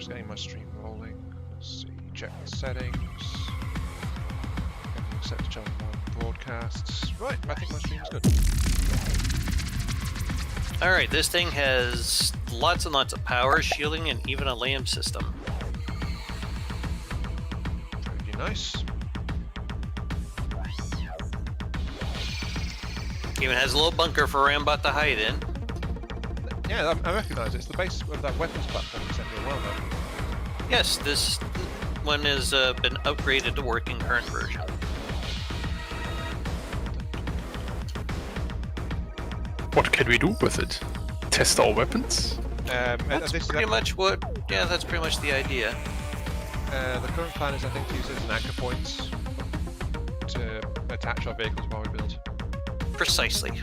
Just getting my stream rolling. Let's see. Check the settings. Everything set to channel 1 broadcasts. Right, I think my stream's good. Alright, this thing has lots and lots of power, shielding, and even a LAM system. Pretty nice. Even has a little bunker for Rambot to hide in. Yeah, I recognise it. It's the base of that weapons platform you sent me a while ago. Yes, this one has been upgraded to work in current version. What can we do with it? Test our weapons? That's pretty much what. Yeah, that's pretty much the idea. The current plan is, I think, to use it as an anchor point to attach our vehicles while we build. Precisely.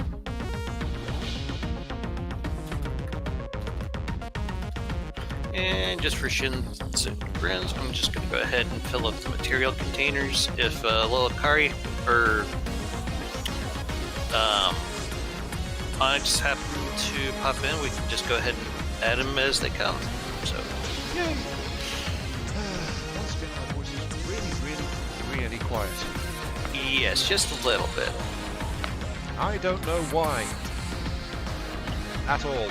And just for shins and grins, I'm just going to go ahead and fill up the material containers. If Lilakari or Onyx happen to pop in, we can just go ahead and add them as they come. So, yay! Once again, my voice is really quiet. yes, just a little bit. I don't know why. At all.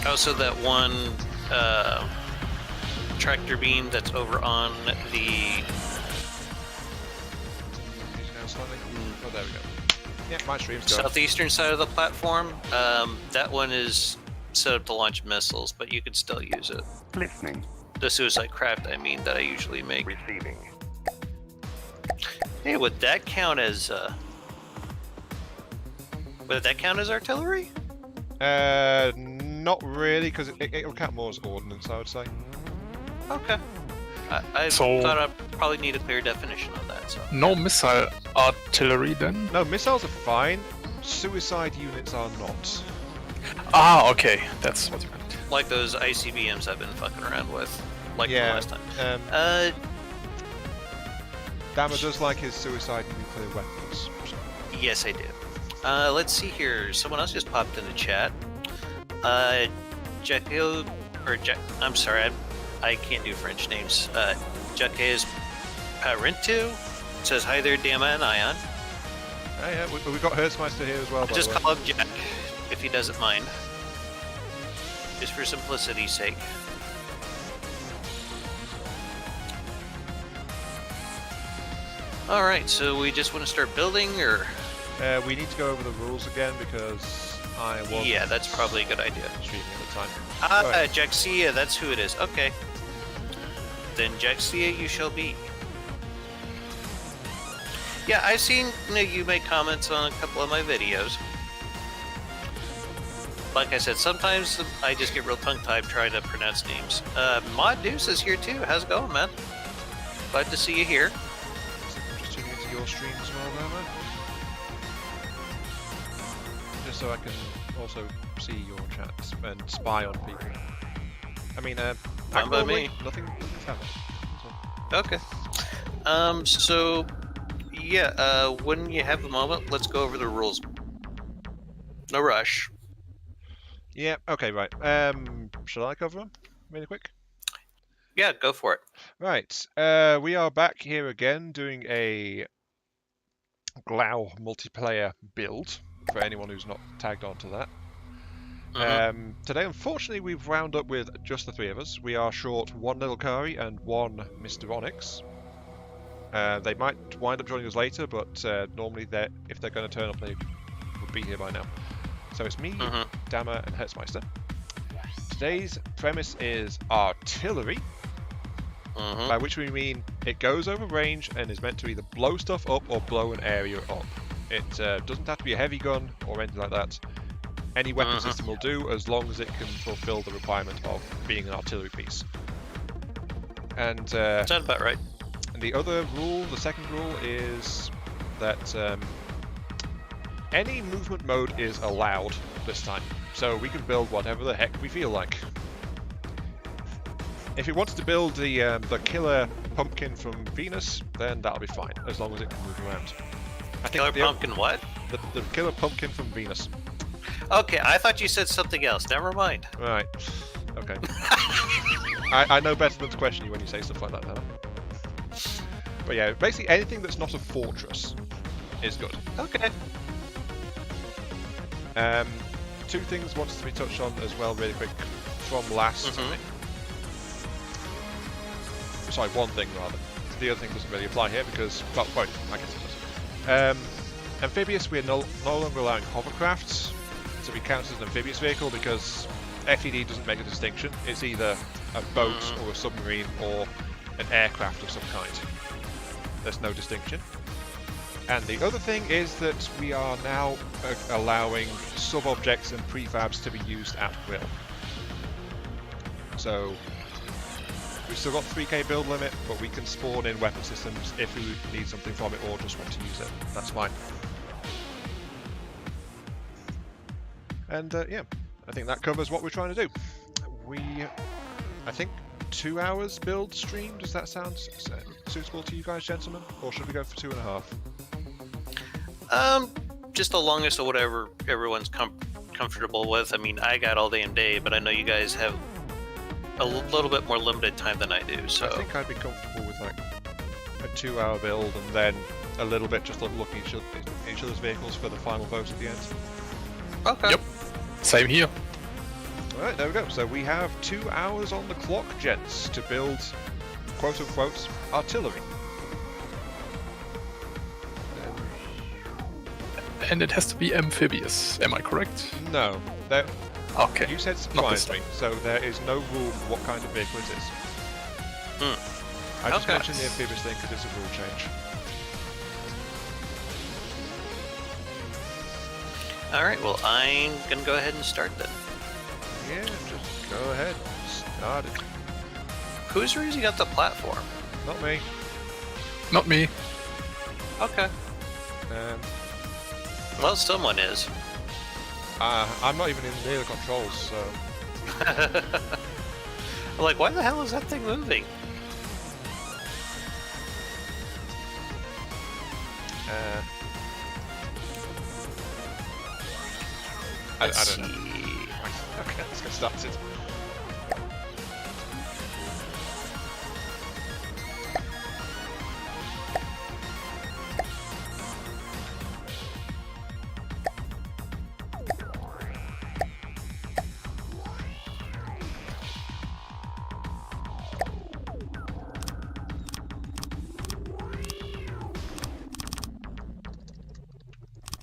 Also, that one tractor beam that's over on the Oh, there we go. Yeah, my stream's going. southeastern side of the platform, that one is set up to launch missiles, but you can still use it. Listening. The suicide craft, I mean, that I usually make. Receiving. Hey, would that count as artillery? Not really, because it'll count more as ordnance, I would say. Okay. I So- thought I'd probably need a clear definition of that. So No missile artillery then? No, missiles are fine. Suicide units are not. Ah, okay. That's what you meant. like those ICBMs I've been fucking around with, like the Yeah. last time. Dama does like his suicide nuclear weapons. So. Yes, I do. Let's see here. Someone else just popped in the chat. Jacques, or Jack. I'm sorry, I can't do French names. Jacques Parentu says hi there, Dama and Ion. Oh, yeah, we've got Hertzmeister here as well. By Just the way. call him Jack if he doesn't mind, just for simplicity's sake. All right, so we just want to start building, or We need to go over the rules again because I was. yeah, that's probably a good idea. Streaming at the time. Ah, Jaxia, that's who it is. Okay. Then Jaxia you shall be. Yeah, I've seen you make comments on a couple of my videos. Like I said, sometimes I just get real tongue-tied trying to pronounce names. Mod Deuce is here too. How's it going, man? Glad to see you here. Just tuning into your stream as well, Dama. Just so I can also see your chats and spy on people. I mean, Fine by normally, me. nothing's happened. Okay. So, yeah, when you have a moment, let's go over the rules. No rush. Yeah, okay, right. Shall I cover them really quick? Yeah, go for it. Right, we are back here again doing a Glao multiplayer build for anyone who's not tagged on to that. Today, unfortunately, we've wound up with just the three of us. We are short one Lilakari and one Mr. Onyx. They might wind up joining us later, but normally if they're going to turn up, they would be here by now. So it's me, Dama, and Hertzmeister. Today's premise is artillery, by which we mean it goes over range and is meant to either blow stuff up or blow an area up. It doesn't have to be a heavy gun or anything like that. Any weapon system will do as long as it can fulfill the requirement of being an artillery piece. And Sounds about right. the other rule, the second rule, is that any movement mode is allowed this time. So we can build whatever the heck we feel like. If it wants to build the killer pumpkin from Venus, then that'll be fine, as long as it can move around. I think Killer pumpkin what? The killer pumpkin from Venus. Okay, I thought you said something else. Never mind. Right. Okay. I know better than to question you when you say stuff like that, Hannah. But yeah, basically anything that's not a fortress is good. Okay. Two things wants to be touched on as well, really quick, from last time. Sorry, one thing rather. The other thing doesn't really apply here because, well, both, I guess it does. Amphibious, we're no longer allowing hovercrafts to be counted as an amphibious vehicle because FTD doesn't make a distinction. It's either a boat or a submarine or an aircraft of some kind. There's no distinction. And the other thing is that we are now allowing sub-objects and prefabs to be used at will. So we've still got 3k build limit, but we can spawn in weapon systems if we need something from it or just want to use it. That's fine. And yeah, I think that covers what we're trying to do. I think 2 hours build stream, does that sound suitable to you guys, gentlemen? Or should we go for 2.5? Just the longest of whatever everyone's comfortable with. I mean, I got all damn day, but I know you guys have a little bit more limited time than I do, so... I think I'd be comfortable with like a 2-hour build and then a little bit just looking at each other's vehicles for the final vote at the end. Okay. Yep. Same here. Alright, there we go. So we have 2 hours on the clock, gents, to build quote-unquote artillery. And it has to be amphibious, am I correct? No. Okay. You said surprise me, so there is no rule for what kind of vehicle it is. I just mentioned the amphibious thing because it's a rule change. Alright, well, I'm gonna go ahead and start then. Yeah, just go ahead. Start it. Who's raising up the platform? Not me. Not me. Okay. Well, someone is. I'm not even near the controls, so... I'm like, why the hell is that thing moving? I don't know. Okay, let's get started.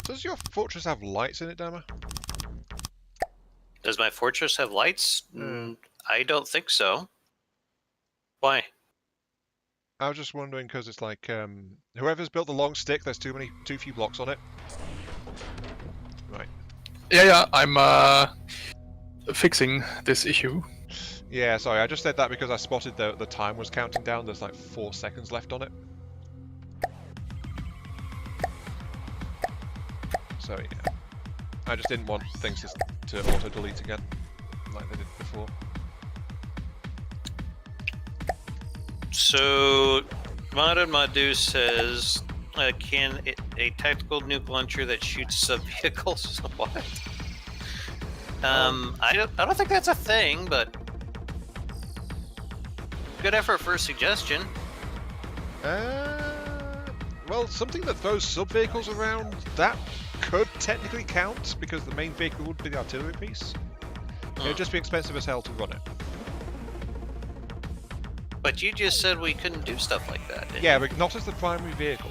Does your fortress have lights in it, Dama? Does my fortress have lights? I don't think so. Why? I was just wondering because it's like whoever's built the long stick, there's too few blocks on it. Right. Yeah, I'm fixing this issue. Yeah, sorry, I just said that because I spotted the time was counting down. There's like 4 seconds left on it. So yeah, I just didn't want things to auto-delete again, like they did before. So, Modern Madu says, can a tactical nuke launcher that shoots sub-vehicles? What? I don't think that's a thing, but good effort for a suggestion. Well, something that throws sub-vehicles around, that could technically count, because the main vehicle would be the artillery piece. It'd just be expensive as hell to run it. But you just said we couldn't do stuff like that, didn't Yeah, you? but not as the primary vehicle.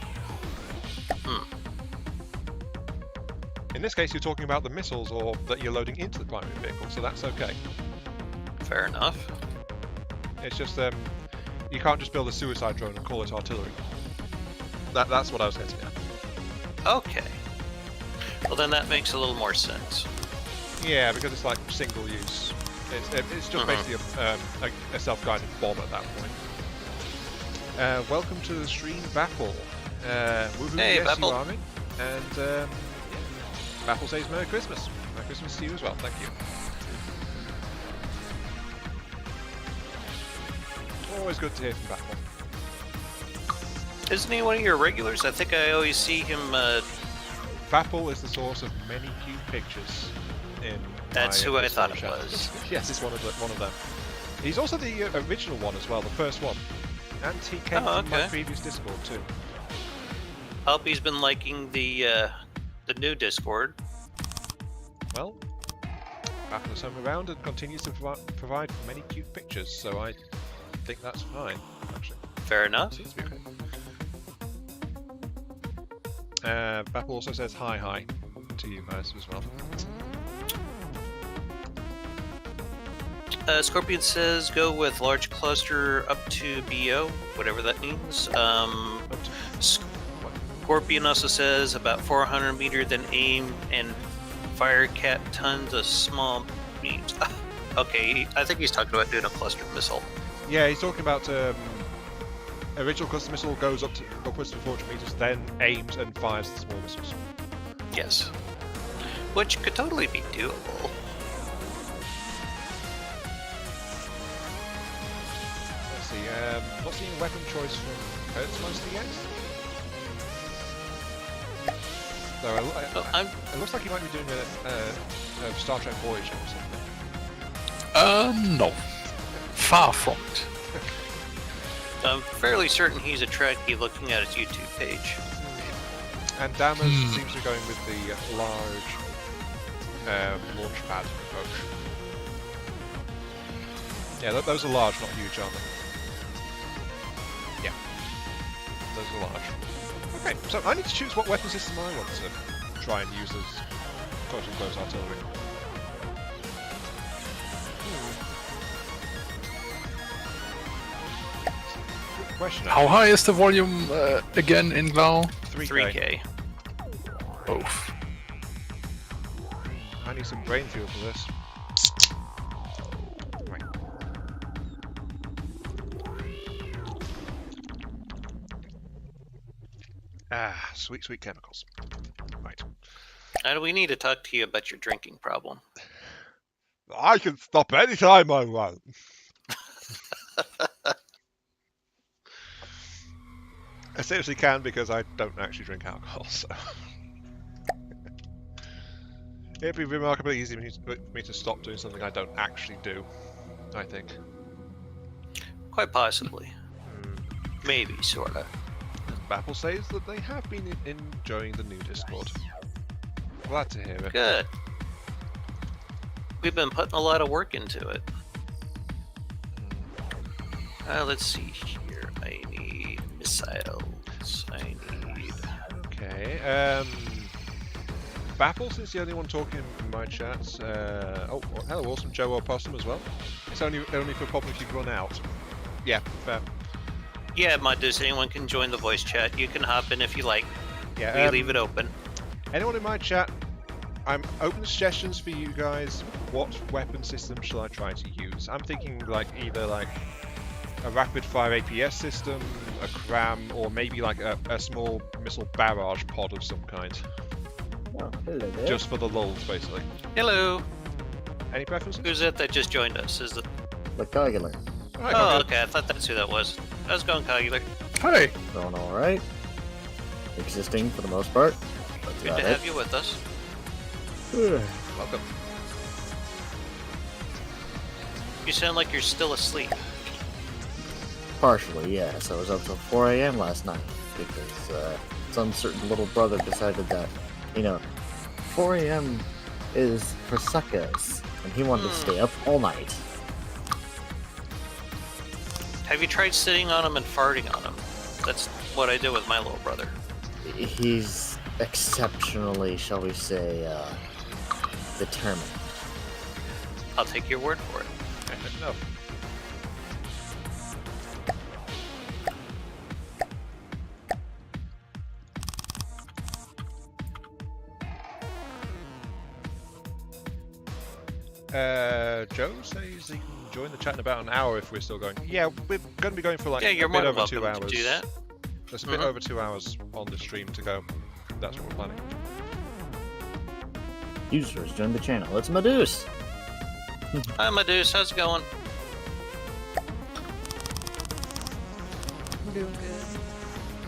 In this case, you're talking about the missiles or that you're loading into the primary vehicle, so that's okay. Fair enough. It's just, you can't just build a suicide drone and call it artillery. That's what I was getting at. Okay. Well, then that makes a little more sense. Yeah, because it's like single use. It's just basically a self-guided bomb at that point. Welcome to the stream, Baffle. Woohoo, Hey, yes, Baffle. you are me. And yeah. Baffle says Merry Christmas. Merry Christmas to you as well, thank you. Always good to hear from Baffle. Isn't he one of your regulars? I think I always see him Vapul is the source of many cute pictures in That's my who I Discord thought it chat. was. Yes, it's one of them. He's also the original one as well, the first one. And he came from my okay. previous Discord too. Hope he's been liking the new Discord. Well, Vapul is home around and continues to provide many cute pictures, so I think that's fine, actually. Fair enough. Seems to be okay. Vapul also says hi to you guys as well. Scorpion says go with large cluster up to BO, whatever that means. Scorpion also says about 400 meter, then aim and fire cat tons of small beams. Okay, I think he's talking about doing a cluster missile. Yeah, he's talking about original cluster missile goes upwards to 400 meters, then aims and fires the small missiles. Yes. Which could totally be doable. Let's see, not seeing a weapon choice from Hertzmeister yet. So it looks like he might be doing a Star Trek Voyager or something. No. Far from it. I'm fairly certain he's a Trekkie looking at his YouTube page. And Dammers seems to be going with the large launch pad approach. Yeah, those are large, not huge, aren't they? Yeah, those are large. Okay, so I need to choose what weapon system I want to try and use as close and close artillery. Good question. How high is the volume again in Glao? 3K. Both. I need some brain fuel for this. Right. Ah, sweet, sweet chemicals. Right. And we need to talk to you about your drinking problem. I can stop anytime I want. I seriously can because I don't actually drink alcohol, so it'd be remarkably easy for me to stop doing something I don't actually do, I think. Quite possibly. Maybe, sorta. Vapul says that they have been enjoying the new Discord. Glad to hear it. Good. We've been putting a lot of work into it. Let's see here. I need missiles. I need... Okay, Vapul is the only one talking in my chats. Oh, hello, awesome Joe or Possum as well. It's only for problems if you run out. Yeah, fair. Yeah, Modus, anyone can join the voice chat. You can hop in if you like. Yeah, We leave it open. Anyone in my chat, I'm open to suggestions for you guys. What weapon system shall I try to use? I'm thinking either a rapid fire APS system, a cram, or maybe a small missile barrage pod of some kind. Oh, hello there. Just for the lulz, basically. Hello. Any preferences? Who's it that just joined us? Is it? The Cogular. Alright, Oh, okay. okay. I thought that's who that was. How's it going, Cogular? Hi. Going alright. Existing for the most part. That's Good about to have you with us. it. Welcome. You sound like you're still asleep. Partially, yes. I was up till 4 a.m. last night because some certain little brother decided that, 4 a.m. is for suckers, and he wanted to stay up all night. Have you tried sitting on him and farting on him? That's what I did with my little brother. He's exceptionally, shall we say, determined. I'll take your word for it. No. Joe says he can join the chat in about an hour if we're still going. Yeah, we're going to be going for Yeah, you're a more bit than over 2 welcome hours. to do that. There's a bit over 2 hours on the stream to go. That's what we're planning. Users join the channel. It's Meduse. Hi, Meduse. How's it going?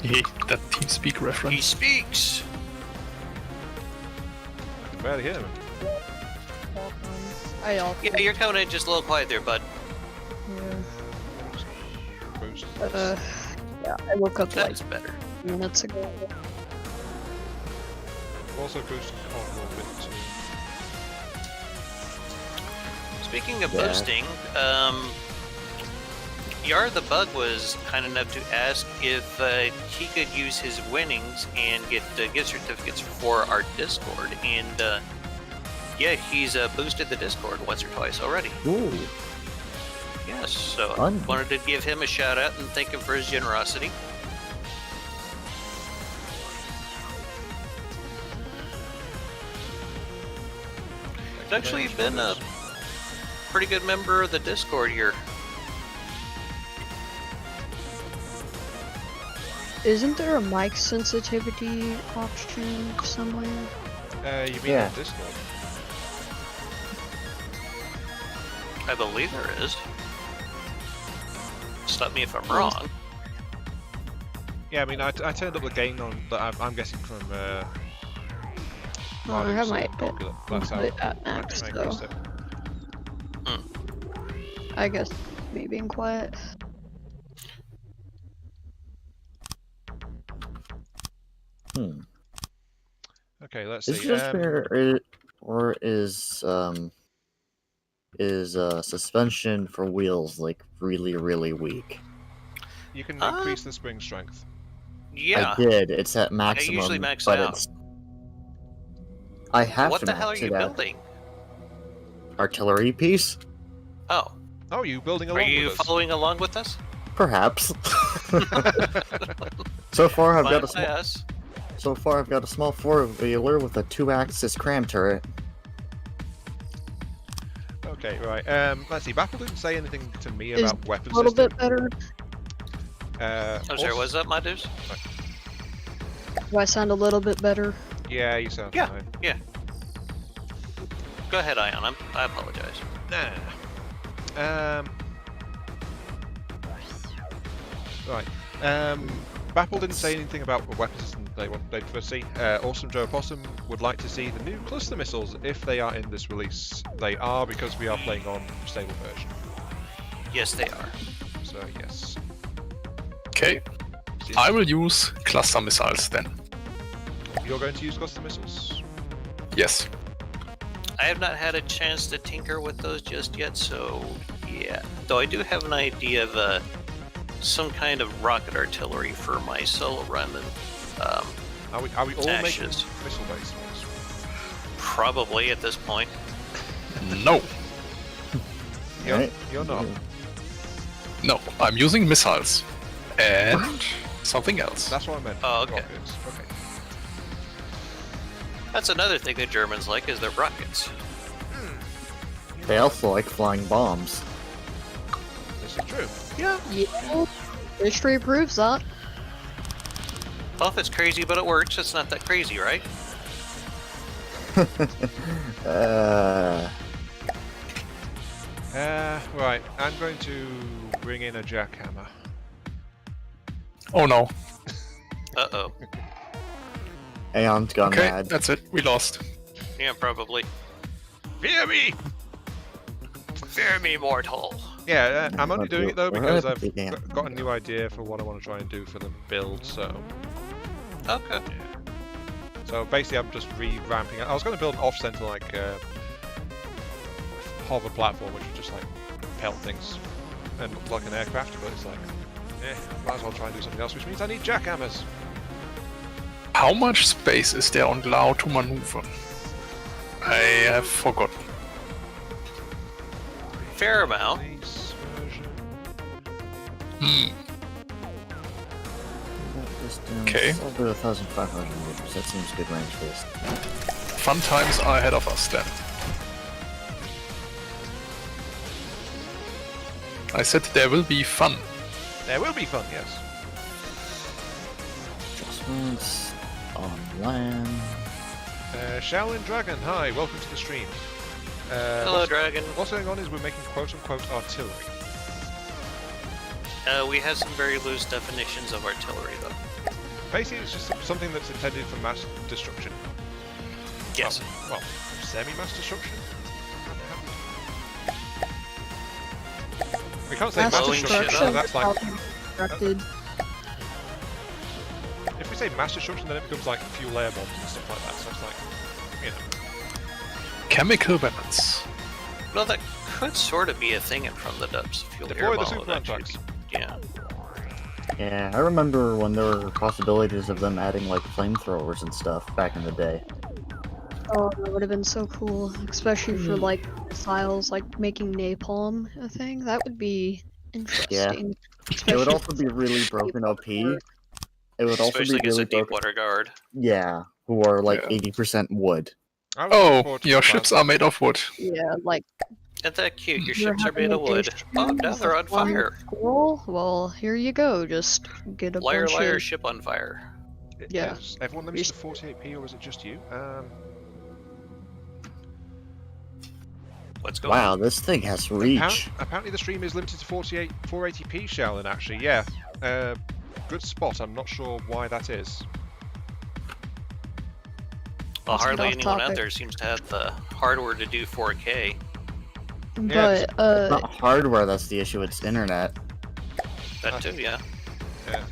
Hey, that TeamSpeak He reference. speaks. can barely hear him. I also. Yeah, you're coming in just a little quiet there, bud. Boost. Yeah, I woke up like That's better. minutes ago. Also boosting Conroe a bit too. Speaking of Yeah. boosting, Yar the Bug was kind enough to ask if he could use his winnings and get gift certificates for our Discord, and yeah, he's boosted the Discord once or twice already. Ooh. Yes, so Fun. wanted to give him a shout out and thank him for his generosity. He's actually been a pretty good member of the Discord here. Isn't there a mic sensitivity option somewhere? You mean Yeah. on Discord? I believe there is. Stop me if I'm wrong. Yeah, I mean, I turned up the gain on that. I'm guessing from. Oh, I Mario's have my popular. That's how put it at max I though. increased it. I guess me being quiet. Hmm. Okay, let's Is see. it just where or is suspension for wheels like really weak? You can increase the spring strength. Yeah. I did. It's at maximum. usually max but out. It's... I have What to the hell are max you it out. building? Artillery piece? Oh, Oh, you building are along you with us? following along with us? Perhaps. So far, I've got a Fine by small. us. So far, I've got a small four-wheeler with a 2-axis cram turret. Okay, right. Let's see. Battle didn't say anything to me Is about weapon A little system. bit better. I'm sorry, Also- what's up, my dudes? Do I sound a little bit better? Yeah, you sound Yeah. fine. Go ahead, Ion. I apologize. Nah. Right. Bapple didn't say anything about what weapon system they'd first see. Awesome Joe Possum would like to see the new cluster missiles if they are in this release. They are because we are playing on stable version. Yes, they are. So yes. Okay, I will use cluster missiles then. You're going to use cluster missiles? Yes. I have not had a chance to tinker with those just yet, so yeah. Though I do have an idea of some kind of rocket artillery for my solo run, and Are we all making Ashes. missile-based ones? probably at this point. No. You're, Right. you're not. No, I'm using missiles. And something else. That's what I meant. Oh, okay. Rockets. Okay. That's another thing the Germans like is their rockets. They also like flying bombs. This is true. Yeah. Yeah. History proves that. Well, if it's crazy but it works, it's not that crazy, right? Right. I'm going to bring in a jackhammer. Oh no. Uh-oh. Aeon's gone Okay, mad. that's it. We lost. Yeah, probably. Fear me! Fear me, mortal. Yeah, I'm only doing it though because I've Yeah. got a new idea for what I want to try and do for the build. So, Okay. so basically, I'm just revamping it. I was going to build an off-center like hover platform, which would just like pelt things and look like an aircraft, but it's like, might as well try and do something else, which means I need jackhammers. How much space is there on Glao to maneuver? I have forgotten. Fair amount. Release version. Okay. Over 1,500 meters. That seems good range for this. Fun times are ahead of us then. I said there will be fun. There will be fun, yes. Adjustments on land. Shaolin Dragon, hi, welcome to the stream. Hello, Dragon. What's going on is we're making quote-unquote artillery. We have some very loose definitions of artillery, though. Basically, it's just something that's intended for mass destruction. Yes. Well, semi-mass destruction? We can't say Mass mass blowing shit destruction, up. so that's like... Constructed. If we say mass destruction, then it becomes like fuel air bombs and stuff like that, so it's like, you know... Chemical weapons. Well, that could sort of be a thing from the dubs. Fuel Deploy air the ball would Superman actually trucks. be- Yeah. Yeah, I remember when there were possibilities of them adding like flamethrowers and stuff back in the day. Oh, that would have been so cool, especially for like missiles, like making napalm a thing. That would be interesting. It would Especially also be really broken OP. It would also Especially be against really a deep broken. water guard. Yeah, who are like Yeah. 80% wood. I was looking Oh, forward to your the ships plans. are made of wood. Yeah, like Isn't that cute? Your you're ships are having made of a wood. Oh, stream now with they're a on flying fire. squirrel. Well, here you go. Just get a Liar, bunch liar, of ship on fire. Yeah. Is everyone limited to 48p, or is it just you? What's going Wow, on? this thing has reach. Apparently the stream is limited to 480p, Sheldon, actually, yeah. Good spot, I'm not sure why that is. Well, Let's get hardly off anyone out topic. there seems to have the hardware to do 4K. Yeah, But It's not hardware that's the issue, it's internet. That too, yeah. Yeah.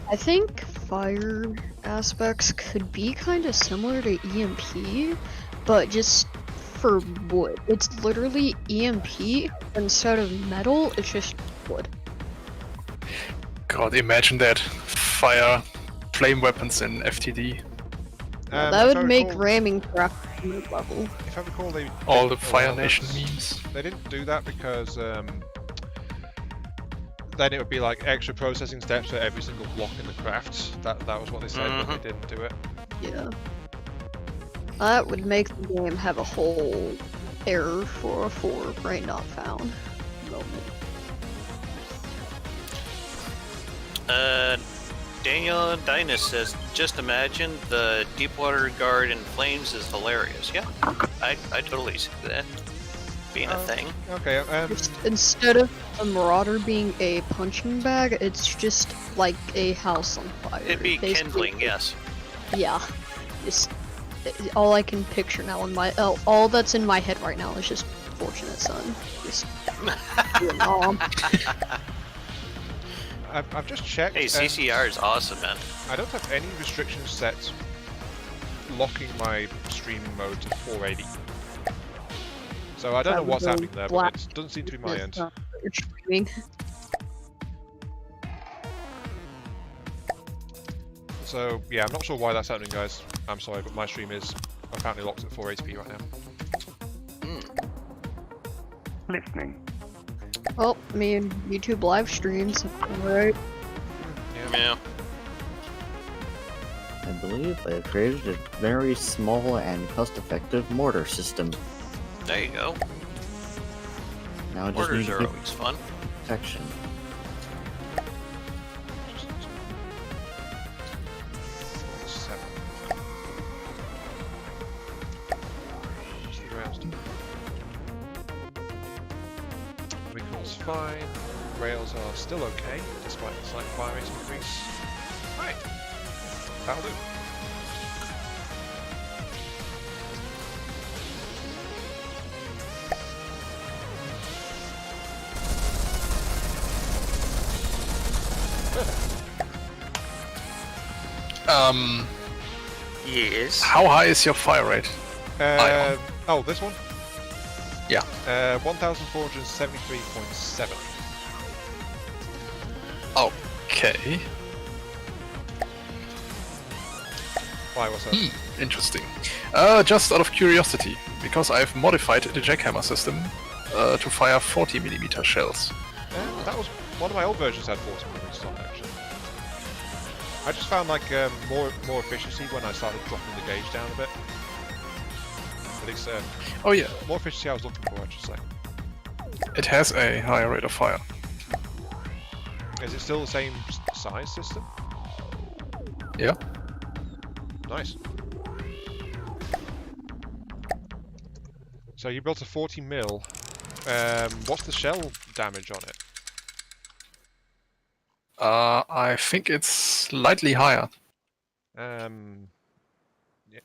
I think fire aspects could be kind of similar to EMP, but just for wood. It's literally EMP instead of metal. It's just wood. God, imagine that. Fire, flame weapons in FTD. That if I would make recall- ramming craft mid level. If I recall, they All the didn't Fire allow Nation this. memes. They didn't do that because then it would be like extra processing steps for every single block in the craft. That was what they said, but they didn't do it. Yeah. That would make the game have a whole error for a 4 brain not found moment. Daniel Dinus says, just imagine the Deepwater Guard in flames is hilarious. Yeah, I totally see that being a thing. Okay, Just instead of a marauder being a punching bag, it's just like a house on fire. It'd be Basically, kindling, yes. Yeah. Just all I can picture now in my all that's in my head right now is just Fortunate Son. Just doing all. I've just checked. Hey, CCR is awesome, man. I don't have any restrictions set locking my streaming mode to 480. So I don't know what's happening there, but it doesn't seem to be my end. Streaming. So yeah, I'm not sure why that's happening, guys. I'm sorry, but my stream is apparently locked at 480p right now. Listening. Well, I mean, YouTube live streams, right? Yeah. I believe they created a very small and cost-effective mortar system. There you go. Now I just need Orders to are keep always fun. protection. Seven. Just the rest. Recall's fine. Rails are still okay, despite the slight fire rate increase. Right. That'll do. Yes. How high is your fire rate? Oh, this one? Yeah. 1473.7. Okay. Why, what's that? Interesting. Just out of curiosity, because I've modified the jackhammer system to fire 40mm shells. That was one of my old versions had 40 minutes on it, actually. I just found like more efficiency when I started dropping the gauge down a bit. At least Oh yeah, more efficiency I was looking for, I should say. it has a higher rate of fire. Is it still the same size system? Yeah. Nice. So you built a 40 mil. What's the shell damage on it? I think it's slightly higher. Yeah,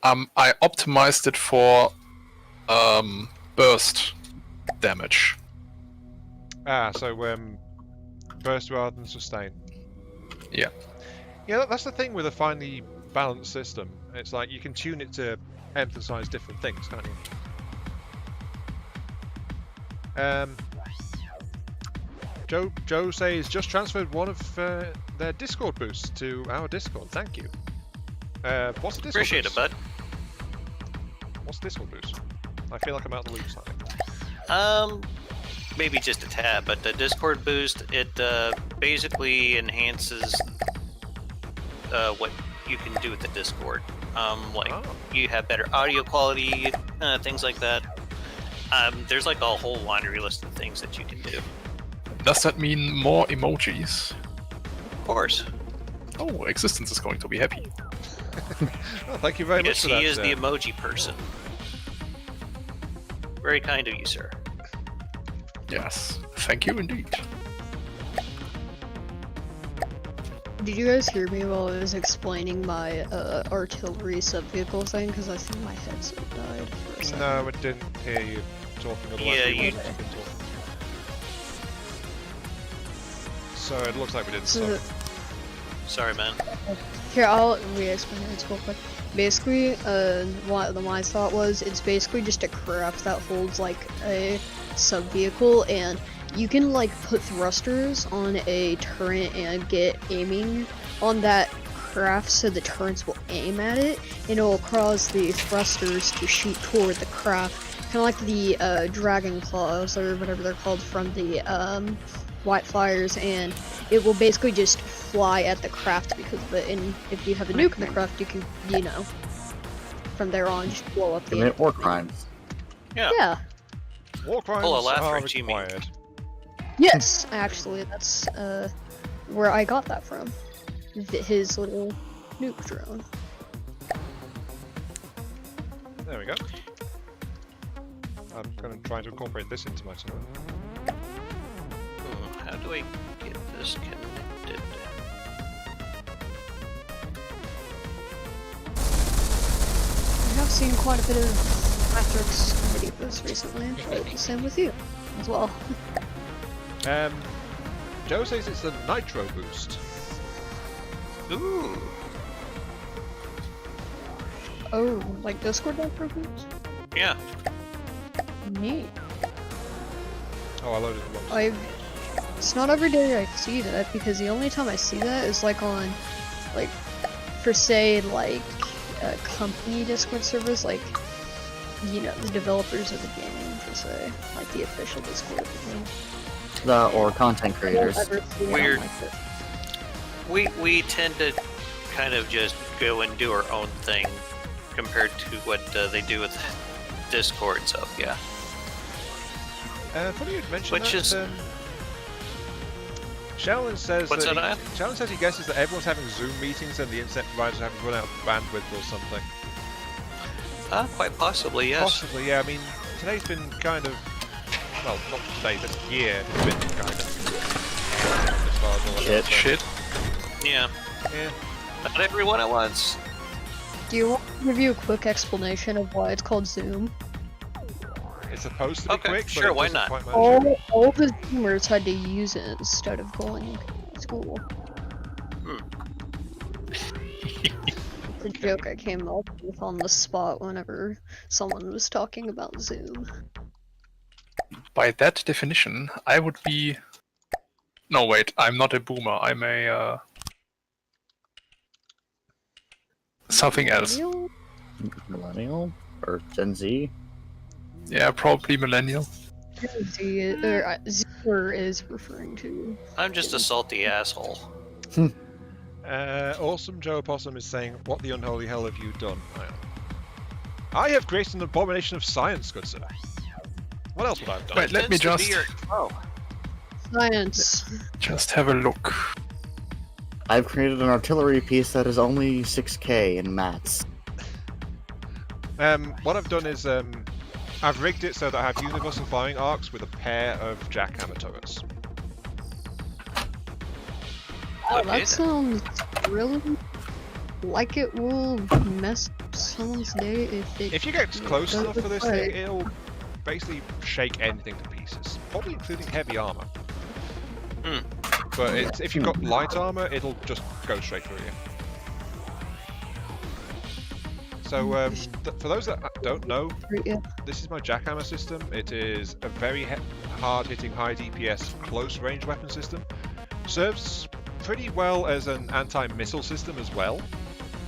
I optimized it for burst damage. So burst rather than sustain. Yeah. Yeah, that's the thing with a finely balanced system. It's like you can tune it to emphasize different things, can't you? Joe says just transferred one of their Discord boosts to our Discord. Thank you. What's the Discord Appreciate boost? it, bud. What's the Discord boost? I feel like I'm out of the loop slightly. Maybe just a tad, but the Discord boost, it basically enhances what you can do with the Discord. You have better audio quality, things like that. There's like a whole laundry list of things that you can do. Does that mean more emojis? Of course. Oh, Existence is going to be happy. Oh, thank you very much Yes, for that. he is the emoji person. Very kind of you, sir. Yes, thank you indeed. Did you guys hear me while I was explaining my artillery sub-vehicle thing? Because I think my headset died for a second. No, I didn't hear you talking. Otherwise Yeah, we you- would have been talking. So it looks like we didn't. So, Sorry, man. here, I'll re-explain it real quick. Basically, what my thought was, it's basically just a craft that holds like a sub-vehicle, and you can like put thrusters on a turret and get aiming on that craft so the turrets will aim at it, and it will cause the thrusters to shoot toward the craft, kind of like the dragon claws or whatever they're called from the White Flyers, and it will basically just fly at the craft because of it. And if you have a nuke in the craft, you can, you know, from there on just blow up the Commit war crimes. Yeah. Yeah. War crimes Pull a laugh are for Jimmy. required. Yes, actually, that's where I got that from. His little nuke drone. There we go. I'm going to try to incorporate this into my server. How do I get this connected? I have seen quite a bit of Matrix videos recently, but the same with you as well. Joe says it's the Nitro boost. Ooh. Oh, like Discord Nitro boost? Yeah. Neat. Oh, I loaded it once. It's not every day I see that, because the only time I see that is like on, like, for say, like, company Discord servers, like, you know, the developers of the game, per se, like the official Discord of the game. Or content creators. I don't ever see it on, Weird. like, this. We tend to kind of just go and do our own thing compared to what they do with Discord, so yeah. Funny you'd mentioned Which that. is- Sheldon says What's that that, Sheldon says he guesses that everyone's having Zoom meetings and the internet providers are having to run out of bandwidth or something. Quite possibly, yes. Possibly, yeah. I mean, today's been kind of, well, not today, this year has been kind of as far as all that goes. Shit. Yeah. Yeah. Not everyone at once. Do you want to give you a quick explanation of why it's called Zoom? It's supposed to be Okay, quick, but sure, it why doesn't not? quite manage it. All the Zoomers had to use it instead of going to school. It's a joke I came up with on the spot whenever someone was talking about Zoom. By that definition, I would be... No, wait, I'm not a boomer. I'm a... something else. Millennial? Millennial? Or Gen Z? Yeah, probably millennial. Zoomer is referring to. I'm just a salty asshole. Awesome Joe Possum is saying, what the unholy hell have you done? I have created an abomination of science, good sir. What else would I have done? Wait, let me Tends to be just... Oh. Science. Just have a look. I've created an artillery piece that is only 6k in mats. What I've done is, I've rigged it so that I have universal firing arcs with a pair of jackhammer turrets. Oh, Okay, that sounds really like it will mess someone's day If you get close goes enough for this away. thing, it'll basically shake anything to pieces, probably including heavy armor. But if you've got light armor, it'll just go straight through you. So, for those that don't know, Yeah. this is my jackhammer system. It is a very hard-hitting, high DPS, close-range weapon system. Serves pretty well as an anti-missile system as well,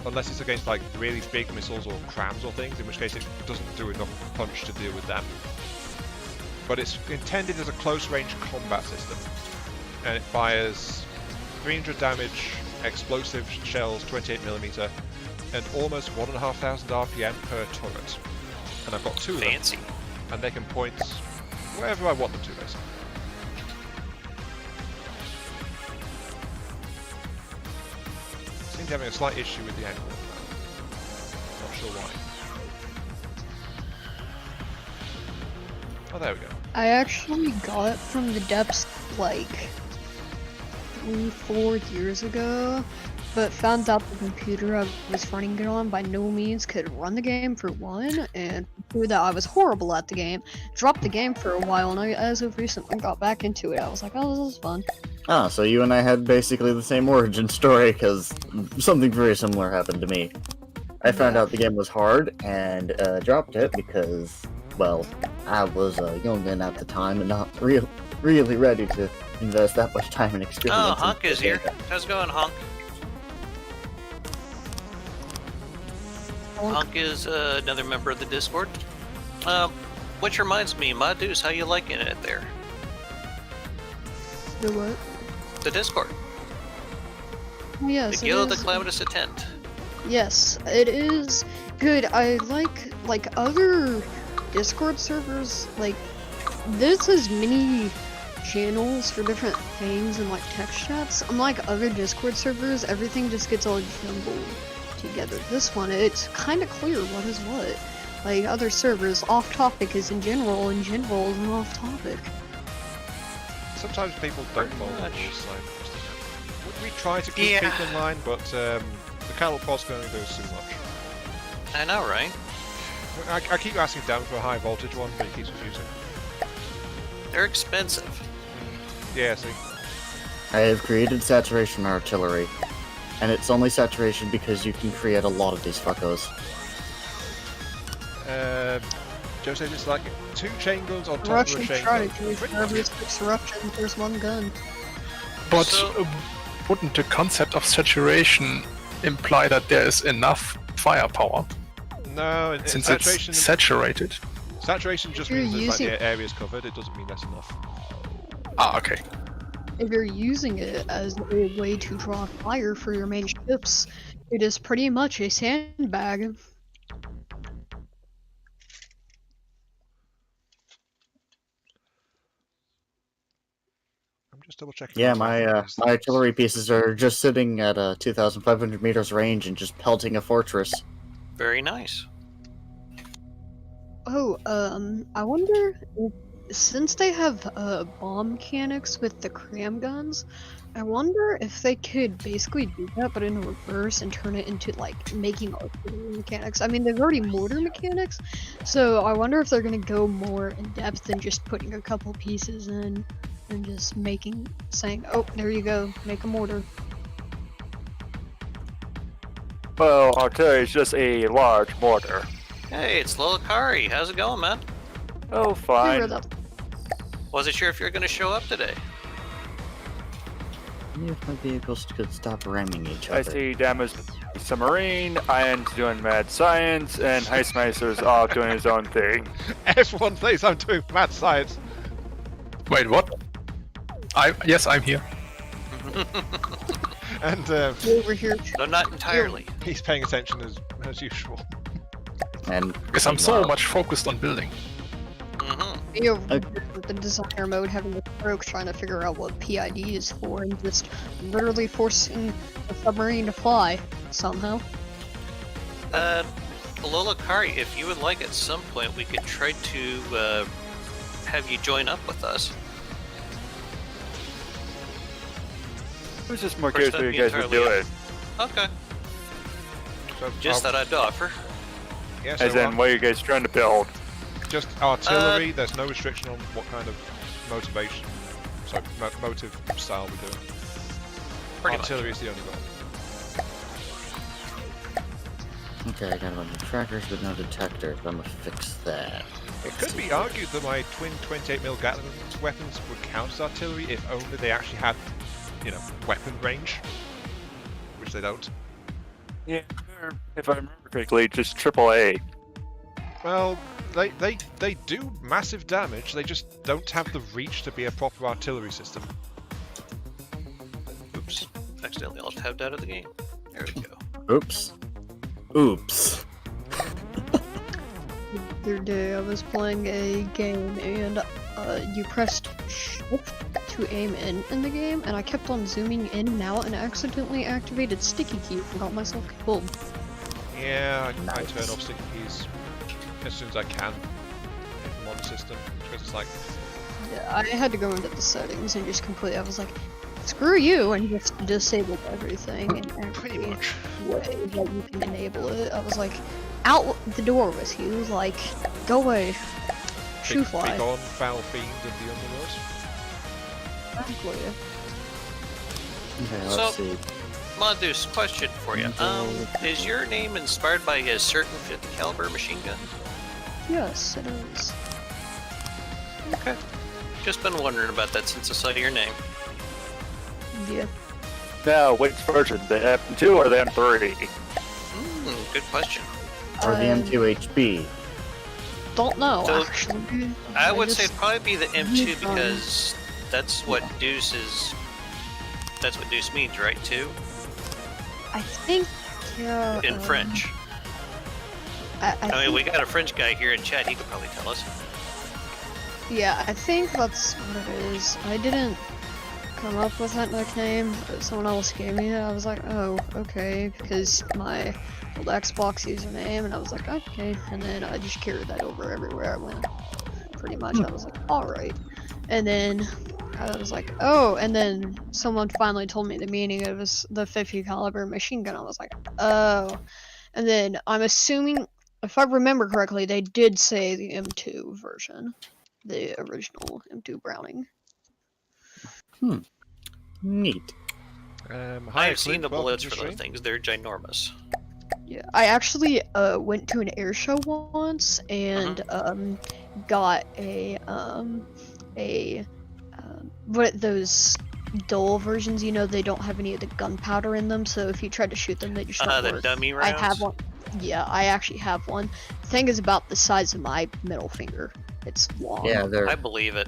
unless it's against like really big missiles or crams or things, in which case it doesn't do enough punch to deal with them. But it's intended as a close-range combat system, and it fires 300 damage, explosive shells, 28mm, and almost 1,500 RPM per turret. And I've got 2 of them. Fancy. And they can point wherever I want them to, basically. Seem to be having a slight issue with the angle. Not sure why. Oh, there we go. I actually got it from the depths like 3-4 years ago, but found out the computer I was running it on by no means could run the game for one, and for two, that I was horrible at the game. Dropped the game for a while, and as of recently got back into it. I was like, oh, this is fun. Ah, so you and I had basically the same origin story, because something very similar happened to me. I found out the game was hard, and dropped it because, well, I was a youngin at the time and not really ready to invest that much time and experience. Oh, Hunk is here. How's it going, Hunk? Hunk is another member of the Discord. Which reminds me, my dudes, how you liking it there? The what? The Discord. Oh, yes, The it Guild of the is. Calamitous Intent. Yes, it is good. I like other Discord servers, like this is many channels for different things and like text chats. Unlike other Discord servers, everything just gets all jumbled together. This one, it's kind of clear what is what. Like other servers, off topic is in general is an off topic. Sometimes people don't follow the rules, so we try to keep people in line, but the cattle pods can only do so much. I know, right? I keep asking Dan for a high voltage one, but he keeps refusing. They're expensive. Yeah, see. I have created saturation artillery, and it's only saturation because you can create a lot of these fuckos. Joe says it's like 2 chain guns on top Russian of a chain try gun. to choose wherever it's 6 Russians, there's one gun. But So- wouldn't the concept of saturation imply that there is enough firepower No, since saturation. it's saturated? Saturation just You're means that like, using- the area's covered. It doesn't mean that's enough. Ah, okay. If you're using it as a way to draw fire for your main ships, it is pretty much a sandbag. I'm just double checking. Yeah, what's my happening with these my things. artillery pieces are just sitting at 2,500 meters range and just pelting a fortress. Very nice. Oh, I wonder if, since they have bomb mechanics with the cram guns, I wonder if they could basically do that, but in reverse and turn it into like making artillery mechanics. I mean, they've already mortar mechanics, so I wonder if they're gonna go more in depth than just putting a couple pieces in and just saying, oh, there you go, make a mortar. Well, artillery is just a large mortar. Hey, it's Lolakari. How's it going, man? Oh, fine. Figure that- Wasn't sure if you're going to show up today. If my vehicles could stop ramming each I other. see damaged submarine, Iron's doing mad science, and Heistmeister's all doing his own thing. Everyone thinks I'm doing mad science. Wait, what? Yes, I'm here. And over here. No, not entirely. he's paying attention as usual. And Because I'm so much focused on building. Me over here with the designer mode having a stroke trying to figure out what PID is for and just literally forcing the submarine to fly somehow. Lolakari, if you would like at some point, we could try to have you join up with us. I was just more First, curious what that'd you be guys were entirely doing. Okay. So Just I'll, that I'd offer. Yeah, As so in, what are you guys trying to build? just artillery. There's no restriction on what kind of motivation, motive style we're doing. Pretty Artillery is the only goal. Okay, I got a bunch of trackers, but no detectors. I'm gonna fix that. It could be argued that my twin 28mm Gatling weapons would count as artillery if only they actually had, weapon range, which they don't. Yeah, if I remember correctly, just AAA. Well, they do massive damage. They just don't have the reach to be a proper artillery system. Oops. Accidentally alt-tabbed out of the game. There we go. Oops. Oops. The other day I was playing a game and you pressed shift to aim in the game, and I kept on zooming in and out and accidentally activated sticky keys and got myself killed. Yeah, I Nice. turn off sticky keys as soon as I can if I'm on the system, because it's like, Yeah, I had to go into the settings and just completely, I was like, screw you, and just disabled everything in pretty every much. way that you can enable it. I was like, out the door with you, like, go away. Shoe fly. Big on foul fiend of the underworld. Exactly. Okay, So- let's see. Mondoose, question for you. Is your name inspired by a certain 50 caliber machine gun? Yes, it is. Okay. Just been wondering about that since I saw your name. Yeah. Now, which version? The M2 or the M3? Good question. Or the Um, M2HB. Don't know, So, actually. I would say just- it'd probably be the M2 fine. because that's what Deuce is. That's what Deuce means, right? Too I think, yeah. in French. I mean, think, we got a French guy here in chat. He could probably tell us. Yeah, I think that's what it is. I didn't come up with that nickname. Someone else gave me it. I was like, oh, okay, because my old Xbox username, and I was like, okay, and then I just carried that over everywhere I went. Pretty much, I was like, all right, and then I was like, oh, and then someone finally told me the meaning of the 50 caliber machine gun. I was like, oh, and then I'm assuming, if I remember correctly, they did say the M2 version. The original M2 Browning. Neat. Hi, I've seen the welcome bullets to for the those stream. things. They're ginormous. Yeah, I actually went to an air show once and got what those dull versions, they don't have any of the gunpowder in them, so if you tried to shoot them, they just don't The work. dummy I rounds. have one. Yeah, I actually have one. The thing is about the size of my middle finger. It's long. Yeah, they're I believe it.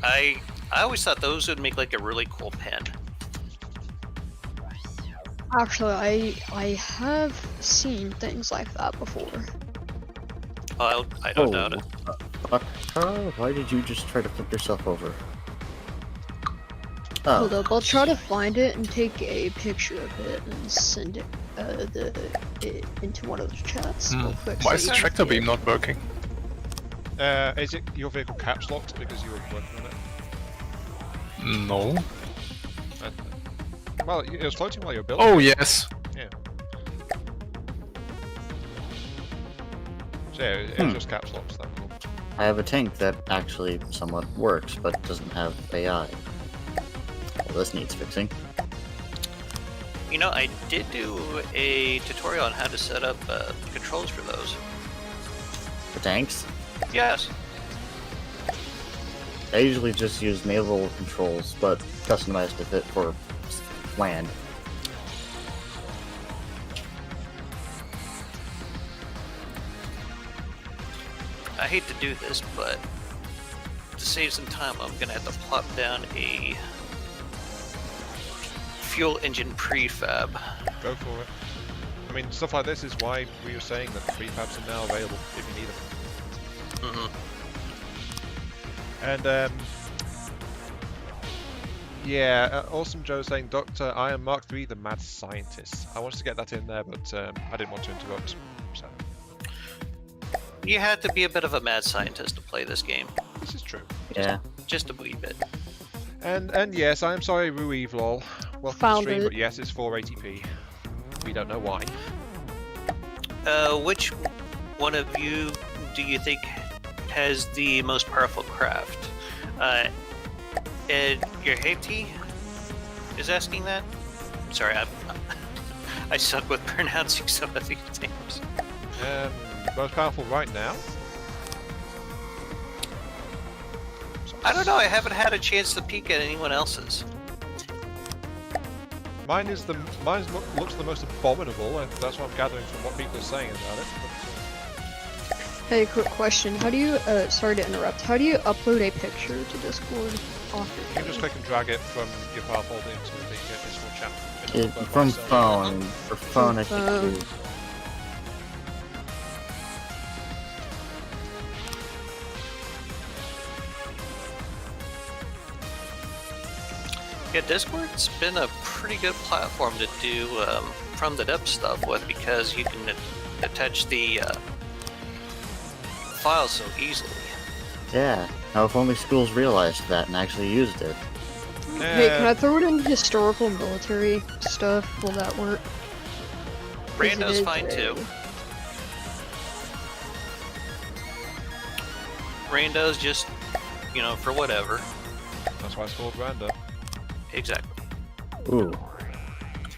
I always thought those would make like a really cool pen. Actually, I have seen things like that before. I don't doubt it. Carl, why did you just try to flip yourself over? Hold Oh, up, I'll try to find it and take a picture of it and send it, into one of the chats real quick. Why so is the you can tractor see beam it. not working? Is it your vehicle caps locked because you were working on it? No. Well, it was floating while you were building. Oh, yes. So yeah, it was just caps locked. That was all. I have a tank that actually somewhat works, but doesn't have AI. Well, this needs fixing. You know, I did do a tutorial on how to set up controls for those. For tanks, Yes. I usually just use naval controls, but customized with it for land. I hate to do this, but to save some time, I'm gonna have to plop down a fuel engine prefab. Go for it. I mean, stuff like this is why we were saying that prefabs are now available if you need them. And yeah, Awesome Joe saying, Dr. I am Mark III, the mad scientist. I wanted to get that in there, but I didn't want to interrupt. So You had to be a bit of a mad scientist to play this game, this is true. Yeah. just a wee bit. And yes, I am sorry, Ruevlol. Welcome Found to the stream, it. but yes, it's 480p. We don't know why. Which one of you do you think has the most powerful craft? Ed Yerheti is asking that? Sorry, I suck with pronouncing some of these names. Most powerful right now? I don't know, I haven't had a chance to peek at anyone else's. Mine looks the most abominable, and that's what I'm gathering from what people are saying about it. Hey, quick question. How do you, sorry to interrupt, how do you upload a picture to Discord off your You can just click and drag it from your file folder into the Discord chat. From phone. For phone, I think too. Yeah, Discord's been a pretty good platform to do from the depth stuff with, because you can attach the files so easily. Yeah. Now, if only schools realized that and actually used it. Hey, can I throw it in historical military stuff? Will that work? Rando's fine too. Rando's just, you know, for whatever. That's why it's called Rando. Exactly. Ooh.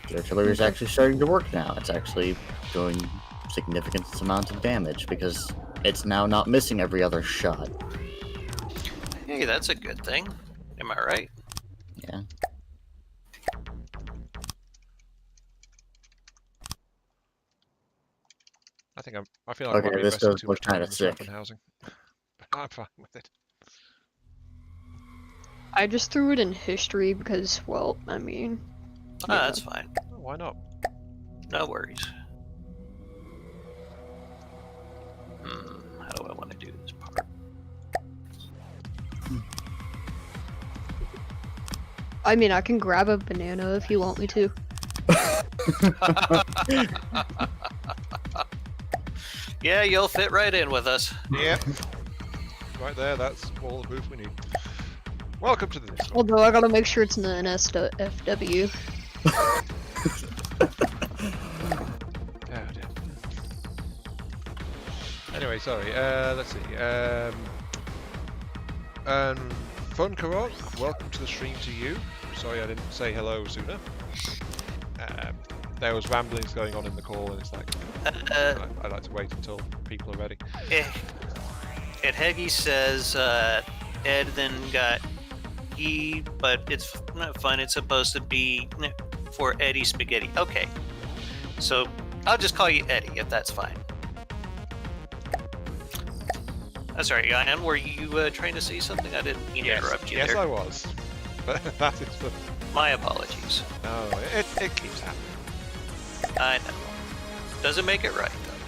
The artillery is actually starting to work now. It's actually doing significant amounts of damage because it's now not missing every other shot. Hey, that's a good thing. Am I right? Yeah. I feel like I might Okay, be this investing does too look much time kinda in the stuff sick. and housing. I'm fine with it. I just threw it in history because, well, I mean... Ah, yeah. that's fine. Oh, why not? No worries. How do I want to do this part? I mean, I can grab a banana if you want me to. Yeah, you'll fit right in with us. Yep. Right there, that's all the booth we need. Welcome to the Discord. Although I gotta make sure it's in the NSFW. Oh, dear. Anyway, sorry. Let's see. Fun Karok, welcome to the stream to you. Sorry I didn't say hello sooner. There was ramblings going on in the call, and it's like I like to wait until people are ready. Ed Heggie says Ed then got E, but it's not fun. It's supposed to be for Eddie Spaghetti. Okay, so I'll just call you Eddie if that's fine. Sorry, Ian, were you trying to say something? I didn't mean to interrupt you yes, there. I was. But that is the... My apologies. No, it keeps happening. I know. Doesn't make it right, though.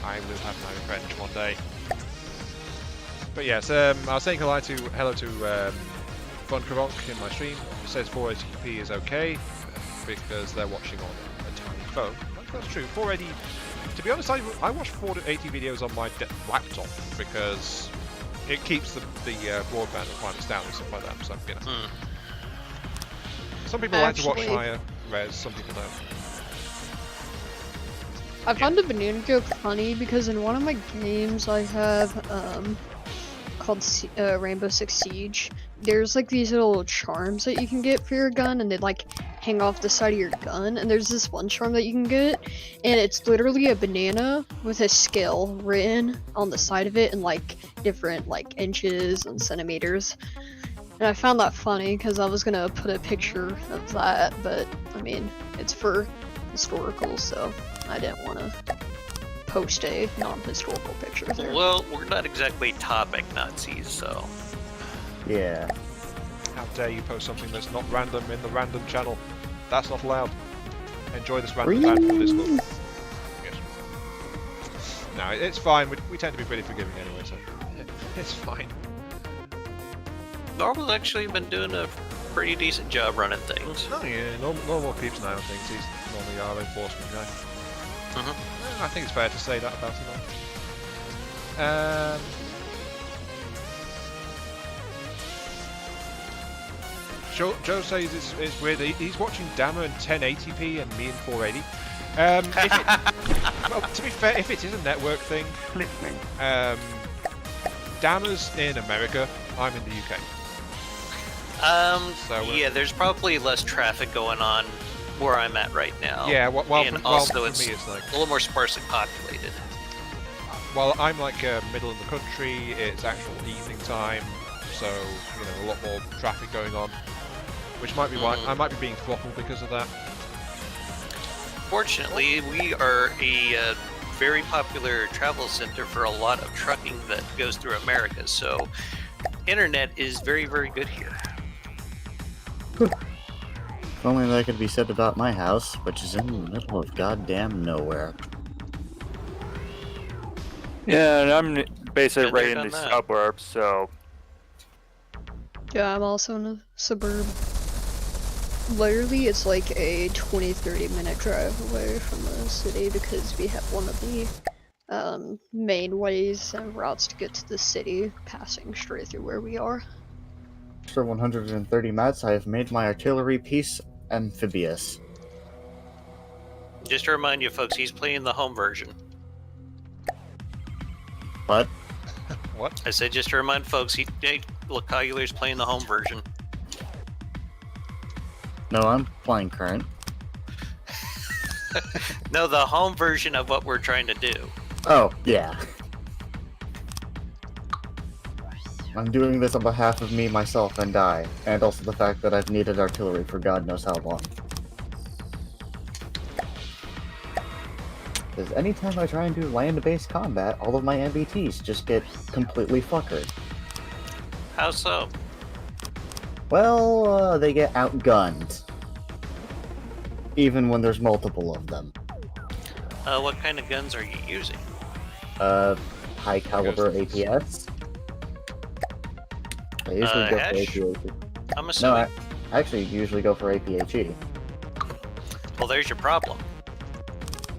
I will have my revenge one day. But yes, I was saying hello to Fun Karok in my stream. It says 480p is okay because they're watching on a tiny phone. That's true. 480. To be honest, I watch 480 videos on my laptop because it keeps the broadband requirements down and stuff like that. So you know, some people like to watch higher res, some people don't. I found the banana joke funny because in one of my games I have called Rainbow Six Siege, there's like these little charms that you can get for your gun, and they like hang off the side of your gun, and there's this one charm that you can get, and it's literally a banana with a scale written on the side of it in like different like inches and centimeters. And I found that funny because I was gonna put a picture of that, but I mean, it's for historical, so I didn't want to post a non-historical picture there. Well, we're not exactly topic Nazis, so... Yeah. How dare you post something that's not random in the random channel? That's not allowed. Enjoy this random band from Discord. Yes. No, it's fine. We tend to be pretty forgiving anyway, so it's fine. Normal's actually been doing a pretty decent job running things. Oh yeah, normal keeps an eye on things. He's normally our enforcement guy. I think it's fair to say that about him. Joe says it's weird. He's watching Dammer in 1080p and me in 480. Well, to be fair, if it is a network thing, Dammer's in America, I'm in the UK. Yeah, there's probably less traffic going on where I'm at right now. Yeah, well, and for also me it's it's like, a little more sparsely populated. well, I'm like middle of the country, it's actual evening time, so, you know, a lot more traffic going on, which might be why I might be being throttled because of that. Fortunately, we are a very popular travel center for a lot of trucking that goes through America, so internet is very, very good here. If only that could be said about my house, which is in the middle of goddamn nowhere. Yeah, and I'm basically Been there, right in done the that. suburbs, so Yeah, I'm also in a suburb. Literally, it's like a 20-30 minute drive away from the city because we have one of the main ways and routes to get to the city passing straight through where we are. For 130 mats, I have made my artillery piece amphibious. Just to remind you folks, he's playing the home version. But What? I said just to remind folks, Locagular's playing the home version. no, I'm playing current. No, the home version of what we're trying to do. Oh, yeah. I'm doing this on behalf of me, myself, and I, and also the fact that I've needed artillery for God knows how long. Because anytime I try and do land-based combat, all of my MBTs just get completely fuckered. How so? Well, they get outgunned. Even when there's multiple of them. What kind of guns are you using? High caliber APS. I usually go for Ash? APHE. I'm No, assuming. I actually usually go for APHE. Well, there's your problem.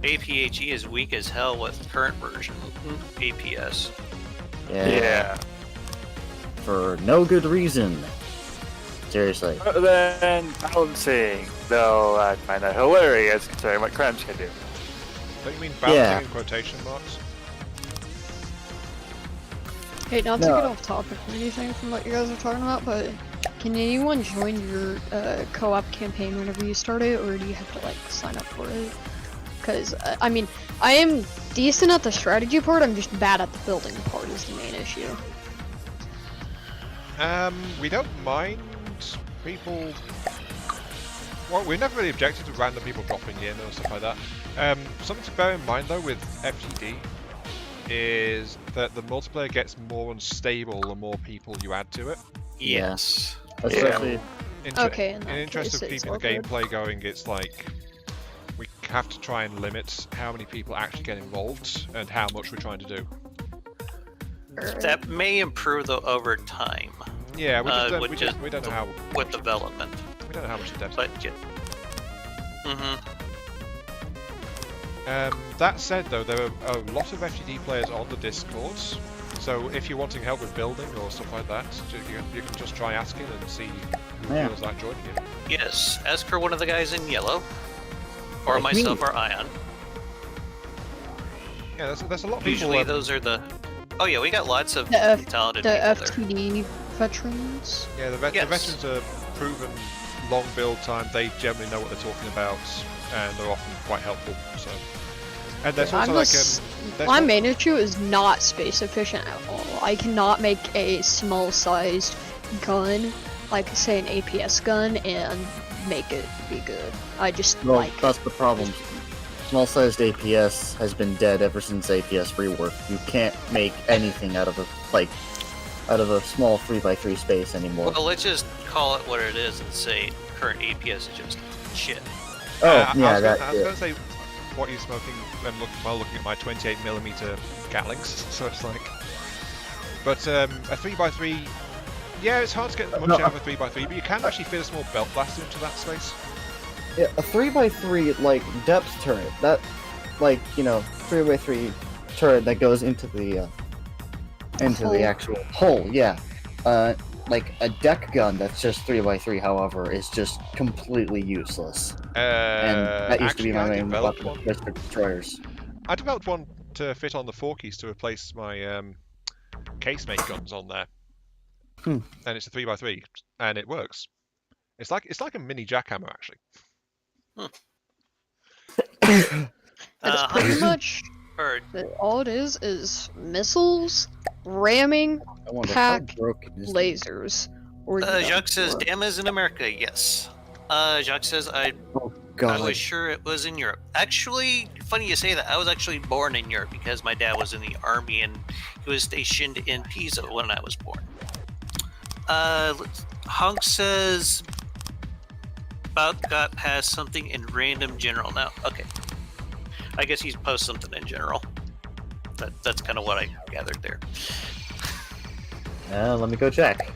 APHE is weak as hell with current version APS. yeah. For no good reason. Seriously. Other than balancing, though I find that hilarious considering what crimes can do. Don't you mean balancing Yeah. in quotation marks? Hey, not to No. get off topic or anything from what you guys are talking about, but can anyone join your co-op campaign whenever you start it, or do you have to like sign up for it? Because I mean, I am decent at the strategy part. I'm just bad at the building part. Is the main issue. We don't mind people. Well, we've never really objected to random people dropping in or stuff like that. Something to bear in mind though with FTD is that the multiplayer gets more unstable the more people you add to it. Yes. Especially, Okay, in in that interest case, of it's keeping the all good. gameplay going, it's like we have to try and limit how many people actually get involved and how much we're trying to do. Alright. That may improve though over time Yeah, we just don't, with we don't know how with development. we don't know how much depth. But yeah. That said, though, there are a lot of FTD players on the Discords, so if you're wanting help with building or stuff like that, you can just try asking and see who Yeah. feels like joining you. Yes, ask for one of the guys in yellow, or Like me. myself or Ion. Yeah, there's a lot of people. Usually those are the. Oh yeah, we got lots of The talented The people there. FTD veterans. Yeah, the Yes. veterans are proven long build time. They generally know what they're talking about, and they're often quite helpful. So, and there's also My main issue is not space efficient at all. I cannot make a small sized gun, like say an APS gun, and make it be good. I just well, like that's the problem. Small-sized APS has been dead ever since APS rework. You can't make anything out of a small 3x3 space anymore. Well, let's just call it what it is and say current APS is just shit. Oh, I yeah, was that. going to say what you're smoking while looking at my 28mm Gatlings. So it's like, but a 3x3. Yeah, it's hard to get much No. out of a 3x3, but you can actually fit a small belt blaster into that space. Yeah, a 3x3 like depth turret. That, 3x3 turret that goes into the Hole. actual hole. Yeah. Like a deck gun that's just 3x3, however, is just completely useless. And that used to be Actually, my I main developed weapon, one. Mr. Destroyers. I developed one to fit on the 4 keys to replace my casemate guns on there. Hmm. And it's a 3x3, and it works. It's like a mini jackhammer actually. It's pretty much all it is missiles, ramming, I wonder pack, how broken is lasers. Or Jacques says, "Damn is in America." Yes. Jacques says, Oh I god. was sure it was in Europe. Actually, funny you say that. I was actually born in Europe because my dad was in the army and he was stationed in Pisa when I was born. Hunk says, about got past something in random general now. Okay. I guess he's post something in general. That's kind of what I gathered there. Let me go check.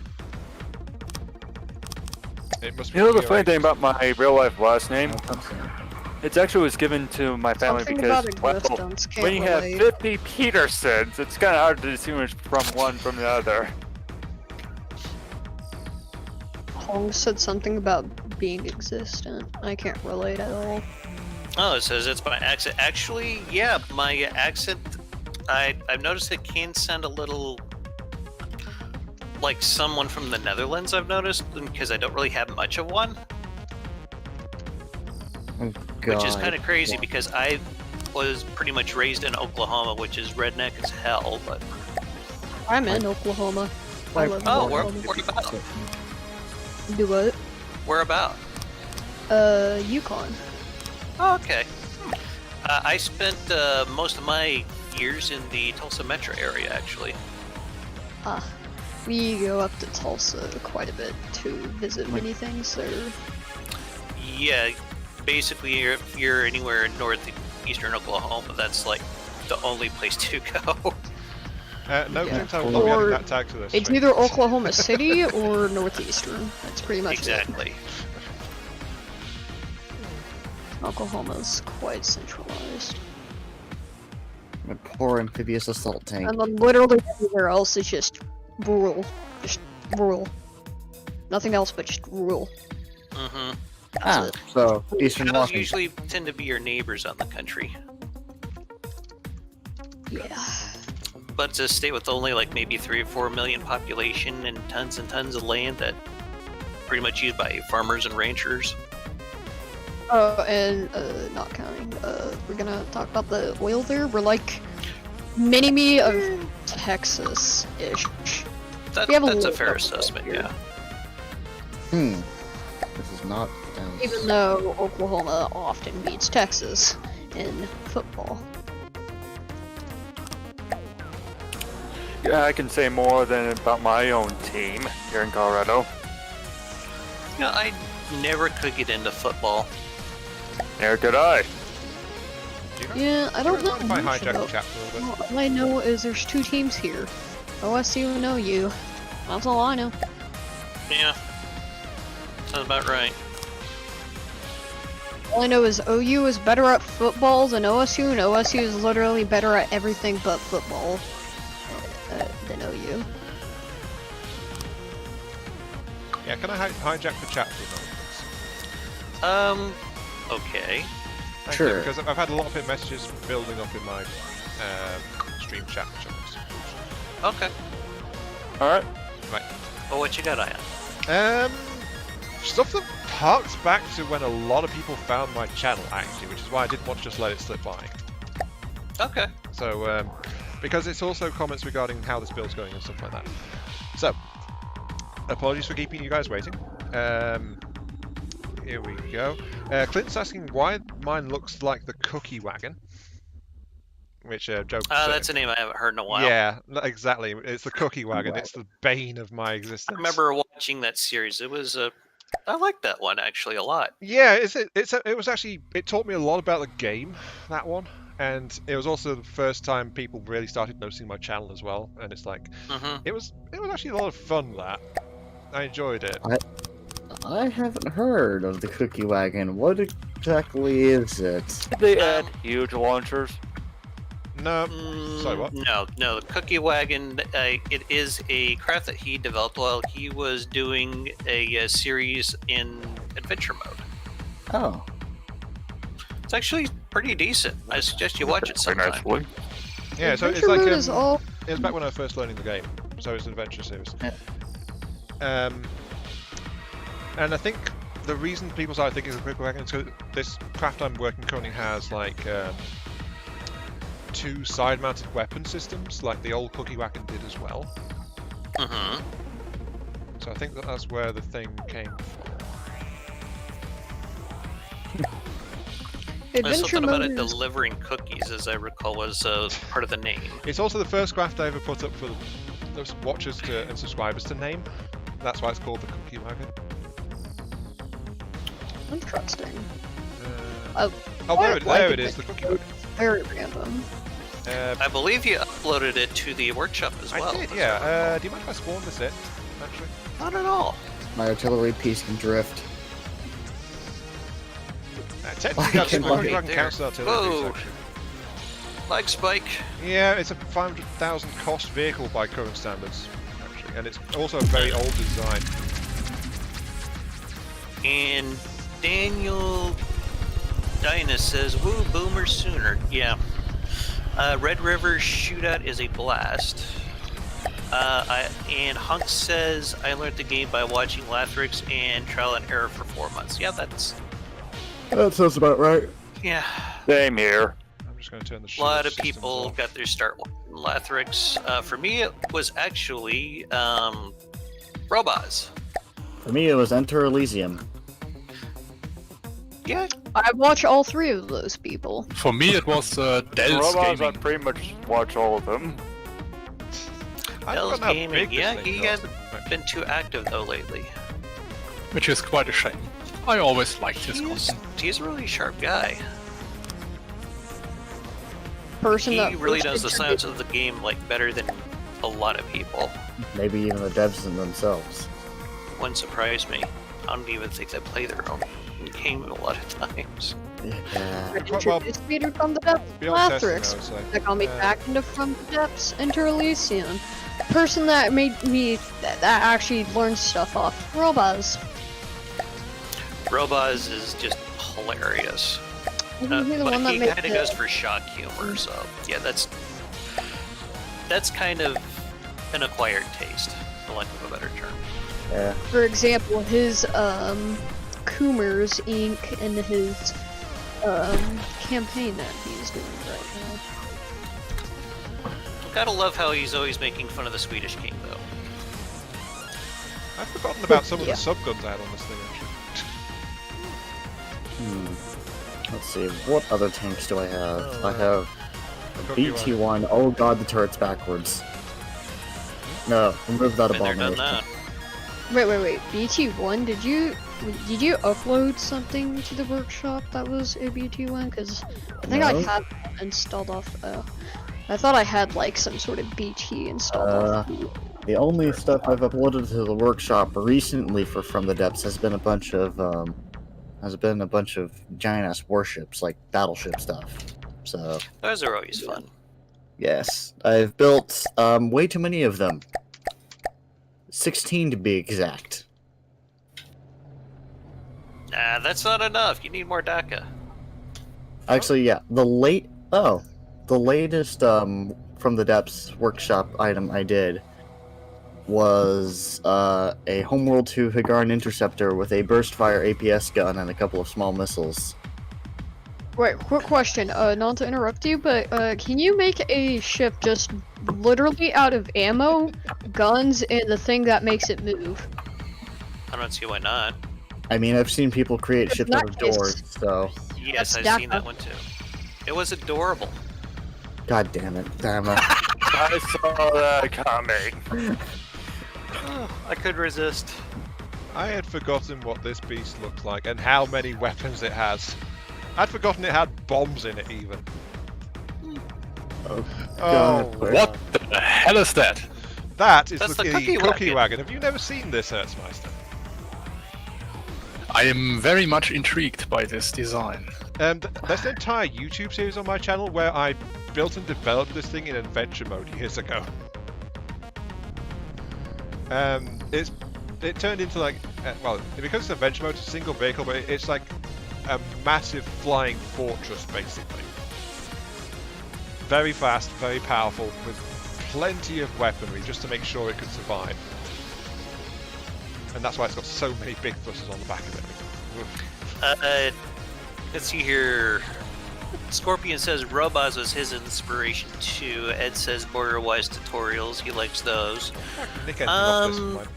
It must be You know the funny rearranged. thing about my real life last name? Oh, Thompson. It actually was given to my family Something because, about well, existence can't when you have relate. 50 Petersons, it's kind of hard to distinguish from one from the other. Hong said something about being existent. I can't relate at all. Oh, it says it's my accent. Actually, yeah, my accent, I've noticed it can sound a little like someone from the Netherlands, I've noticed, because I don't really have much of one. Oh, god. Which is kind of crazy because I was pretty much raised in Oklahoma, which is redneck as hell, but... I'm in Oklahoma. I live in Oh, Oklahoma. where about? Do what? Where about? Yukon. Oh, okay. I spent most of my years in the Tulsa metro area, actually. We go up to Tulsa quite a bit to visit many things there. Yeah, basically, if you're anywhere in northeastern Oklahoma, that's like the only place to go. No, Yeah. I will not be adding Or that tag to this. It's stream. either Oklahoma City or Northeastern. That's pretty much Exactly. it. Oklahoma's quite centralized. My poor amphibious assault tank. And then literally everywhere else is just rural. Just rural. Nothing else but just rural. Mm-hmm. Ah, so Eastern Cows Washington. usually tend to be your neighbors on the country. Yeah. But it's a state with only like maybe 3 or 4 million population and tons of land that pretty much used by farmers and ranchers. Oh, and not counting. We're gonna talk about the oil there. We're like mini-me of Texas-ish. That, We have a that's a little fair bit assessment, here. yeah. This is not down. Even though Oklahoma often beats Texas in football. Yeah, I can say more than about my own team here in Colorado. You know, I never could get into football. Neither could I. Do you know? Yeah, I don't know If I much hijack the about. chat for a little bit. All I know is there's 2 teams here. OSU and OU. That's all I know. Yeah. Sounds about right. All I know is OU is better at football than OSU, and OSU is literally better at everything but football than OU. Yeah, can I hijack the chat for a moment, please? Okay. Thank you, Sure. because I've had a lot of messages building up in my stream chat, which Okay. Alright. Well, what you got, Ion? stuff that harks back to when a lot of people found my channel, actually, which is why I didn't want to just let it slip by. Okay. So, because it's also comments regarding how this build's going and stuff like that. So, apologies for keeping you guys waiting. Here we go. Clint's asking why mine looks like the cookie wagon. Which, Joe... That's a name I haven't heard in a while. Yeah, exactly. It's the cookie wagon. It's the bane of my existence. I remember watching that series. It was I liked that one actually a lot. Yeah, it was actually, it taught me a lot about the game, that one. And it was also the first time people really started noticing my channel as well. And it's like, it was actually a lot of fun, that. I enjoyed it. I haven't heard of the cookie wagon. What exactly is it? Did they add huge launchers? No, sorry, what? No, the Cookie Wagon. It is a craft that he developed while he was doing a series in adventure mode. Oh. It's actually pretty decent. I suggest you watch it Very sometime. nicely. Yeah, so it's Adventure like mode is all. it was back when I was first learning the game, so it's an adventure series. Yeah. And I think the reason people started thinking of the Quick Wagon is because this craft I'm working currently has like 2 side-mounted weapon systems, like the old Cookie Wagon did as well. Mm-hmm. So I think that's where the thing came from. There's Adventure something about mode it is delivering cookies, as I recall, was part of the name. It's also the first craft I ever put up for those watchers and subscribers to name. That's why it's called the Cookie Wagon. interesting. Oh, quite there like it is, the Cookie Wagon. Very random. I believe you uploaded it to the workshop as well. I did, yeah. Do you mind if I spawn this in, actually? Not at all. My artillery piece can drift. Technically, I that's can the buy Cookie it Wagon there. counts as artillery piece, Whoa. actually. Lag spike. Yeah, it's a 500,000 cost vehicle by current standards, actually, and it's also a very old design. And Daniel Dynas says, "Woo, boomer sooner." Yeah. Red River Shootout is a blast. And Hunk says, "I learned the game by watching Lathrix and trial and error for 4 months." Yeah, that's That sounds about right. yeah. Same here. I'm just going to turn the A lot shield of systems people off. got their start watching Lathrix. For me, it was actually Robaz. For me, it was Enter Elysium. Yeah, I watch all 3 of those people. For me, it was Dell's Robots, I Gaming. pretty much watch all of them. I Dell's forgot how Gaming. big this Yeah, thing he got. hasn't been too active though lately. Which is quite a shame. I always liked his content. He's a really sharp guy. Person He that really first knows the introduced- science of the game like better than a lot of people. Maybe even the devs in themselves. Wouldn't surprise me. I don't even think they play their own game a lot of times. Yeah. Introduced me to From the Depths, Beyond testing, I Lathrix. would say. That got me back into From the Depths, Enter Elysium. Person that made me that actually learned stuff off Robaz. Robaz is just hilarious. Isn't he the But one that he made kind of the- goes for shock humor, so yeah, that's kind of an acquired taste, for lack of a better term. Yeah. For example, his Coomers Inc. and his campaign that he's doing right now. Gotta love how he's always making fun of the Swedish king, though. I've forgotten about some of Yeah. the subguns I had on this thing, actually. Let's see, what other tanks do I have? I have Cookie BT1. Oh god, the turret's backwards. No, remove that Been there, done abomination. that. Wait. BT1, did you upload something to the workshop that was a BT1? Because I think I No. had that installed off. I thought I had like some sort of BT installed off. The only stuff I've uploaded to the workshop recently for From the Depths has been a bunch of giant ass warships, like battleship stuff. So Those are always fun. yes, I've built way too many of them. 16 to be exact. Nah, that's not enough. You need more DACA. Actually, yeah, the latest From the Depths workshop item I did was a Homeworld 2 Higarn Interceptor with a burst fire APS gun and a couple of small missiles. Wait, quick question. Not to interrupt you, but can you make a ship just literally out of ammo, guns, and the thing that makes it move? I don't see why not. I mean, I've seen people create In ships that out of case- doors, so Yes, That's I've seen DACA. that one too. It was adorable. god damn it, damn it. I saw that coming. I could resist. I had forgotten what this beast looked like and how many weapons it has. I'd forgotten it had bombs in it, even. Oh, Oh, God. What the hell is that? that is That's the the Cookie Cookie Wagon. Have you never seen this, Herzmeister? I am very much intrigued by this design. There's an entire YouTube series on my channel where I built and developed this thing in adventure mode years ago. It turned into like, well, because it's adventure mode, it's a single vehicle, but it's like a massive flying fortress, basically. Very fast, very powerful, with plenty of weaponry just to make sure it could survive. And that's why it's got so many big thrusters on the back of it. Let's see here. Scorpion says robots was his inspiration too. Ed says border-wise tutorials. He likes those. Nick ended off this with my build.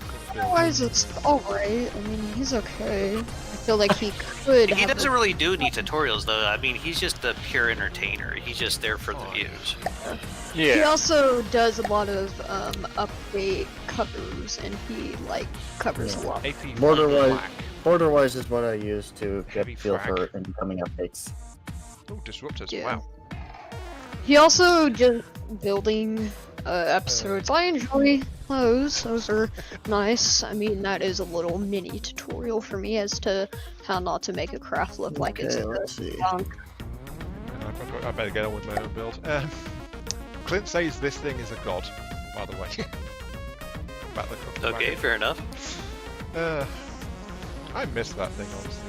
Otherwise, it's alright. I mean, he's okay. I feel like he could. He have doesn't really do any tutorials though. I mean, he's just a pure entertainer. He's just there for the views. He Yeah. also does a lot of update covers, and he covers a lot. AP Border-wise, black. border-wise is what I use to Heavy get feel frag. for incoming updates. Oh, disruptors! Yeah. Wow. He also just building episodes. I enjoy those. Those are nice. I mean, that is a little mini tutorial for me as to how not to make a craft look like it's Okay, a let's see. junk. I better get on with my own build. Clint says this thing is a god, by the way. About the cookie Okay, wagon. fair enough. I miss that thing, honestly.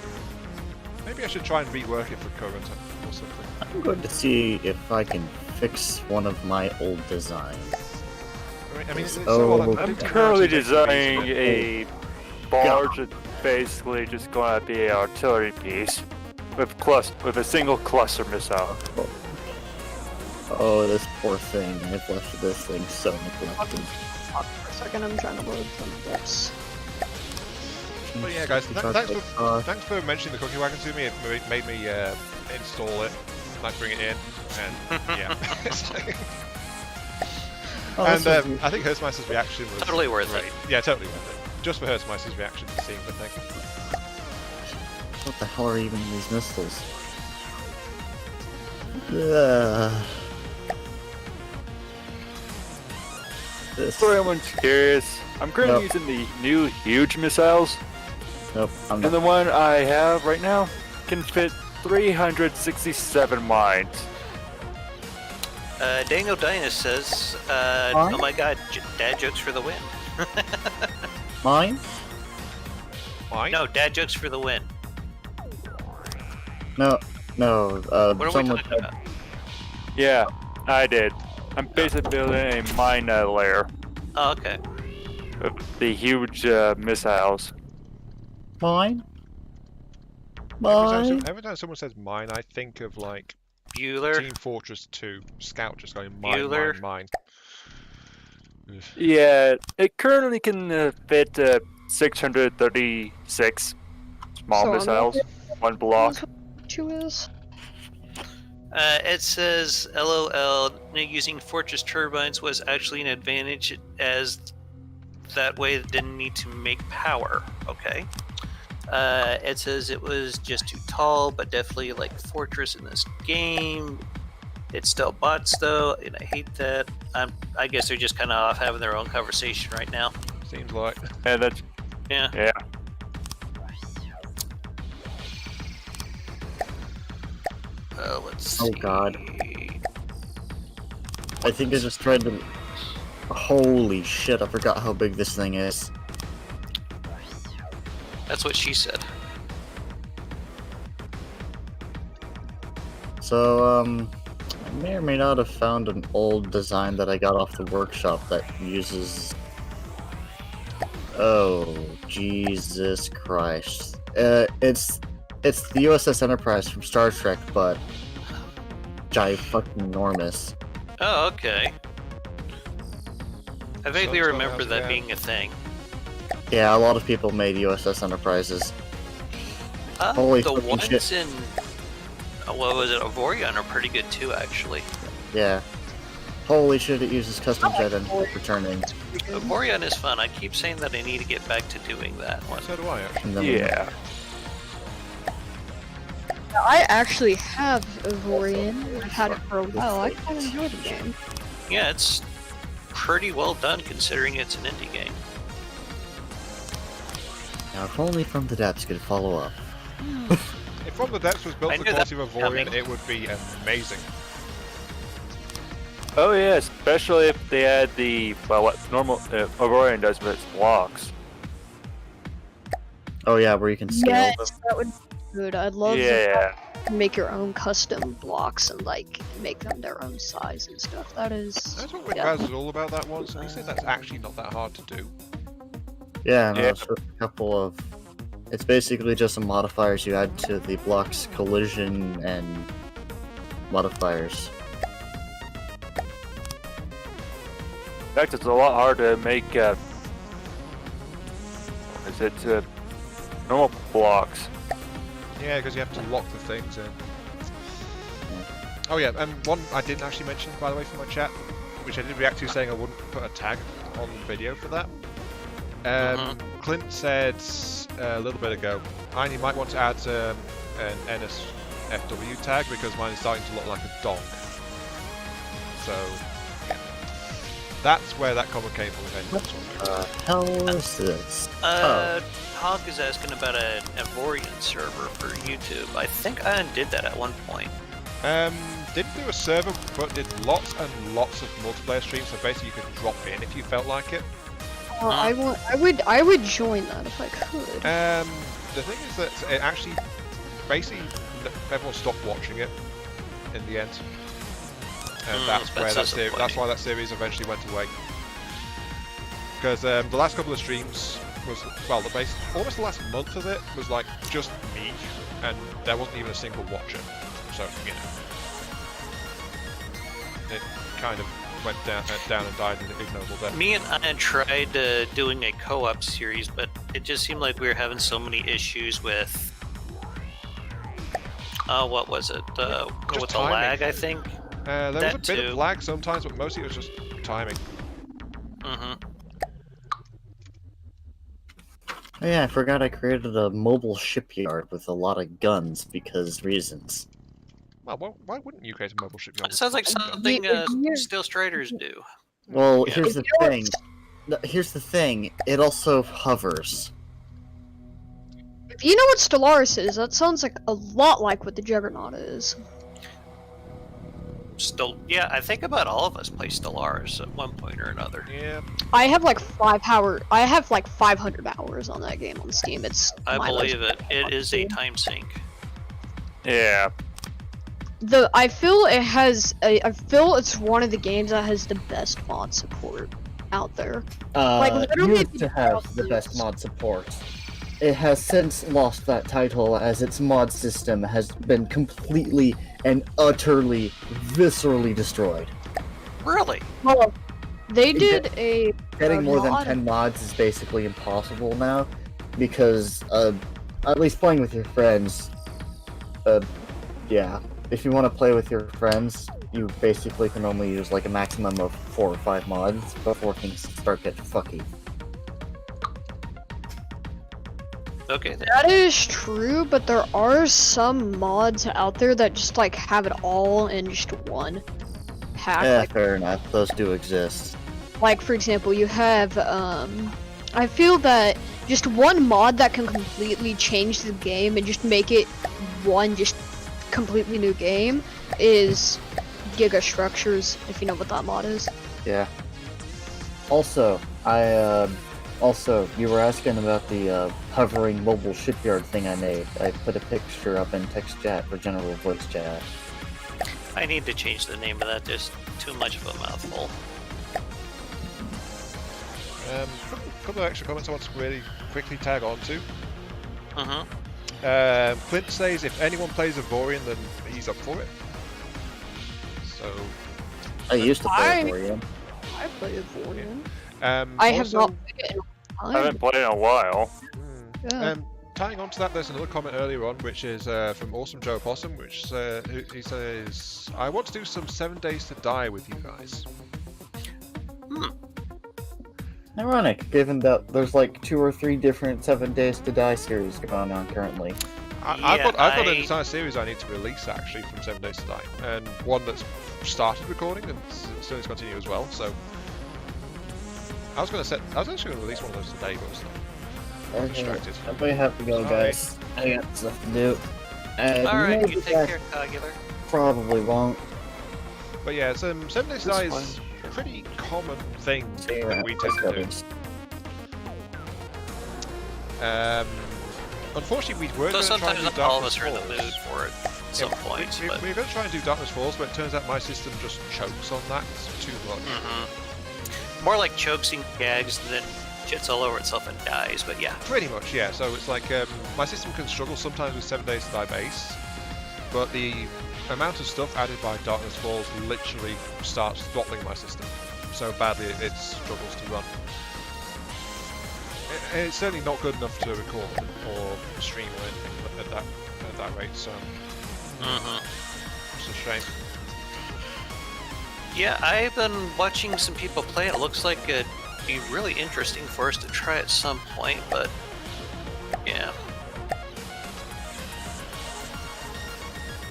Maybe I should try and rework it for current or something. I'm going to see if I can fix one of my old designs. I mean, it's Oh, so well, I'm didn't currently actually take the designing base of it. a barge that's basically just going to be an artillery piece with a single cluster missile. Oh, this poor thing. I've left this thing so neglected. For a second, I'm trying to load some of this. But yeah, guys, thanks for mentioning the cookie wagon to me. It made me install it, bring it in, and yeah. It's like- Oh, and this is- I think Hertzmeister's reaction was Totally worth great. it. Yeah, totally worth it. Just for Hertzmeister's reaction to seeing the thing. What the hell are even these missiles? Yeah. This. For anyone's curious, I'm currently Nope. using the new huge missiles, Nope, I'm and not. the one I have right now can fit 367 mines. Daniel Dynas says, Huh? oh my god, dad jokes for the win. Mine? Why? No, dad jokes for the win. No. What are we someone talking said, about? Yeah, I did. I'm basically building a mine layer Oh, okay. with the huge missiles. Mine? Mine? Every time someone says mine, I think of like Bueller. Team Fortress 2, Scout just going mine, Bueller. mine, mine. Yeah, it currently can fit 636 small So I'm missiles, not- one block. Two is. It says, LOL, using Fortress turbines was actually an advantage as that way it didn't need to make power. Okay. It says it was just too tall, but definitely like Fortress in this game. It's still bots though, and I hate that. I guess they're just kind of off having their own conversation right now. Seems like. And that's Yeah. yeah. Let's see. Oh, God. I think I just tried to... Holy shit, I forgot how big this thing is. That's what she said. So, I may or may not have found an old design that I got off the workshop that uses... Oh, Jesus Christ. It's the USS Enterprise from Star Trek, but... fucking enormous. Oh, okay. I vaguely Sounds remember like that that. being a thing. Yeah, a lot of people made USS Enterprises. Holy The fucking ones shit. in what was it, Avorion are pretty good too, actually. Yeah. Holy shit, it uses custom jet engine returning. Avorion is fun. I keep saying that I need to get back to doing that one. So do I actually. And then Yeah. I actually have Avorion. I've had it for a while. I kind of enjoy the game. Yeah, it's pretty well done considering it's an indie game. Now, if only From the Depths could follow up. If From the Depths was built I to knew the that quality of was Avorion, coming. it would be amazing. Oh yeah, especially if they had the what normal Aurorian does with its blocks. Oh yeah, where you can scale Yes, them. that would could. I'd love Yeah. to make your own custom blocks and like make them their own size and stuff. That is. That's what yeah. Baz was all about that once, and he said that's actually not that hard to do. Yeah, no, Yeah. it's just a couple of. It's basically just some modifiers you add to the block's collision and modifiers. In fact, it's a lot harder to make. Normal blocks. Yeah, because you have to lock the things in. Oh yeah, and one I didn't actually mention, by the way, from my chat, which I did react to, saying I wouldn't put a tag on the video for that. Clint said a little bit ago, you might want to add an NSFW tag because mine is starting to look like a dog. So, yeah. That's where that comment came from. If anyone's wondering. Hell is this? Hawk is asking about an Evorian server for YouTube. I think I undid that at one point. Didn't do a server, but did lots and lots of multiplayer streams. So basically, you could drop in if you felt like it. I would join that if I could. The thing is that it actually, basically, everyone stopped watching it in the end, and that's why that series eventually went away. Because the last couple of streams was, well, almost the last month of it was like just me, and there wasn't even a single watcher. So you know, it kind of went down and died in ignoble death. Me and I tried doing a co-op series, but it just seemed like we were having so many issues with. What was it? With the lag, I think. There was a bit of lag sometimes, but mostly it was just timing. Oh, yeah, I forgot I created a mobile shipyard with a lot of guns because reasons. Well, why wouldn't you create a mobile shipyard? It sounds like something Steel Striders do. Well, Yeah. here's the thing. Here's the thing. It also hovers. If you know what Stellaris is, that sounds like a lot like what the Juggernaut is. Yeah, I think about all of us play Stellaris at one point or another. Yeah. I have like 500 hours on that game on Steam. I believe it. It is a time sink. Yeah. I feel it's one of the games that has the best mod support out there. Literally Used to have the best mod support. It has since lost that title as its mod system has been completely and utterly, viscerally destroyed. Really? Well, they did a Getting more than mod. 10 mods is basically impossible now, because, at least playing with your friends, yeah. If you want to play with your friends, you basically can only use like a maximum of 4 or 5 mods before things start getting fucky. Okay. That is true, but there are some mods out there that just like have it all in just one pack. Yeah, fair enough. Those do exist. Like for example, you have I feel that just one mod that can completely change the game and just make it one just completely new game is Giga Structures, if you know what that mod is. Yeah. Also, you were asking about the hovering mobile shipyard thing I made. I put a picture up in text chat for general voice chat. I need to change the name of that. There's too much of a mouthful. A couple of extra comments I want to really quickly tag on to. Mm-hmm. Clint says if anyone plays Evorian, then he's up for it. So I used to play it for you. I play Evorian. also, I have not played it in a I time. haven't played in a while. Yeah. Tying on to that, there's another comment earlier on, which is from Awesome Joe Possum, which he says, "I want to do some 7 Days to Die with you guys." Ironic, given that there's like 2 or 3 different 7 Days to Die series going on currently. I've got an entire series I need to release actually from 7 Days to Die, and one that's started recording and still needs to continue as well. So I was actually going to release one of those today, but I was distracted. I may have to go, guys. I got stuff to do. Alright, maybe you take that care, Cogular. Probably won't. But yeah, 7 Days to Die is a pretty common thing that we tend to do. Unfortunately, we were So going to try and sometimes do not all of Darkness us are in the Falls. mood for it at some points, we but... were going to try and do Darkness Falls, but it turns out my system just chokes on that. It's too much. More like chokes and gags than jets all over itself and dies, but yeah. Pretty much, yeah. So it's like my system can struggle sometimes with 7 Days to Die base, but the amount of stuff added by Darkness Falls literally starts throttling my system so badly it struggles to run. It's certainly not good enough to record or stream or anything at that rate, so it's a shame. Yeah, I've been watching some people play. It looks like it'd be really interesting for us to try at some point, but yeah.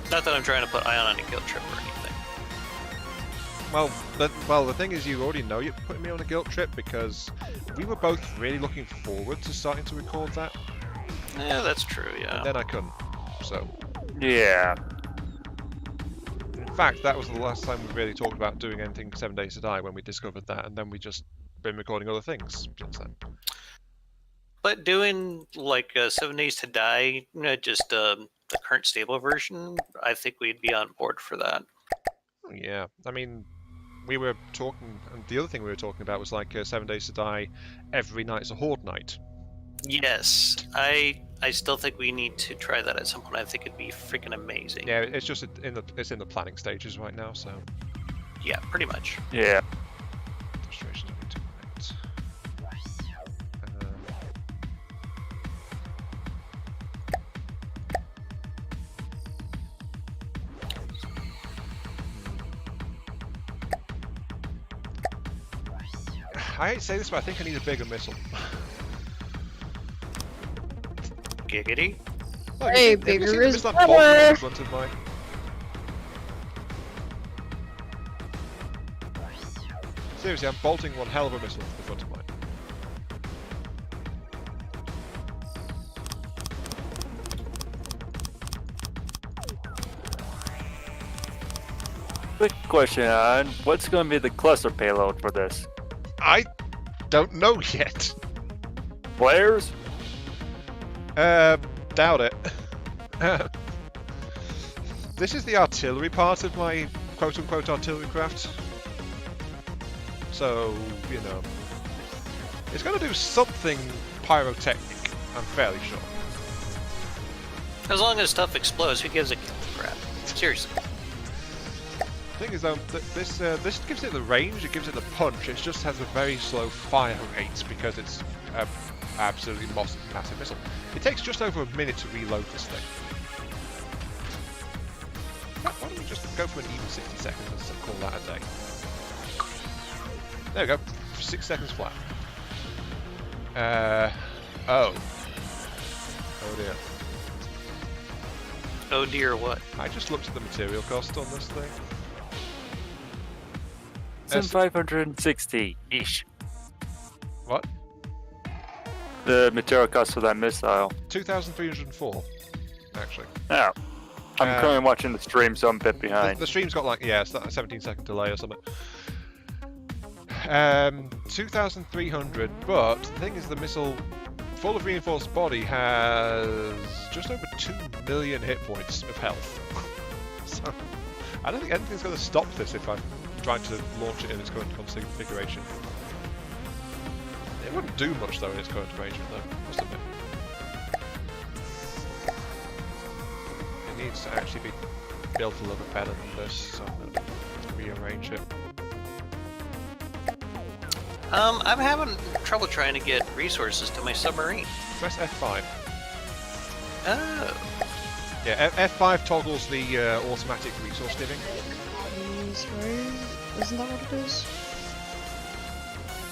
Not that I'm trying to put Ion on a guilt trip or anything. Well, the thing is, you already know you're putting me on a guilt trip because we were both really looking forward to starting to record that. Yeah, that's true, yeah. And then I couldn't, so... Yeah. In fact, that was the last time we really talked about doing anything 7 Days to Die when we discovered that, and then we just been recording other things since then. But doing, like, 7 Days to Die, just the current stable version, I think we'd be on board for that. Yeah, I mean, we were talking, and the other thing we were talking about was like 7 Days to Die every night's a Horde night. Yes, I still think we need to try that at some point. I think it'd be freaking amazing. Yeah, it's just in the planning stages right now, so... Yeah, pretty much. Yeah. Frustrations of internet. I hate to say this, but I think I need a bigger missile. Giggity. Look, Hey, have you bigger seen the is missile I'm bolting better. in front of mine? Seriously, I'm bolting one hell of a missile in front of mine. Quick question on what's going to be the cluster payload for this? I don't know yet. Flares? Doubt it. This is the artillery part of my quote-unquote artillery craft. So, you know, it's going to do something pyrotechnic, I'm fairly sure. As long as stuff explodes, who gives a crap? Seriously. The thing is, though, this gives it the range, it gives it the punch, it just has a very slow fire rate because it's an absolutely massive missile. It takes just over a minute to reload this thing. Why don't we just go for an even 60 seconds and call that a day? There we go, 6 seconds flat. Oh dear. Oh dear, what? I just looked at the material cost on this thing. It's 560-ish. What? The material cost for that missile. 2,304, actually. Oh. I'm currently watching the stream, so I'm a bit behind. The stream's got like, yeah, it's like a 17-second delay or something. 2,300, but the thing is the missile, full of reinforced body, has just over 2 million hit points of health. So, I don't think anything's going to stop this if I'm trying to launch it in its current configuration. It wouldn't do much though in its current arrangement though, must admit. It needs to actually be built a little bit better than this, so I'm going to rearrange it. I'm having trouble trying to get resources to my submarine. Press F5. Oh. Yeah, F5 toggles the automatic resource giving. Commodities, right? Isn't that what it is?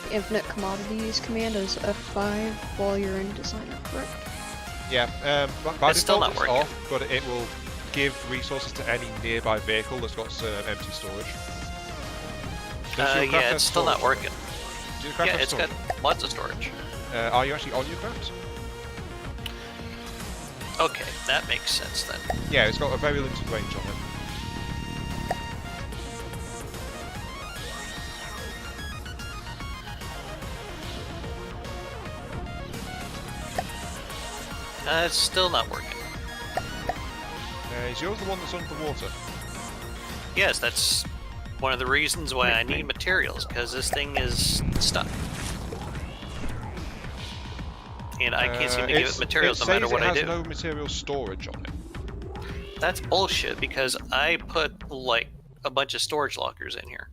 The infinite commodities command is F5 while you're in designer, correct? Yeah, by It's still default not it's working. off, but it will give resources to any nearby vehicle that's got empty storage. Does your craft Yeah, have it's still not storage? working. Does your craft Yeah, have it's storage? got lots of storage. Are you actually on your craft? Okay, that makes sense then. Yeah, it's got a very limited range on it. It's still not working. Is yours the one that's underwater? Yes, that's one of the reasons why I need materials, because this thing is stuck. And I can't seem to give it materials no matter what I do. It has no material storage on it. That's bullshit, because I put, like, a bunch of storage lockers in here.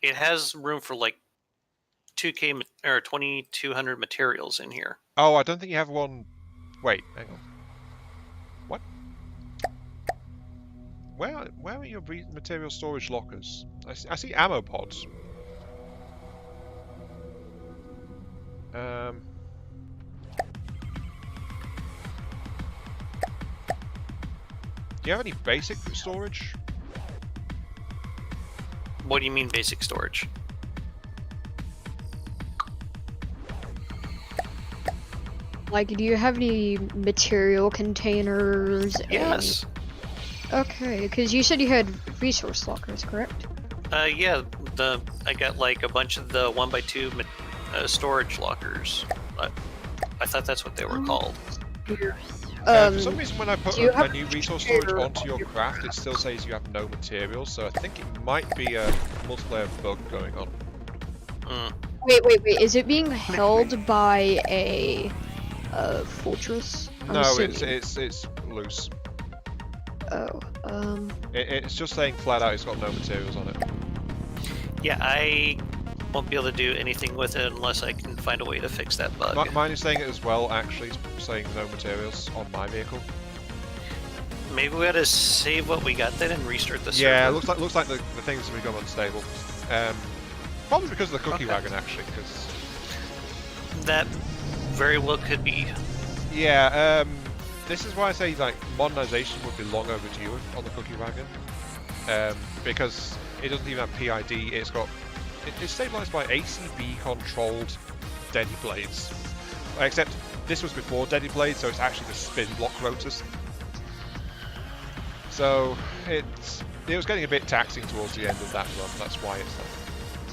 It has room for, like, 2K or 2,200 materials in here. Oh, I don't think you have one. Wait, hang on. What? Where are your material storage lockers? I see ammo pods. Do you have any basic storage? What do you mean basic storage? Like, do you have any material containers? Yes. Okay, because you said you had resource lockers, correct? Yeah, I got like a bunch of the 1x2 storage lockers. I thought that's what they were called. For some reason, when I put do you a have new a resource storage container onto your craft, it still says you have no materials, so I think it might be a multiplayer bug going on. Wait. Is it being held by a fortress? No, it's loose. Oh, It's just saying flat out it's got no materials on it. Yeah, I won't be able to do anything with it unless I can find a way to fix that bug. Mine is saying it as well, actually, it's saying no materials on my vehicle. Maybe we ought to save what we got then and restart the server. Yeah, it looks like the things have become unstable. Probably because of the cookie wagon, actually, because... That very well could be. Yeah, this is why I say, like, modernization would be long overdue on the cookie wagon. Because it doesn't even have PID, it's stabilized by ACB-controlled Deady blades. Except this was before Deady blades, so it's actually the spin block rotors. So it was getting a bit taxing towards the end of that run. That's why it's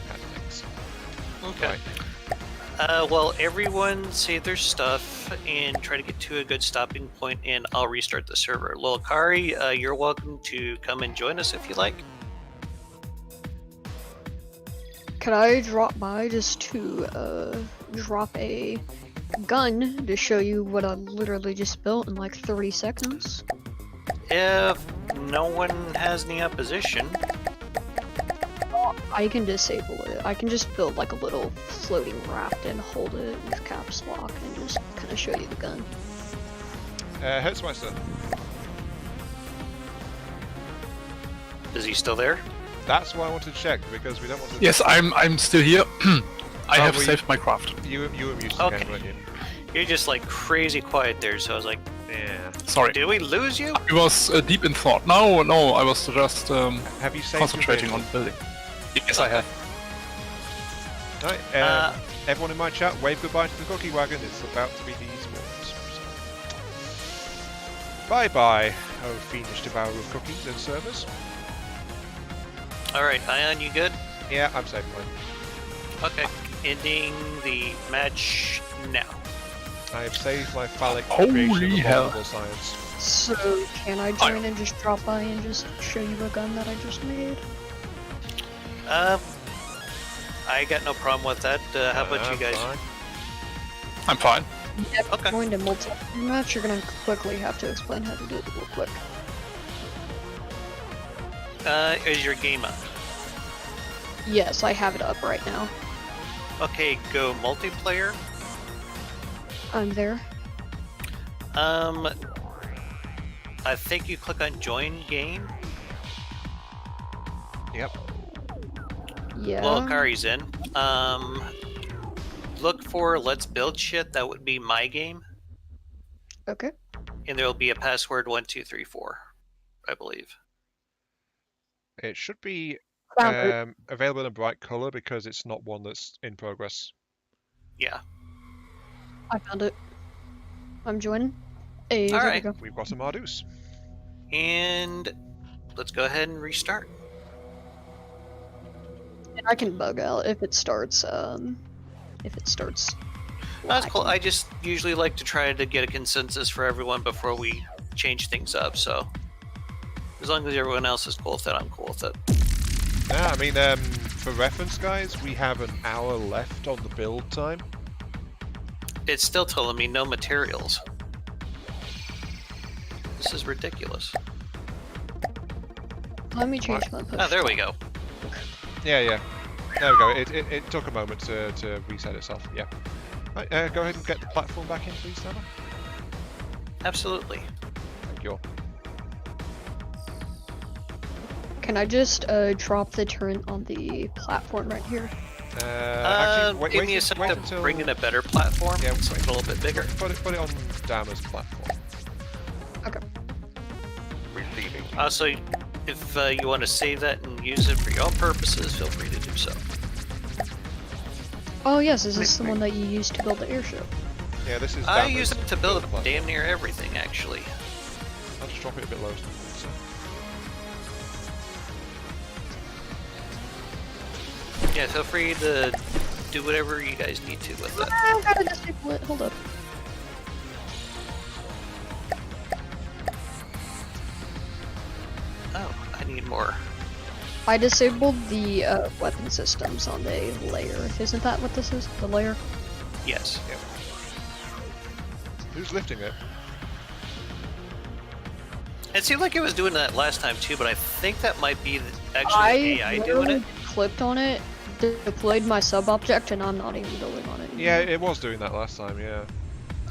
kind of things. Okay. Right. Well, everyone save their stuff and try to get to a good stopping point, and I'll restart the server. Lil Kari, you're welcome to come and join us if you like. could I drop by just to drop a gun to show you what I literally just built in like 30 seconds? If no one has any opposition. I can disable it. I can just build like a little floating raft and hold it with caps lock and just kind of show you the gun. Hertzmeister. Is he still there? That's why I wanted to check, because we don't want to... Yes, I'm still here. I have well, saved my craft. You were used Okay. again, weren't you? You're just like crazy quiet there, so I was like, Yeah. Sorry. did we lose you? I was deep in thought. No, I was just Have you saved concentrating your on building. Yes, I have. Right, everyone in my chat, wave goodbye to the cookie wagon. It's about to be these words. Bye-bye, oh fiendish devourer of cookies and servers. Alright, Ion, you good? Yeah, I'm saving mine. Okay. Ending the match now. I have saved my phallic Holy creation of hell. abominable science. So, can I join and just drop by and just show you a gun that I just made? I got no problem with that. How about you guys? Fine. I'm fine. If Okay. you're going to multiplayer match, you're gonna quickly have to explain how to do it real quick. Is your game up? Yes, I have it up right now. Okay, go multiplayer. I'm there. I think you click on join game. Yep. Yeah. Well, Kari's in. Look for let's build shit. That would be my game. Okay. And there will be a password 1234, I believe. It should be Found it. available in a bright colour because it's not one that's in progress. Yeah. I found it. I'm joining. Hey, there Alright. we go. We've got a Mardus. And let's go ahead and restart. I can bug out if it starts. That's cool. lacking. I just usually like to try to get a consensus for everyone before we change things up. So as long as everyone else is cool with it, I'm cool with it. Yeah, I mean, for reference, guys, we have an hour left on the build time. It's still telling me no materials. This is ridiculous. Let me change my push. Oh, there we go. Yeah. There we go. It took a moment to reset itself. Yeah. Right, go ahead and get the platform back in, please, Stella. Absolutely. Thank you. Can I just drop the turret on the platform right here? Actually, give me a second to bring in a better platform. Yeah, Something a little bit bigger. Put it on Dama's platform. Okay. Also, if you want to save that and use it for your own purposes, feel free to do so. Oh yes, is this the one that you used to build the airship? Yeah, this is. I Dama's use it to build platform. damn near everything, actually. I'll just drop it a bit lower. So. Yeah, feel free to do whatever you guys need to with it. I gotta disable it. Hold up. Oh, I need more. I disabled the weapon systems on the layer. Isn't that what this is? The layer? Yes. Who's lifting it? It seemed like it was doing that last time too, but I think that might be actually the AI doing it. Clicked on it, deployed my sub-object, and I'm not even building on it anymore. Yeah, it was doing that last time. Yeah.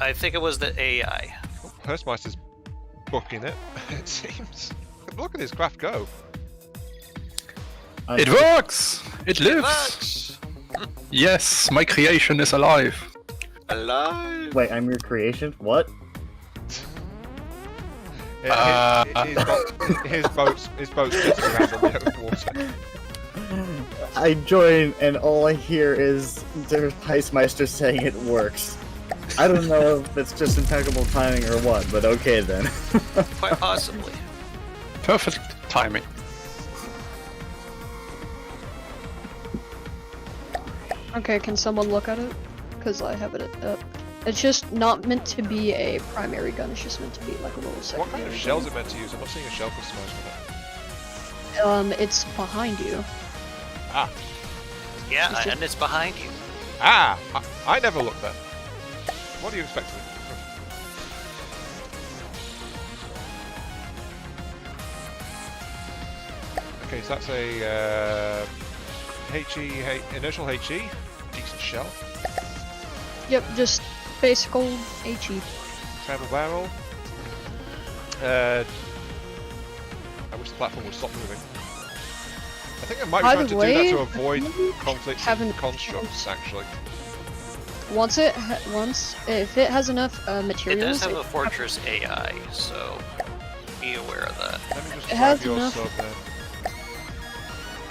I think it was the AI. Oh, Hurstmeister's booking it. It seems. Look at his craft go. It works! It lives! Bucks! Yes, my creation is alive. Alive! Wait, I'm your creation? What? Yeah, his boat's getting around on the open water. I join and all I hear is their Heistmeister saying it works. I don't know if it's just impeccable timing or what, but okay then. Quite possibly. Perfect timing. Okay, can someone look at it? Because I have it up. It's just not meant to be a primary gun, it's just meant to be like a little secondary What kind of shell is it meant to use? I'm not seeing a shell customized for it. It's behind you. Ah. Yeah, Is it- and it's behind you. Ah! I never looked there. What do you expect of me? Okay, so that's a inertial HE, decent shell. Yep, just basic old HE. Travel barrel. I wish the platform would stop moving. I think I might be By trying the to way, do that to avoid conflicting haven't- constructs, actually. Once if it has enough It materials, does have a fortress AI, so be aware of that. Let me just It has grab your enough- sub there.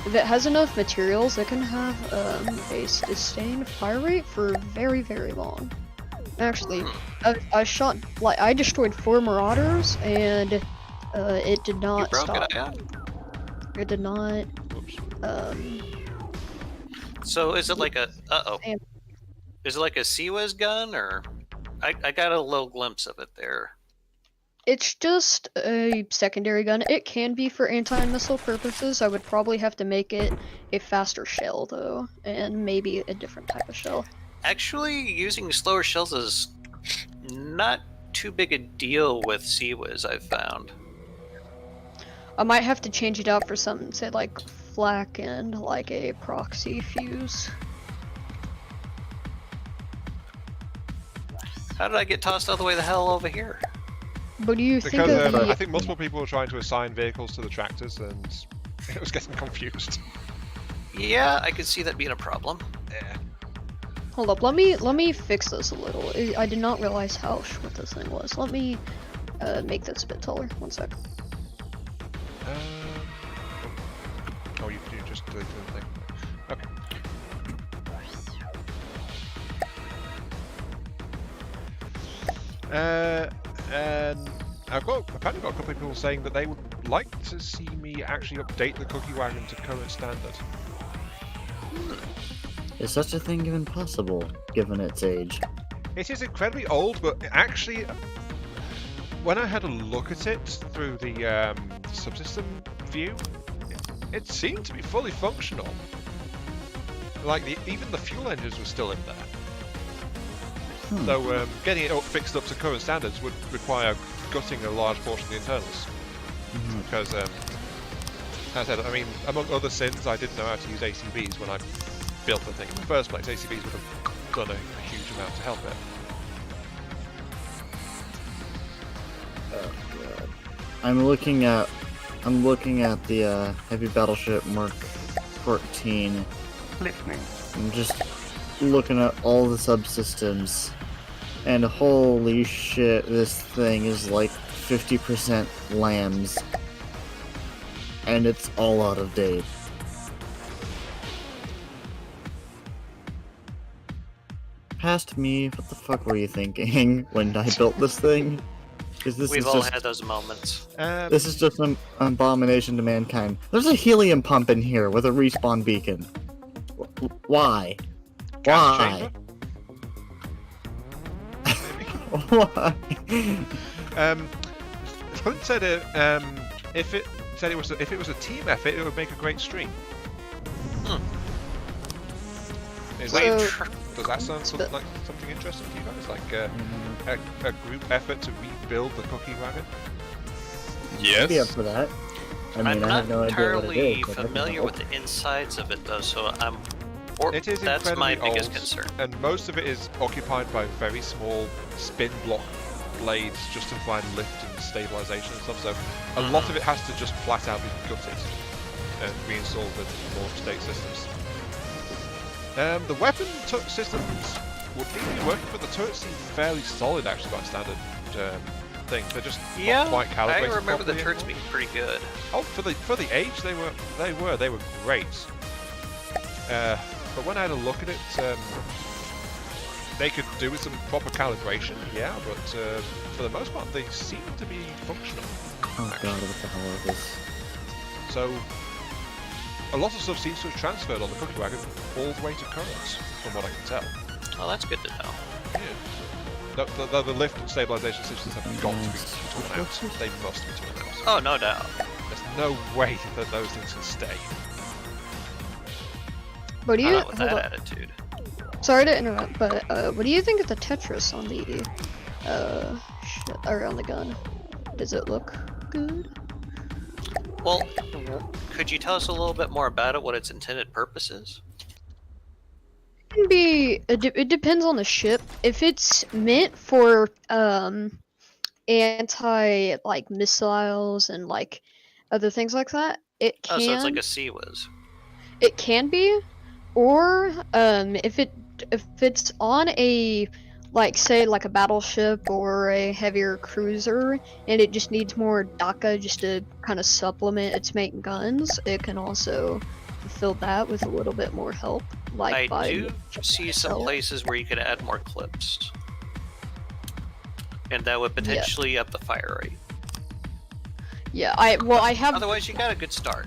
if it has enough materials, it can have a sustained fire rate for very, very long. Actually, I shot, like, I destroyed 4 Marauders, and it did You not broke stop. it out. It did not. Oops. So is it like a And- Is it like a CWIS gun, or I got a little glimpse of it there. It's just a secondary gun. It can be for anti-missile purposes. I would probably have to make it a faster shell, though, and maybe a different type of shell. Actually, using slower shells is not too big a deal with CWIS, I've found. I might have to change it out for something, say like flak and like a proxy fuse. How did I get tossed all the way the hell over here? But do you think Because of I think multiple people were trying to assign vehicles to the tractors, and it was getting confused. Yeah, I could see that being a problem. Yeah. Hold up, let me fix this a little. I did not realize how short this thing was. Let me make this a bit taller. One sec. Oh, you just deleted the thing. Okay. And apparently got a couple of people saying that they would like to see me actually update the cookie wagon to current standard. Is such a thing even possible, given its age? It is incredibly old, but actually, when I had a look at it through the subsystem view, it seemed to be fully functional. Like, even the fuel engines were still in there. Though getting it fixed up to current standards would require gutting a large portion of the internals. Because, as I said, I mean, among other sins, I didn't know how to use ACBs when I built the thing in the first place. ACBs would have done a huge amount to help it. Oh god. I'm looking at the heavy battleship Mark 14. Listening. I'm just looking at all the subsystems, and holy shit, this thing is like 50% lambs, and it's all out of date. Past me, what the fuck were you thinking when I built this thing? Because this We've is all just had those moments. this is just an abomination to mankind. There's a helium pump in here with a respawn beacon. Why? Gas Why? chamber? Why? Clint said if it was a team effort, it would make a great stream. Is that, does that sound like something interesting to you guys? Like a group effort to rebuild the cookie wagon? Yes. I'd be up for that. I mean, I'm I not have no idea what it entirely is. but I can familiar help. with the insides of it, though, so It is that's my incredibly biggest old, concern. and most of it is occupied by very small spin block blades just to provide lift and stabilization and stuff. So a lot of it has to just flat out be gutted and reinstalled with more state systems. The weapon systems would need to be working, but the turrets seem fairly solid actually by standard things. They're just not quite I calibrated. remember the properly turrets anymore. being pretty good. Oh, for the age they were great. But when I had a look at it, they could do with some proper calibration, yeah. But for the most part, they seem to be functional. Oh actually. god, what the hell is this? So a lot of stuff seems to have transferred on the cookie wagon all the way to current, from what I can tell. Well, that's good to know. Yeah. The lift and stabilization systems have got to be torn out. They must be torn out. Oh, no doubt. There's no way that those things can stay. What do you? Not with hold that on. attitude. Sorry to interrupt, but what do you think of the Tetris on the shit, or on the gun? Does it look good? Well, could you tell us a little bit more about it, what its intended purpose is? Can be. It depends on the ship. If it's meant for anti like missiles and like other things like that, it can. Oh, so it's like a Sea-Whiz. It can be, or if it's on a like say like a battleship or a heavier cruiser and it just needs more DACA just to kind of supplement its main guns, it can also fulfill that with a little bit more help. Like I by do see some itself. places where you could add more clips. And that would potentially up the fire rate. Yeah, I have. Otherwise, you got a good start.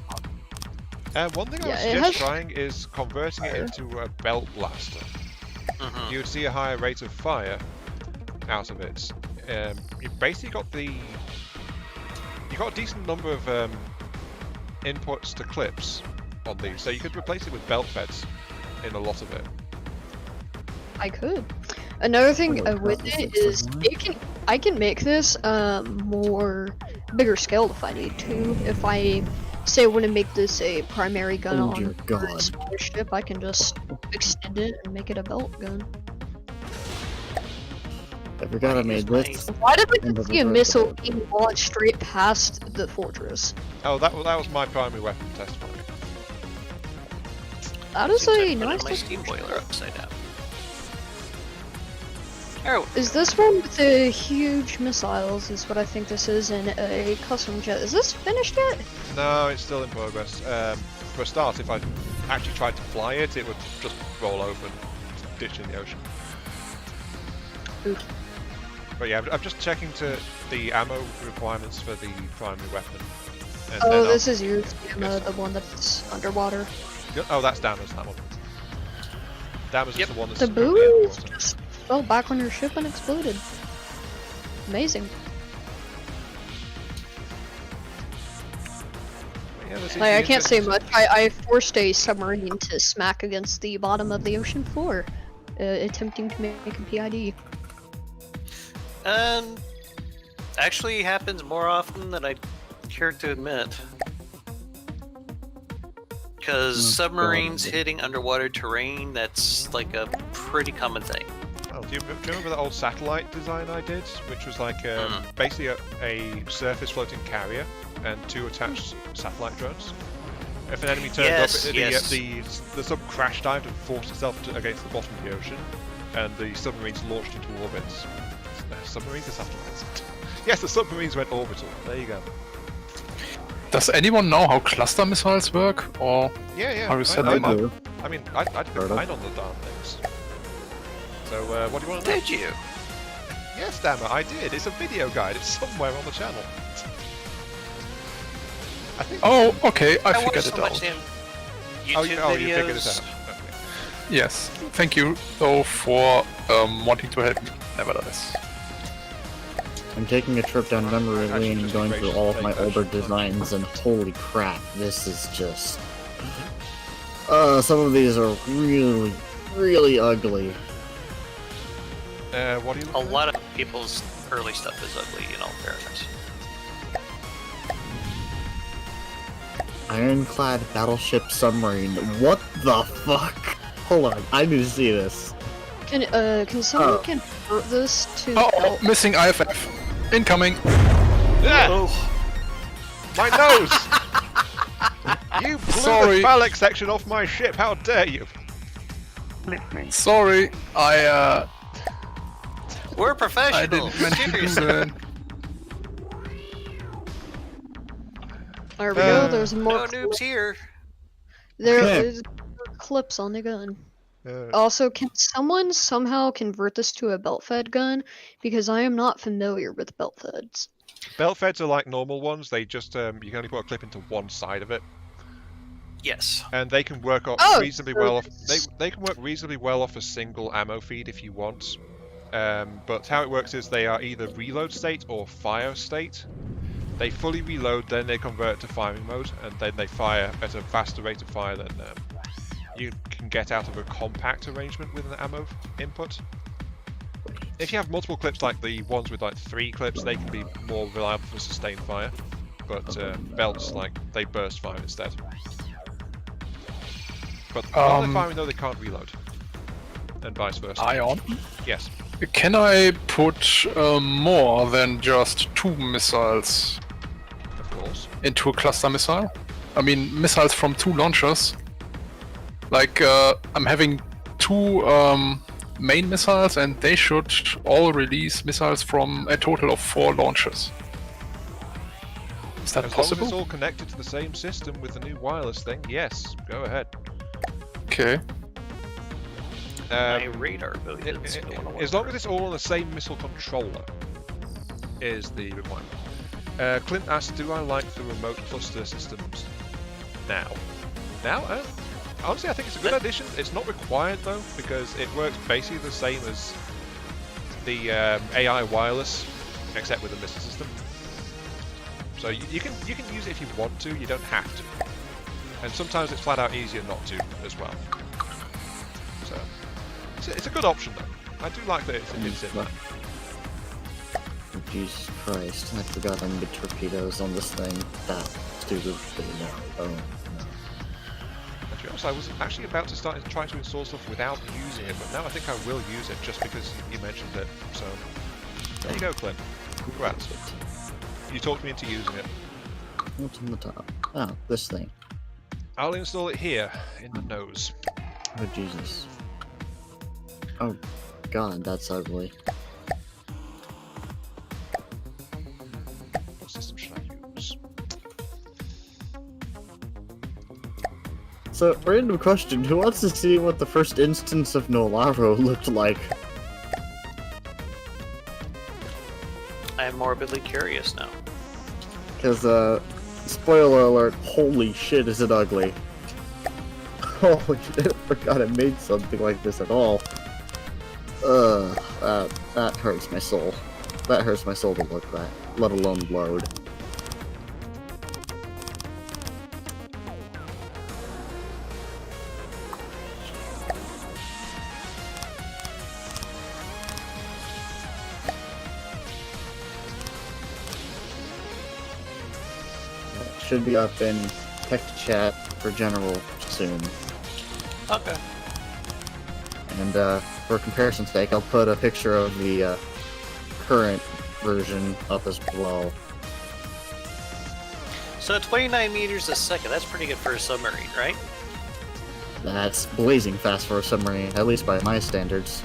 One thing I Yeah, would it suggest has- trying is converting it into a belt blaster. You would see a higher rate of fire out of it. You basically got you got a decent number of inputs to clips on these, so you could replace it with belt feds in a lot of it. I could. Another thing Wait, with what it is is this I can make this more bigger scale if I need to. If I say I want to make this a primary gun Oh on dear a God. smaller ship, I can just extend it and make it a belt gun. I forgot I made this. Why did And we the see a reverse missile of it. being launched straight past the fortress? Oh, that was my primary weapon test for it. That is Seems a like nice. putting my steam boiler upside down. Oh, Is this one with the huge missiles? Is what I think this is, and a custom jet. Is this finished yet? No, it's still in progress. For a start, if I actually tried to fly it, it would just roll over and ditch in the ocean. Oof. But yeah, I'm just checking to the ammo requirements for the primary weapon. And Oh, then this is yours, Yes. the one that's underwater. Oh, that's Dammer's, that one. Damage Yep. is the one that's The currently in buoys water. just fell back on your ship and exploded. Amazing. Yeah, there seems to Like, be I can't say interest. much. I forced a submarine to smack against the bottom of the ocean floor, attempting to make a PID. Actually happens more often than I care to admit. Because submarines hitting underwater terrain, that's like a pretty common thing. Oh, do you remember that old satellite design I did, which was like basically a surface floating carrier and 2 attached satellite drones? If an enemy turned up, the sub crash dived and forced itself against the bottom of the ocean, and the submarines launched into orbits. Submarines or satellites? Yes, the submarines went orbital. There you go. Does anyone know how cluster missiles work, or Yeah. how you set I them up? know. I mean, I did the design on the darn things. So, what do you want to know? Did you? Yes, damn it, I did. It's a video guide. It's somewhere on the channel. I think. Oh, okay, I watched figured so it much out. damn Oh, YouTube you figured it videos. out. Okay. Yes, thank you though for wanting to help me. Nevertheless. I'm taking a trip down memory Actually, lane and just going be through gracious all to of my take older that. designs, and holy crap, this is just... some of these are really, really ugly. What are you A looking lot of people's early stuff is ugly, in all fairness. Ironclad battleship submarine. What the fuck? Hold on, I need to see this. Can someone convert this to Oh, missing IFF. Incoming. at? Yeah! My nose! You blew Sorry. the phallic section off my ship, how dare you! Sorry, We're I professionals. didn't meant to do Seriously. that. There we go, there's more No noobs here. There Okay. is clips on the gun. Uh, Also, can someone somehow convert this to a belt-fed gun? Because I am not familiar with belt-feds. belt feds are like normal ones, they just, you can only put a clip into one side of it. Yes. And they can work off Oh, reasonably so well off. it's- They can work reasonably well off a single ammo feed if you want. But how it works is they are either reload state or fire state. They fully reload, then they convert to firing mode, and then they fire at a faster rate of fire than you can get out of a compact arrangement with an ammo input. If you have multiple clips, like the ones with like 3 clips, they can be more reliable for sustained fire. But belts, like, they burst fire instead. But while they're firing though, they can't reload. And vice versa. Ion. Yes. Can I put more than just 2 missiles Of course. into a cluster missile? I mean, missiles from 2 launchers. Like, I'm having 2 main missiles, and they should all release missiles from a total of 4 launchers. Is that As long as possible? it's all connected to the same system with the new wireless thing, yes, go ahead. Okay. My radar ability doesn't seem to want to work. As long as it's all on the same missile controller, is the requirement. Clint asked, do I like the remote cluster systems now? Now? Honestly, I think it's a good addition. It's not required though, because it works basically the same as the AI wireless, except with a missile system. So you can use it if you want to, you don't have to. And sometimes it's flat out easier not to as well. So it's a good option though. I do like that it's in there. Oh, Jesus Christ, I forgot I needed torpedoes on this thing. That stupid thing. No. Oh, no. And to be honest, I was actually about to start trying to install stuff without using it, but now I think I will use it just because you mentioned it. So there you go, Clint. Congrats. You talked me into using it. What's on the top? Oh, this thing. I'll install it here in the nose. Oh, Jesus. Oh, God, that's ugly. What system should I use? So, random question. Who wants to see what the first instance of Nolaro looked like? I am morbidly curious now. Because, spoiler alert, holy shit, is it ugly. Oh, shit, I forgot I made something like this at all. That hurts my soul. That hurts my soul to look at, let alone load. Should be up in text chat for general soon. Okay. And for comparison's sake, I'll put a picture of the current version up as well. So 29 meters a second, that's pretty good for a submarine, right? That's blazing fast for a submarine, at least by my standards.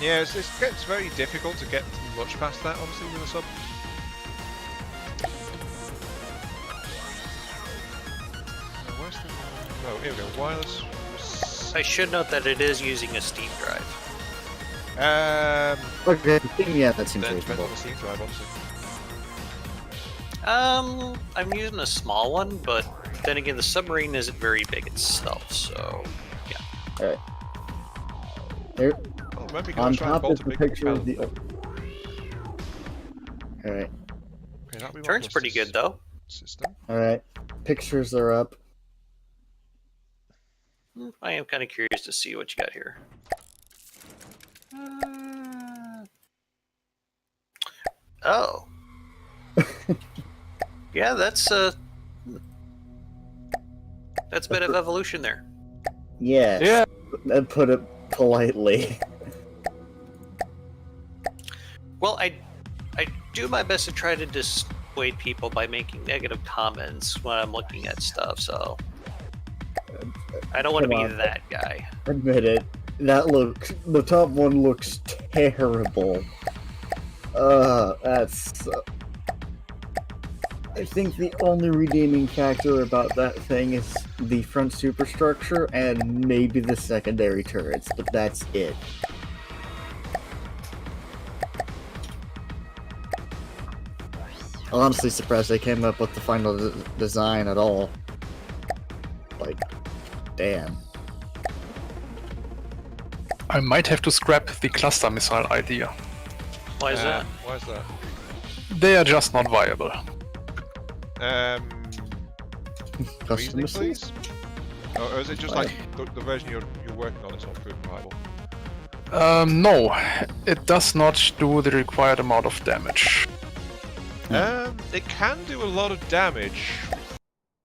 Yeah, it gets very difficult to get much past that, obviously, with a sub. Where's the... Oh, here we go. Wireless. I should note that it is using a Steam drive. Okay, yeah, that seems Depends reasonable. on the Steam drive, obviously. I'm using a small one, but then again, the submarine isn't very big itself, so yeah. Alright. There, Oh, remember, you can on always try and top bolt is a the big picture of the... propeller. Alright, Okay, that'll be Turns wireless pretty good though. System. alright. Pictures are up. I am kind of curious to see what you got here. Oh. Yeah, that's a bit of evolution there. Yes. Yeah. Put it politely. Well, I do my best to try to dissuade people by making negative comments when I'm looking at stuff, so I don't want to Come be on. that guy. Admit it. The top one looks terrible. That's... I think the only redeeming factor about that thing is the front superstructure and maybe the secondary turrets, but that's it. I'm honestly surprised they came up with the final design at all. Like, damn. I might have to scrap the cluster missile idea. Why is that? Why is that? They are just not viable. Custom Reasoning, missiles? please? Or is it just like the version you're working on is not proven viable? No, it does not do the required amount of damage. It can do a lot of damage.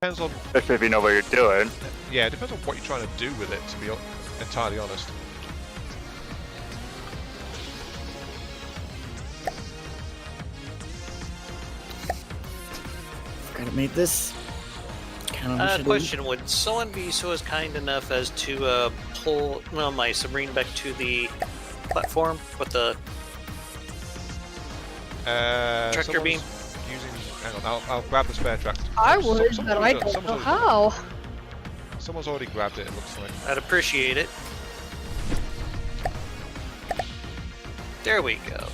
Depends on... Especially if you know what you're doing. Yeah, it depends on what you're trying to do with it, to be entirely honest. Forgot I made this. Question: would someone be so as kind enough as to pull my submarine back to the platform with the tractor beam? Using... Hang on, I'll grab the spare tractor. I would, Someone's but I already done- don't know someone's already done how. it. Someone's already grabbed it, it looks like. I'd appreciate it. There we go.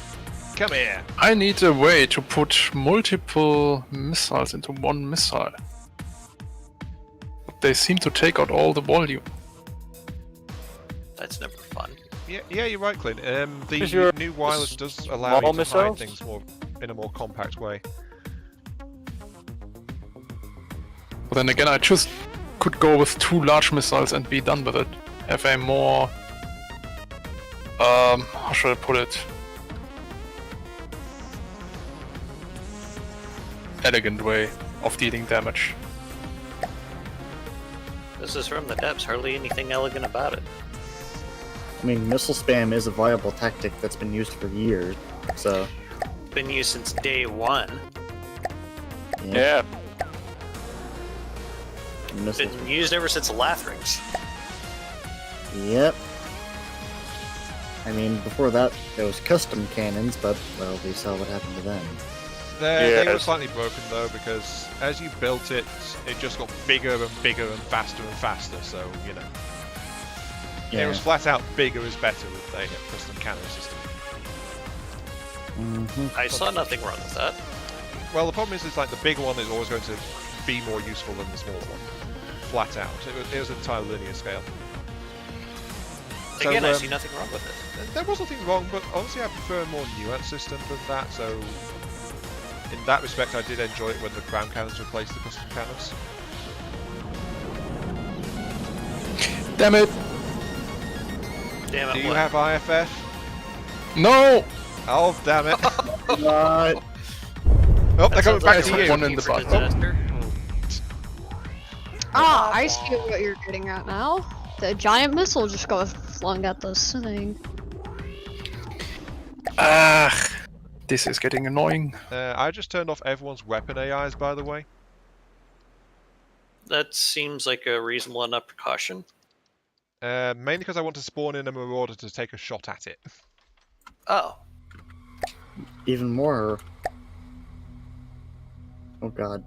Come here! I need a way to put multiple missiles into one missile. They seem to take out all the volume. That's never fun. Yeah, you're right, Clint. Is your The new wireless does allow you small to hide missiles? things in a more compact way. But then again, I just could go with 2 large missiles and be done with it. Have a more... how should I put it? Elegant way of dealing damage. This is from the depths. Hardly anything elegant about it. I mean, missile spam is a viable tactic that's been used for years, so... Been used since day one. Yeah. Missiles. Been used ever since Lathrings. Yep. I mean, before that, there was custom cannons, but, well, we saw what happened to them. They were Yes. slightly broken though, because as you built it, it just got bigger and bigger and faster, so, you know. Yeah. It was flat out bigger is better with a custom cannon system. I saw nothing wrong with that. Well, the problem is like the bigger one is always going to be more useful than the smaller one. flat out. It was an entire linear scale. Again, I So, see nothing wrong with it. there was nothing wrong, but honestly I prefer a more nuanced system than that, so in that respect I did enjoy it when the ground cannons replaced the custom cannons. Damn it! Damn it! Do you what? have IFF? No! Oh, damn it. What? Oh, they're That coming sounds back like to a you. One in the recipe for butt. disaster. Ah, I see what you're getting at now. The giant missile just got flung at this thing. Ah, this is getting annoying. I just turned off everyone's weapon AIs, by the way. That seems like a reasonable enough precaution. Mainly because I want to spawn in a marauder to take a shot at it. Oh, Even more. Oh god.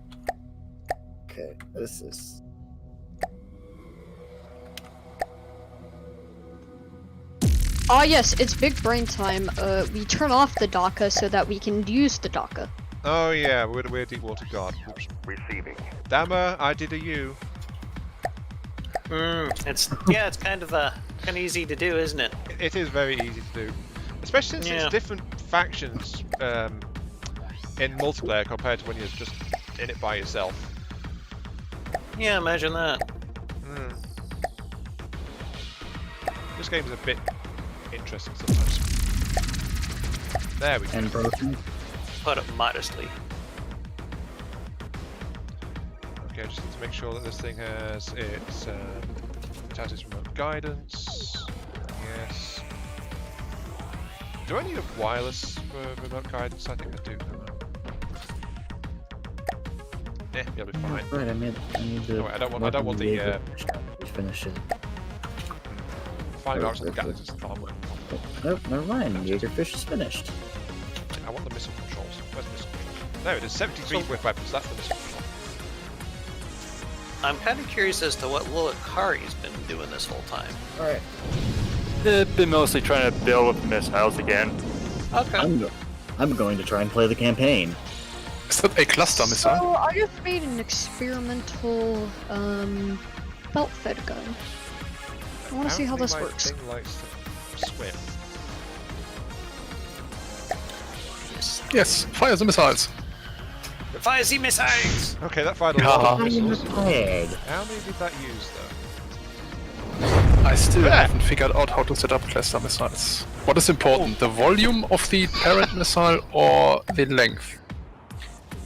Okay, this is. Ah yes, it's big brain time. We turn off the DACA so that we can use the DACA. Oh yeah, we're deep water guard. Oops. Receiving. Dammer, I did a U. it's kind of easy to do, isn't it? It is very easy to do, especially since Yeah. it's different factions in multiplayer compared to when you're just in it by yourself. Yeah, imagine that. This game is a bit interesting sometimes. There we go. And broken. Put it modestly. Okay, I just need to make sure that this thing has its remote guidance. Yes. Do I need a wireless for remote guidance? I think I do. You'll be fine. Right, I need the. No, I don't want the, Finish it. Flying arcs on the galaxy is far more. Nope, never mind. Jaegerfish is finished. I want the missile controls. Where's the missile controls? There it is. 73 with weapons. That's the missile control. I'm kind of curious as to what Luakari's been doing this whole time. Alright. They've been mostly trying to build with missiles again. Okay. I'm going to try and play the campaign. Is that a cluster missile? So I just made an experimental belt-fed gun. I want to see how this Apparently works. My thing likes to swim. Yes, fire the missiles. Fire the missiles! Okay, that fired a lot of I'm missiles. retired. How many did that use, though? I still There. haven't figured out how to set up cluster missiles. What is important, the volume of the parent missile or the length?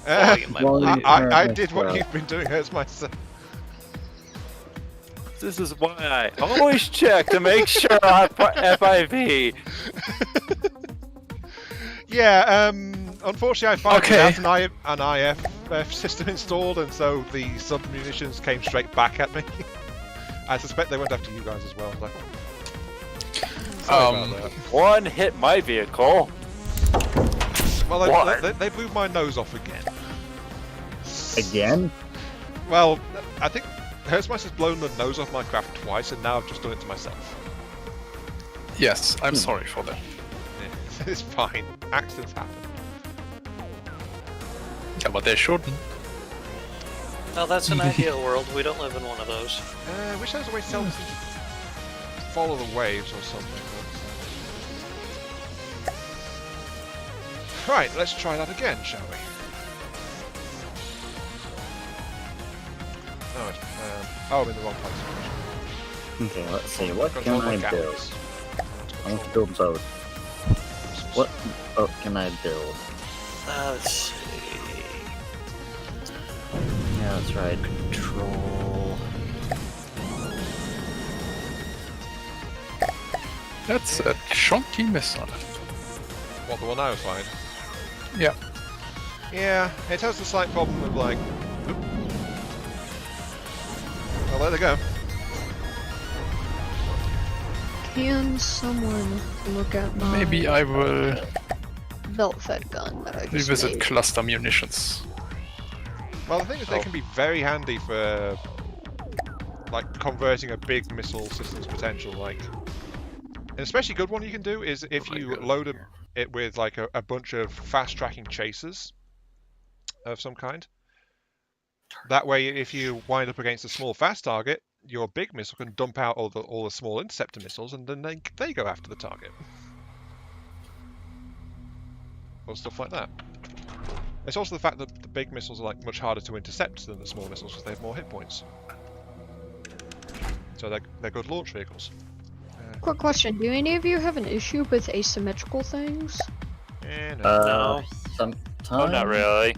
Volume, I Volume. believe. I did what you've been doing as myself. This is why I always check to make sure I put FIV. Yeah, unfortunately I found Okay. without an IF system installed, and so the sub-munitions came straight back at me. I suspect they went after you guys as well. Like, sorry about that. One hit my vehicle. Well, What? they blew my nose off again. Again? Well, I think Hertzmeister has blown the nose off my craft twice, and now I've just done it to myself. Yes, I'm sorry for that. Yeah, it's fine. Accidents happen. Yeah, but they shouldn't. Well, that's an ideal world. We don't live in one of those. I wish there was a way to tell them to follow the waves or something. But... Right, let's try that again, shall we? Oh, I'm in the wrong place. Okay, let's see. What can Control my I build? galleys. I want to build both. What can I build? Let's see. Yeah, that's right. Control. That's a chunky missile. What, the one I was flying? Yeah. Yeah, it has the slight problem of like... Oop. Well, there they go. Can someone look at my Maybe I will belt-fed gun that I just revisit made? cluster munitions. Well, the thing is, they can be very handy for like converting a big missile system's potential. Like, an especially good one you can do is if you load it with like a bunch of fast tracking chasers of some kind. That way, if you wind up against a small fast target, your big missile can dump out all the small interceptor missiles, and then they go after the target. Or stuff like that. It's also the fact that the big missiles are like much harder to intercept than the small missiles because they have more hit points. So they're good launch vehicles. Quick question: do any of you have an issue with asymmetrical things? No. Sometimes. Oh, not really.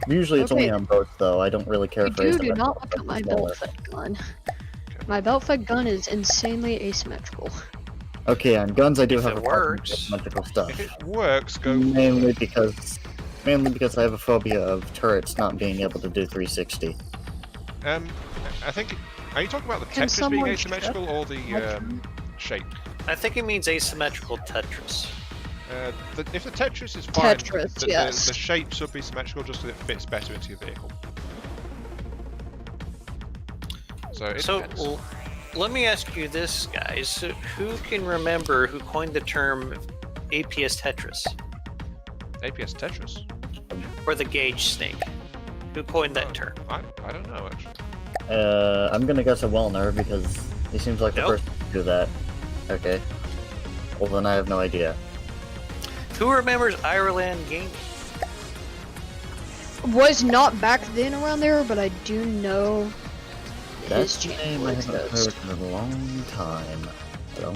Usually it's only Okay. on both, though. I don't really care for Do asymmetrical. not look at my belt-fed gun. My belt-fed gun is insanely asymmetrical. Okay, on guns I do If have it a problem with works. asymmetrical stuff. If it works, go. Mainly because I have a phobia of turrets not being able to do 360. I think. Are you talking about the Can Tetris being someone asymmetrical or the shape? I think it means asymmetrical Tetris. If the Tetris is fine, Tetris, the, yes. the shape should be symmetrical just so it fits better into your vehicle. So it depends. Well, let me ask you this, guys. So who can remember who coined the term APS Tetris? APS Tetris? Or the gauge snake? Who coined that term? I don't know, actually. I'm gonna guess a Wellner because he seems like the Nope. person to do that. Okay. Well, then I have no idea. Who remembers Ireland Gaming? Was not back then around there, but I do know That's his a name channel I haven't heard exists. in a long time.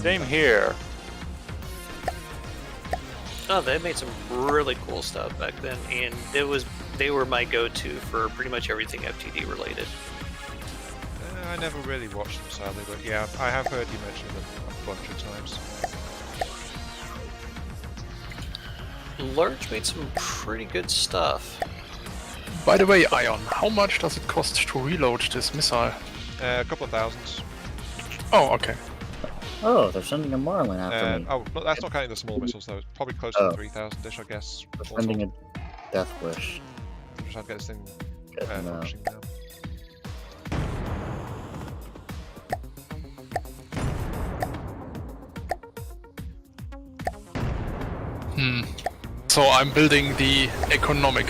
Same here. Oh, they made some really cool stuff back then, and they were my go-to for pretty much everything FTD related. I never really watched them, sadly, but yeah, I have heard you mention them a bunch of times. Large made some pretty good stuff. By the way, Ion, how much does it cost to reload this missile? A couple of thousands. Oh, okay. Oh, they're sending a Marlin after me. Oh, but that's not counting the small missiles, though. It's probably close Oh. to 3,000-ish, I guess. They're all sending told. a death wish. I'm just trying to get this thing Good to know. functioning now. So I'm building the economic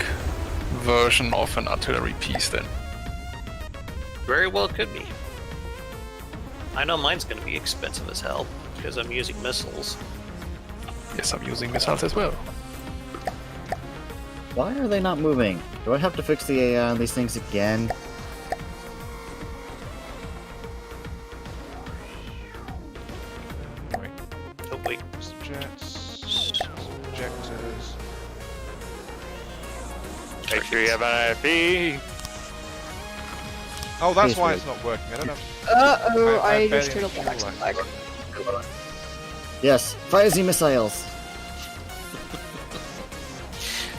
version of an artillery piece then. Very well could be. I know mine's going to be expensive as hell because I'm using missiles. Yes, I'm using missiles as well. Why are they not moving? Do I have to fix the AI on these things again? Right, Oh wait, jets, projectors. Make sure you have an IFB. Oh, that's Please why wait. it's not working. I don't know. Uh-oh, I I barely just turned up the understand accent why. back. Yes, fire the missiles!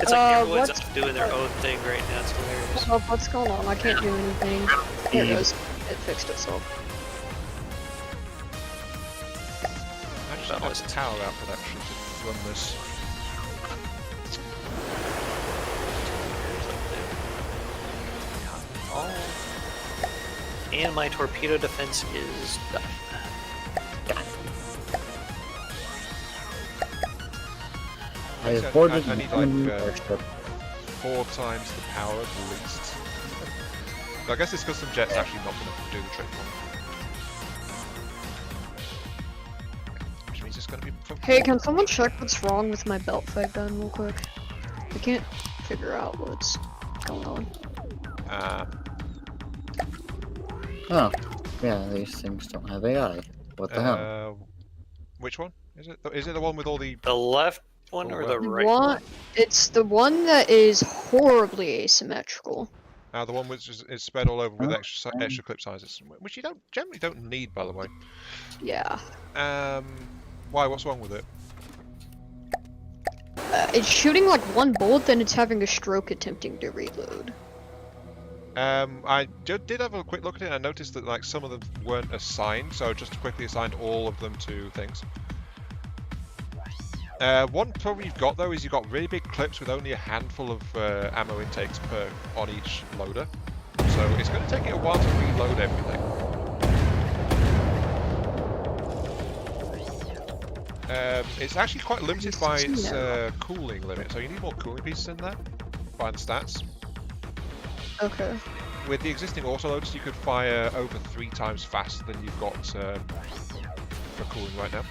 it's like everyone's what's- off doing their own thing right now. It's hilarious. Oh, what's going on? I can't do anything. There it goes. It fixed itself. I just have this tower out production to run this. Oh. And my torpedo defense is done. I have I boarded need, an enemy like, airship. 4 times the power at least. I guess it's because some jets actually not going to do the trick for me. Which means it's going to be... Hey, can someone check what's wrong with my belt fed gun real quick? I can't figure out what's going on. Oh, yeah, these things don't have AI. What the hell? Which one? Is it? Is it the one with all the... The left one or the The right one, one? it's the one that is horribly asymmetrical. the one which is spread all over with Oh, extra clip sizes, which you generally don't need, by the way. Yeah. Why? What's wrong with it? It's shooting like one bullet, then it's having a stroke attempting to reload. I did have a quick look at it, and I noticed that like some of them weren't assigned, so I just quickly assigned all of them to things. One problem you've got though is you've got really big clips with only a handful of ammo intakes on each loader, so it's going to take it a while to reload everything. It's actually quite limited by its cooling limit, so you need more cooling pieces in there, by the stats. Okay. With the existing autoloaders, you could fire over 3 times faster than you've got for cooling right now.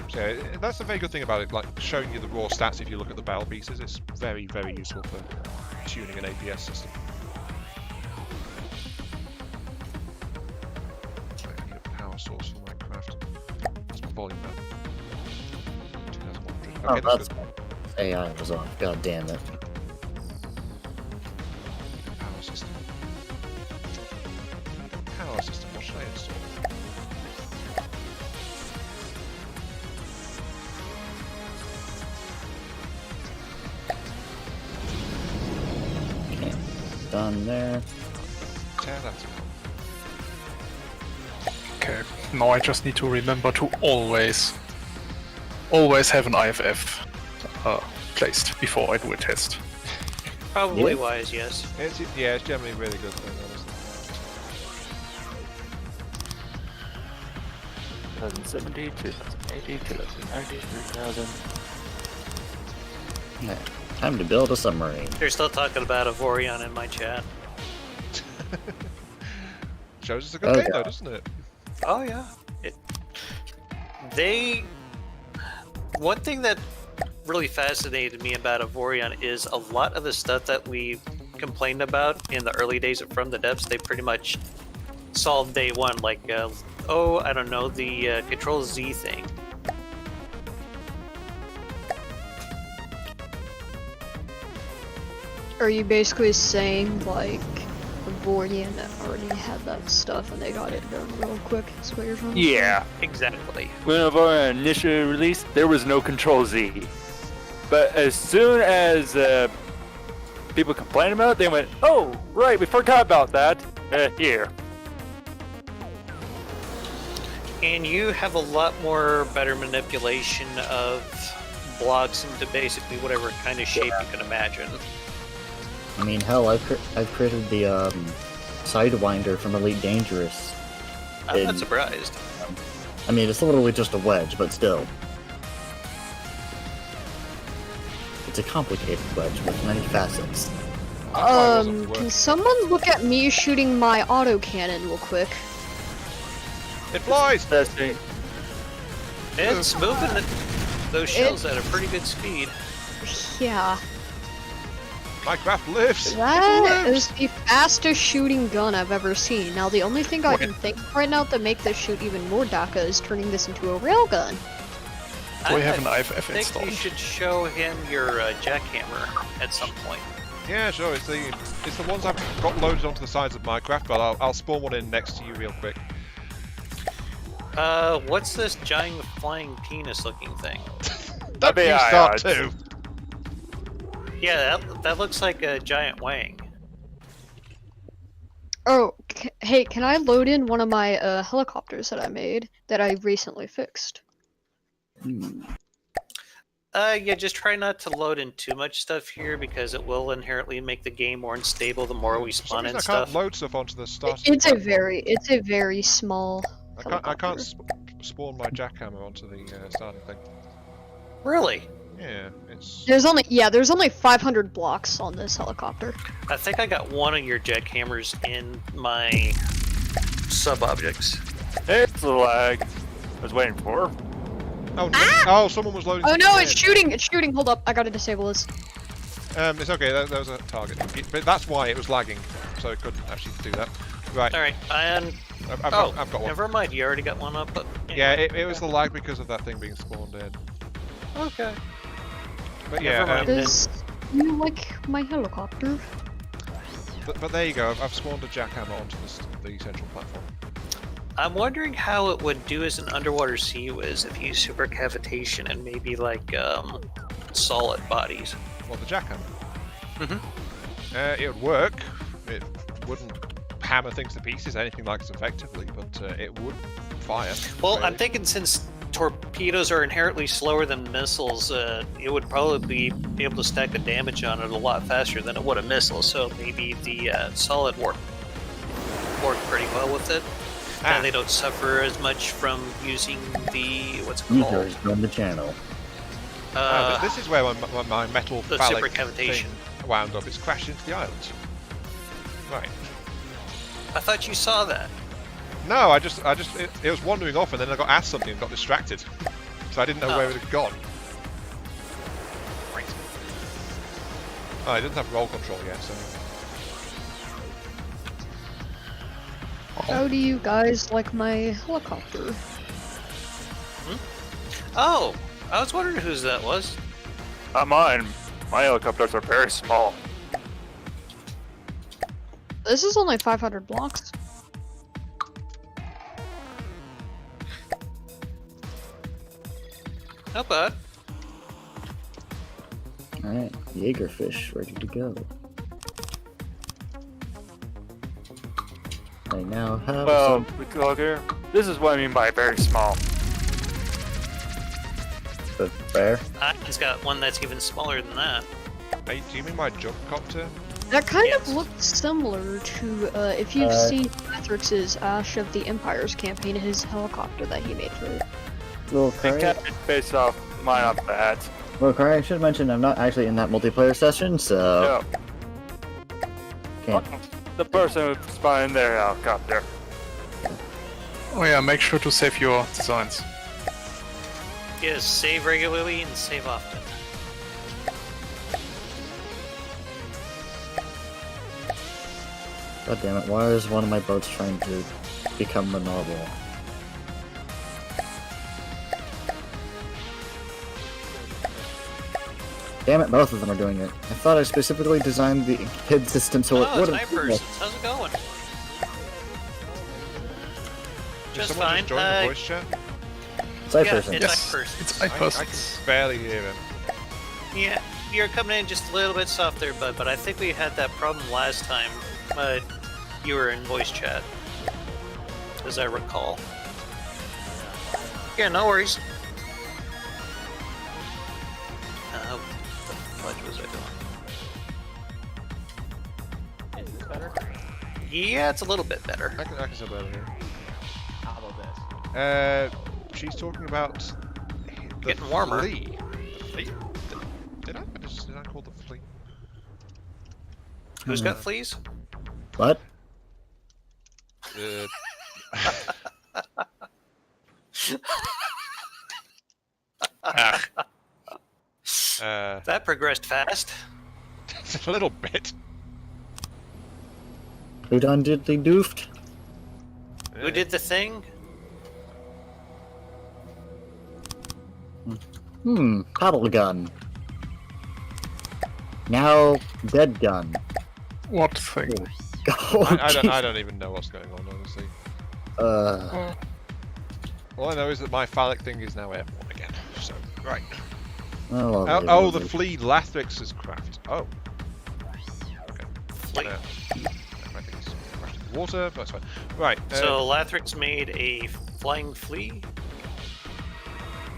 So yeah, that's a very good thing about it, like showing you the raw stats if you look at the barrel pieces. It's very, very useful for tuning an APS system. I need a power source for Minecraft. What's my volume now? 2100. Oh, Okay, that's that's good. AI was off. God damn it. Power system. Power system, what should I install? Okay. Done there. Tear that apart. Okay, now I just need to remember to always have an IFF placed before I do a test. Probably Yeah. wise, yes. It's generally a really good thing, honestly. 2070, 2080, 2090, 3000. Yeah. Time to build a submarine. They're still talking about Avorion in my chat. Shows it's a good Okay. game though, doesn't it? Oh yeah. One thing that really fascinated me about Avorion is a lot of the stuff that we complained about in the early days of From the Depths, they pretty much solved day one. Like, I don't know, the Control Z thing. Are you basically saying like Avorion already had that stuff and they got it done real quick? Is what you're trying to say? Yeah. Exactly. When Avorion initially released, there was no Control Z. But as soon as people complained about it, they went, "Oh, right, we forgot about that. Here." And you have a lot more better manipulation of blocks into basically whatever kind of shape you can imagine. I mean, hell, I've created the Sidewinder from Elite Dangerous. I'm not surprised. I mean, it's literally just a wedge, but still. It's a complicated wedge with many facets. Can someone look at me shooting my autocannon real quick? It flies! Testing. It's moving those shells at a pretty good speed. Yeah. Minecraft lives! That is the fastest shooting gun I've ever seen. Now, the only thing I can think of right now to make this shoot even more DACA is turning this into a railgun. Do I have an IFF I think installed? you should show him your jackhammer at some point. Yeah, sure. It's the ones I've got loaded onto the sides of Minecraft, but I'll spawn one in next to you real quick. What's this giant flying penis looking thing? That'd be start too. Yeah, that looks like a giant wang. Oh, hey, can I load in one of my helicopters that I made that I recently fixed? Yeah, just try not to load in too much stuff here because it will inherently make the game more unstable the more we For some spawn reason in I can't stuff. load stuff onto the start. It's a very small. I can't helicopter. spawn my jackhammer onto the starting thing. Really? Yeah, it's. There's only 500 blocks on this helicopter. I think I got one of your jackhammers in my sub-objects. It's the lag I was waiting for. Oh, oh, someone was loading. Oh no, something it's in. shooting! It's shooting! Hold up, I gotta disable this. It's okay. That was a target, but that's why it was lagging, so it couldn't actually do that. Right. All right, and I've got one. never mind. You already got one up. But Yeah, it was the lag because of that thing being spawned in. Okay. But Never yeah, mind. Does you like my helicopter? but there you go. I've spawned a jackhammer onto the central platform. I'm wondering how it would do as an underwater sea whiz if you use supercavitation and maybe like solid bodies. Well, the jackhammer. Mhm. It would work. It wouldn't hammer things to pieces, anything like as effectively, but it would fire. Well, really. I'm thinking since torpedoes are inherently slower than missiles, it would probably be able to stack the damage on it a lot faster than it would a missile. So maybe the solid work pretty well with it. And they don't suffer as much from using the what's it called? Users from the channel. This is where my metal the phallic supercavitation. thing wound up. It's crashed into the island. Right. I thought you saw that. No, it was wandering off, and then I got asked something and got distracted, so I didn't know where it had gone. Right. Oh, it doesn't have roll control yet, so. How do you guys like my helicopter? Oh, I was wondering whose that was. Not mine. My helicopters are very small. This is only 500 blocks. Not bad. Alright, Jaegerfish ready to go. I now have Well, look here. This is what I mean by very small. the bear. He's got one that's even smaller than that. Hey, do you mean my jump copter? That kind Yes. of looked similar to if you've seen Pathrix's Ash of the Empires campaign, his helicopter that he made for it. Little They Curry. kept it based off mine off the hat. Well, Curry, I should mention I'm not actually in that multiplayer session, so Yeah. can't. The person who's buying their helicopter. Oh yeah, make sure to save your designs. Yes, save regularly and save often. God damn it! Why is one of my boats trying to become maneuverable? Damn it! Both of them are doing it. I thought I specifically designed the HID system so it Oh, it's wouldn't. my person. How's it going? Did Just someone fine. just join the voice chat? It's I Yeah, person. it's Yes, my person. it's I iPerson. can barely hear him. Yeah, you're coming in just a little bit softer, but I think we had that problem last time. You were in voice chat, as I recall. Yeah, no worries. What the fudge was I doing? Is this better? Yeah, it's a little bit better. I can still barely hear him. How about this? She's talking about the Getting warmer. flea. The flea? Did I call the flea? Who's got fleas? What? That progressed fast. A little bit. Who done did the doofed? Who did the thing? Paddle gun. Now dead gun. What thing? I don't even know what's going on, honestly. All I know is that my phallic thing is now airborne again. So, right. Oh, the flea Lathrix's craft. Oh. Okay. Flea. I think it's crashed in the water, but that's fine. Right. So Lathrix made a flying flea,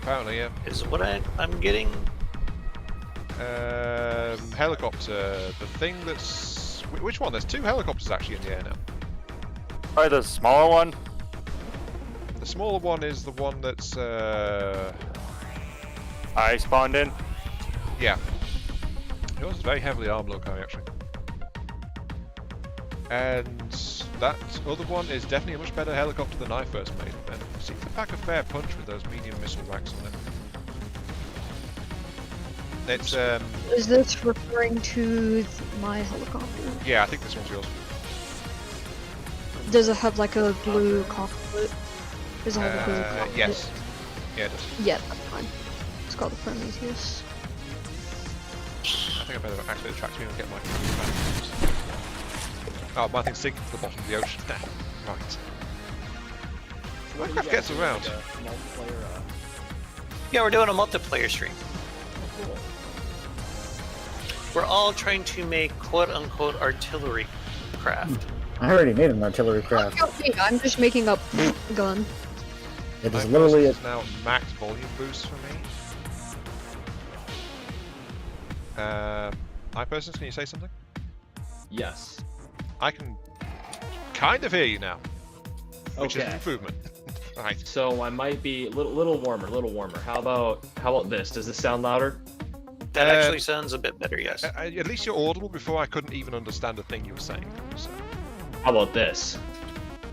Apparently, yeah. is what I'm getting. Helicopter. The thing that's... Which one? There's two helicopters actually in the air now. Probably the smaller one. The smaller one is the one that's... I spawned in. Yeah. Yours is very heavily armed loco, actually. And that other one is definitely a much better helicopter than I first made. And seems to pack a fair punch with those medium missile racks on it. It's, Is this referring to my helicopter? yeah, I think this one's yours. Does it have like a blue cockpit? Does it have a blue cockpit? Yes. Yeah, it does. Yeah, that's fine. It's called the Prometheus. I think I better actually attract you and get my back. Oh, my thing's sinking to the bottom of the ocean now. Right. Minecraft gets around. Multiplayer, Yeah, we're doing a multiplayer stream. cool. We're all trying to make quote-unquote artillery craft. I already made an artillery craft. Okay, I'm just making up gun. It My is literally a is now max volume boost for me. iPersons, can you say something? Yes. I can kind of hear you now, which is an Okay. improvement. Right. So I might be a little warmer. How about this? Does this sound louder? That actually sounds a bit better, yes. At least you're audible. Before I couldn't even understand a thing you were saying. So. How about this?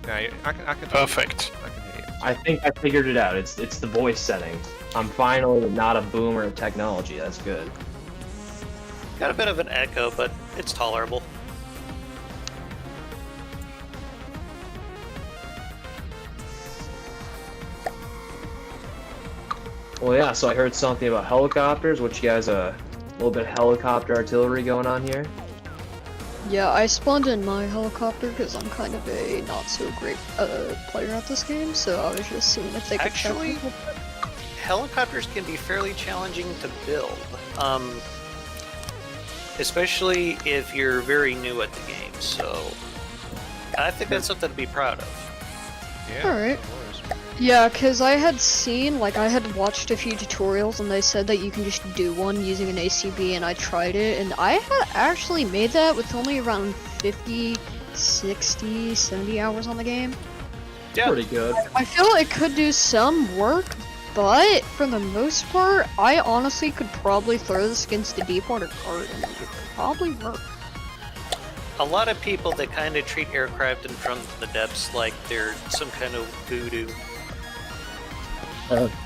Yeah, I can. Perfect. I can hear you. I think I figured it out. It's the voice settings. I'm finally not a boomer of technology. That's good. Got a bit of an echo, but it's tolerable. Well, yeah. So I heard something about helicopters. What you guys a little bit of helicopter artillery going on here? Yeah, I spawned in my helicopter because I'm kind of a not so great player at this game, so I was just seeing if they could check Actually, me. helicopters can be fairly challenging to build. Especially if you're very new at the game, so I think that's something to be proud of. Yeah. Alright. no worries. Yeah, because I had seen, like, I had watched a few tutorials and they said that you can just do one using an ACB, and I tried it, and I had actually made that with only around 50, 60, 70 hours on the game. Yeah. Pretty good. I feel it could do some work, but for the most part, I honestly could probably throw this against the Deepwater card and it would probably work. A lot of people that kind of treat aircraft in from the depths like they're some kind of voodoo.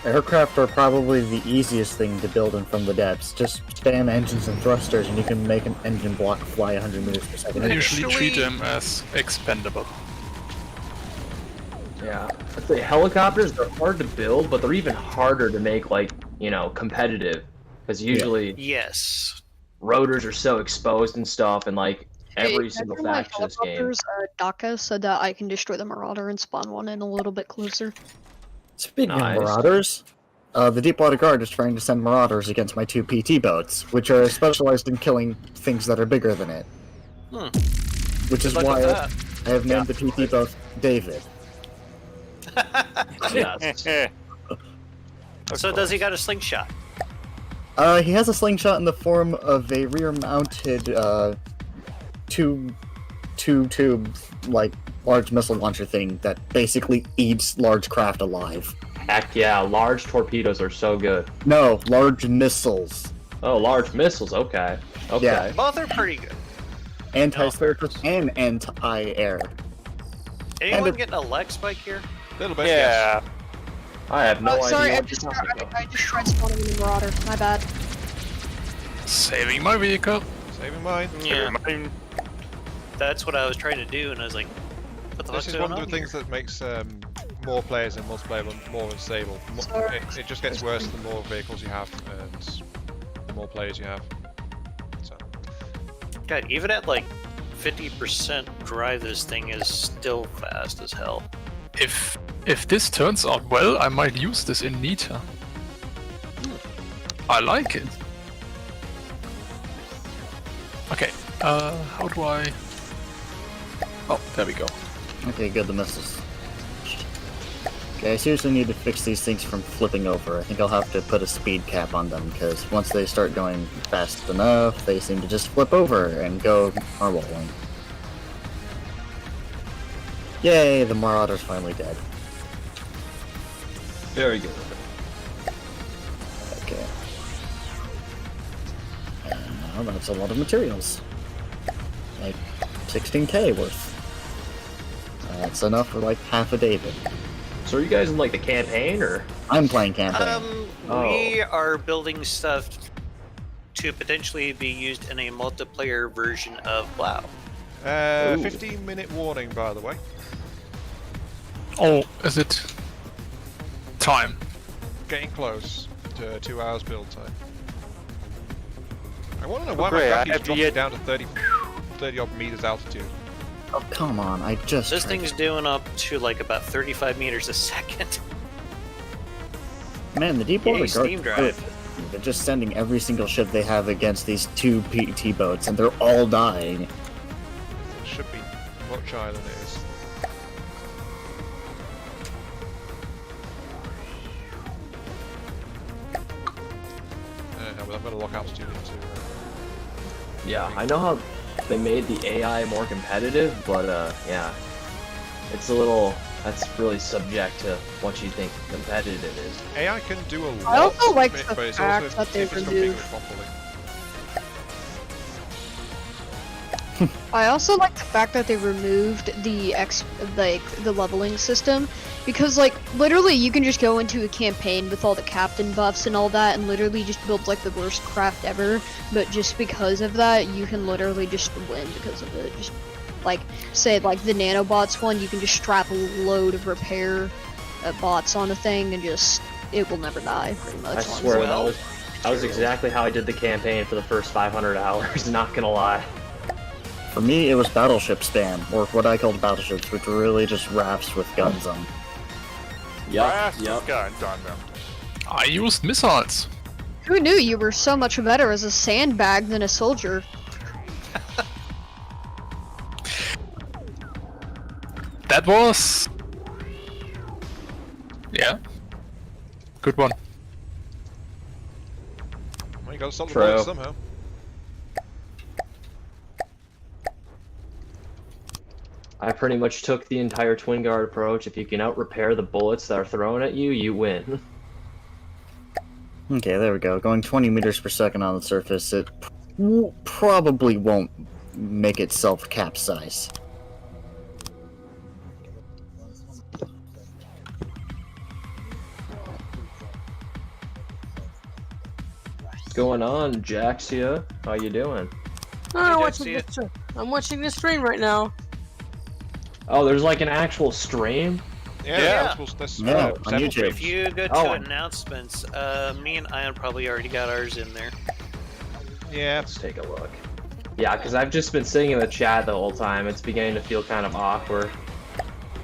Aircraft are probably the easiest thing to build in from the depths. Just spam engines and thrusters, and you can make an engine block fly 100 meters per second. I usually Actually- treat them as expendable. Yeah. I'd say helicopters, they're hard to build, but they're even harder to make, like, competitive. Because usually Yes. rotors are so exposed and stuff, and, like, every Hey, single after my faction in this game. helicopters, Daka said that I can destroy the Marauder and spawn one in a little bit closer. Speaking Nice. of Marauders, the Deepwater Guard is trying to send Marauders against my 2 PT boats, which are specialized in killing things that are bigger than it. Which is Good luck why with that. I have named the PT boat David. Yes. So does he got a slingshot? He has a slingshot in the form of a rear-mounted, two-tube, like, large missile launcher thing that basically eats large craft alive. Heck yeah, large torpedoes are so good. No, large missiles. Oh, large missiles, okay. Okay. Yeah. Both are pretty good. Anti-surface and anti-air. Anyone And getting a leg spike here? A little bit. Yeah. I have no sorry, idea I what just, you're talking about. I just tried spawning in the Marauder. My bad. Saving my vehicle. Yes. Saving mine. Yeah. Mine. That's what I was trying to do, and I was like, what the This fuck's is going one of on the things here? that makes more players in multiplayer more unstable. Sorry. It just gets worse the more vehicles you have and the more players you have. So. God, even at like 50% drive, this thing is still fast as hell. If this turns out well, I might use this in Nita. I like it. Okay, how do I... Oh, there we go. Okay, good, the missiles. Okay, I seriously need to fix these things from flipping over. I think I'll have to put a speed cap on them, because once they start going fast enough, they seem to just flip over and go rolling. Yay, the Marauder's finally dead. Very good. Okay. And now that's a lot of materials. Like 16k worth. That's enough for like half a David. So are you guys in, like, the campaign, or? I'm playing campaign. We are building stuff to potentially be used in a multiplayer version of Glao. 15-minute warning, by the way. Oh, is it... time? Getting close to 2 hours build time. I want to know why great, my I graphics have to dropping get- down to 30 odd meters altitude. Oh, come on, I just... This tried thing's doing up to like about 35 meters a second. Man, the Deepwater Yay, Guard Steam is drive. good. They're just sending every single ship they have against these 2 PT boats, and they're all dying. It should be much higher than it is. Well, I'm going to lock altitude into... Yeah, I know how they made the AI more competitive, but, yeah. It's a little That's really subject to what you think competitive is. AI can do a lot, I also like but the it's fact also that they if it's removed. configured properly. I also like the fact that they removed the the leveling system, because like literally you can just go into a campaign with all the captain buffs and all that and literally just build like the worst craft ever, but just because of that you can literally just win because of it. Just like say like the nanobots one, you can just strap a load of repair bots on a thing and just it will never die pretty much. I swear Well, that was exactly how I did the campaign for the first 500 hours. Not gonna lie. For me, it was battleship spam, or what I called battleships, which were really just rafts with guns on. Blast with guns on them. I used missiles. Who knew you were so much better as a sandbag than a soldier? That was... Yeah. Good one. Well, you gotta stop the True. bullets somehow. I pretty much took the entire twin guard approach. If you can out repair the bullets that are thrown at you, you win. Okay, there we go. Going 20 meters per second on the surface, it probably won't make itself capsize. What's going on, Jaxia? How you doing? Hey, I'm watching this stream right now. Oh, there's like an actual stream? Yeah. Yeah, on several YouTube. streams. If you go to Oh. announcements, me and Ion probably already got ours in there. Yeah, Let's take a look. Yeah, because I've just been sitting in the chat the whole time. It's beginning to feel kind of awkward.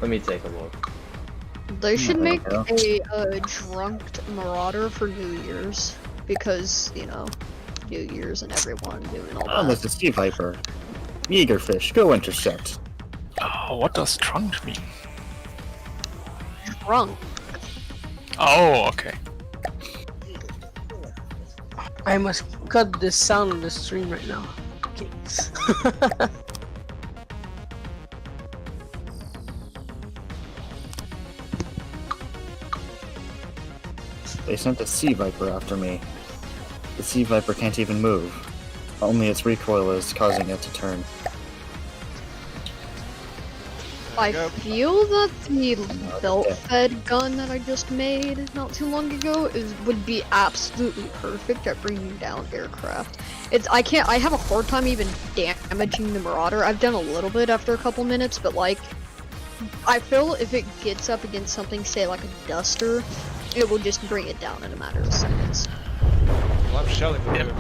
Let me take a look. They should there we make go. a drunked marauder for New Year's, because, you know, New Year's and everyone doing all Oh, that. this is Sea Viper. Jaegerfish, go intercept. Oh, what does trunk mean? Drunk. Oh, okay. I must cut the sound on the stream right now. Okay. They sent a Sea Viper after me. The Sea Viper can't even move. Only its recoil is causing it to turn. I go. feel that the belt-fed gun that I just made not too long ago would be absolutely perfect at bringing down aircraft. I have a hard time even damaging the Marauder. I've done a little bit after a couple minutes, but like, I feel if it gets up against something, say like a Duster, it will just bring it down in a matter of seconds. well, I'm shelling the orders.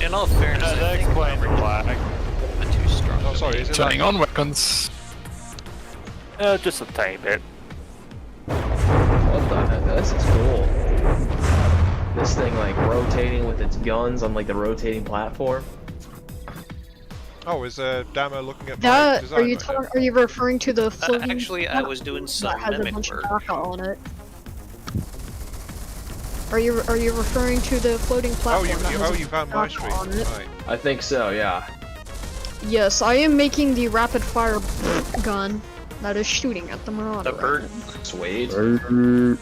In all fairness, I That think explains the flag. I'm too strong. Oh, to sorry, be- is it Turning like, on weapons. Just a tiny bit. What the heck? This is cool. This thing like rotating with its guns on like the rotating platform. oh, is Damo looking at my That design are you right now? are you referring to the floating? actually, I was doing some that has a mimic bunch work. of backup on it. Are you referring to the floating Oh, platform? that has a you found my backup stream. on it? Right. I think so, yeah. Yes, I am making the rapid fire gun that is shooting at the Marauder. The bird. Sweet. Yeah,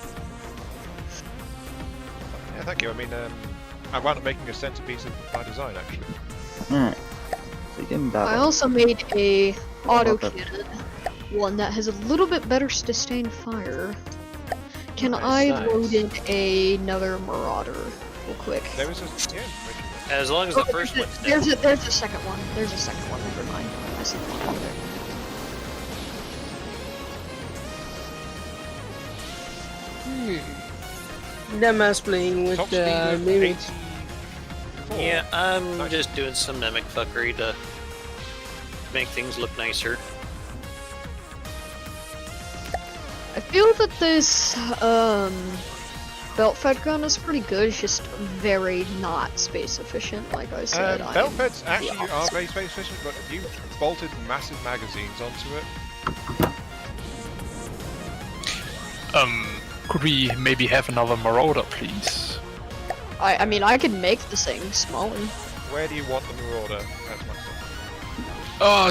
thank you. I mean, I wound up making a centerpiece of my design, actually. Alright. Begin I battle. also made a auto about that? cannon, one that has a little bit better sustained fire. Can Nice, I nice. load in another Marauder real quick? There was a yeah. As long as the Oh, first one's down. there's a second one. There's a second one. Never mind. I see the one over there. Them ass playing with Top speed of maybe 84. Yeah, I'm Nice. just doing some mimic fuckery to make things look nicer. I feel that this belt-fed gun is pretty good. It's just very not space efficient, like I said. Belt feds I'm the actually are opposite. very space efficient, but if you bolted massive magazines onto it, Could we maybe have another Marauder, please? I mean, I could make this thing smaller. where do you want the Marauder? That's my question.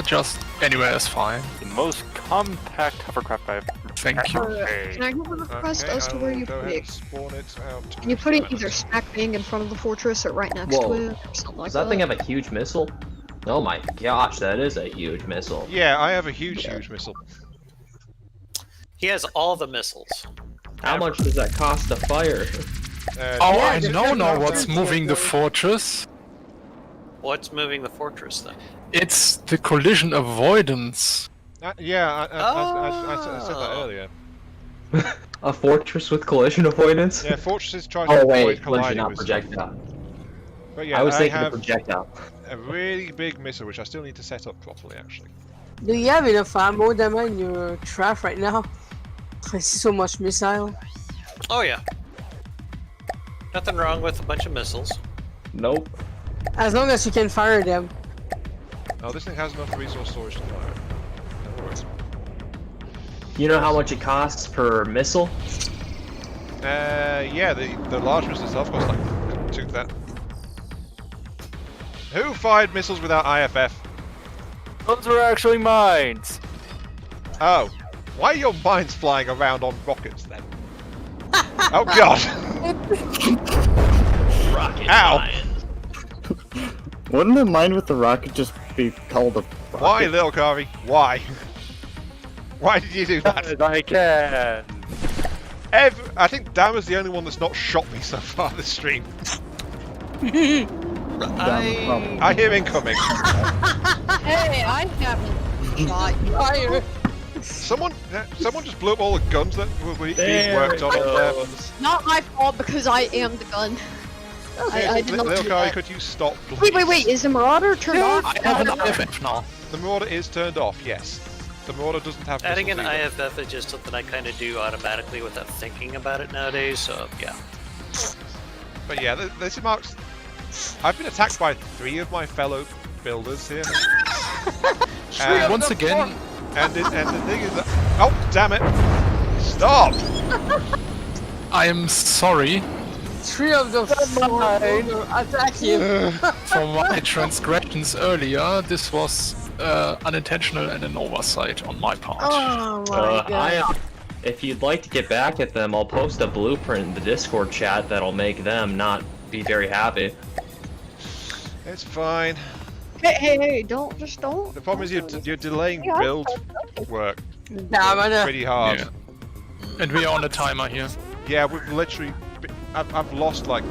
Just anywhere is fine. The most compact hovercraft I've Thank you. Can I have a request Okay, as to I where will you go put ahead it? and spawn it out. Can you put it either smack bang in front of the fortress or right next Whoa. to it, or something like Does that thing have a huge missile? Oh my gosh, that is a huge missile. Yeah, I have a huge missile. He has all the missiles. How much does that cost to fire? Oh, Yeah, I there's know now definitely what's something moving the going. fortress. What's moving the fortress then? It's the collision avoidance. Yeah, I said that Oh. earlier. A fortress with collision avoidance? Yeah, fortresses try to Oh avoid wait, collision, colliding not with projectile. But yeah, I was thinking have of projectile. a really big missile, which I still need to set up properly, actually. Do you have enough ammo, Dama, in your trap right now? I see so much missile. Oh yeah. Nothing wrong with a bunch of missiles. Nope. As long as you can fire them. Oh, this thing has enough resource storage to fire. No worries. You know how much it costs per missile? Yeah, the large missile itself costs like 2,000. Who fired missiles without IFF? Those were actually mines. Oh, why are your mines flying around on rockets then? Oh god! Rocket Ow. mine. Wouldn't a mine with the rocket just be called a rocket? Why, little Kari? Why? Why did you do that? As I can. I think Dan was the only one that's not shot me so far this stream. I hear incoming. Hey, I haven't shot you. Fire! Someone just blew up all the guns that were being There worked on it up there. goes. Not my fault because I am the gun. I did not Little do Kari, that. could you stop, please? Wait, is the Marauder turned off? I have an IFF now. The Marauder is turned off, yes. The Marauder doesn't have Adding an missiles either. IFF is just something I kind of do automatically without thinking about it nowadays, so yeah. But yeah, this marks... I've been attacked by 3 of my fellow builders here. And- Once again, And the thing is that... Oh, damn it! Stop! I am sorry 3 of the 4 attack you. for my transgressions earlier. This was unintentional and an oversight on my part. Oh my god. If you'd like to get back at them, I'll post a blueprint in the Discord chat that'll make them not be very happy. It's fine. Hey, don't. The problem is you're delaying Yeah. build work Damn it. pretty hard. Yeah. And we are on a timer here. Yeah, we've literally... I've lost like...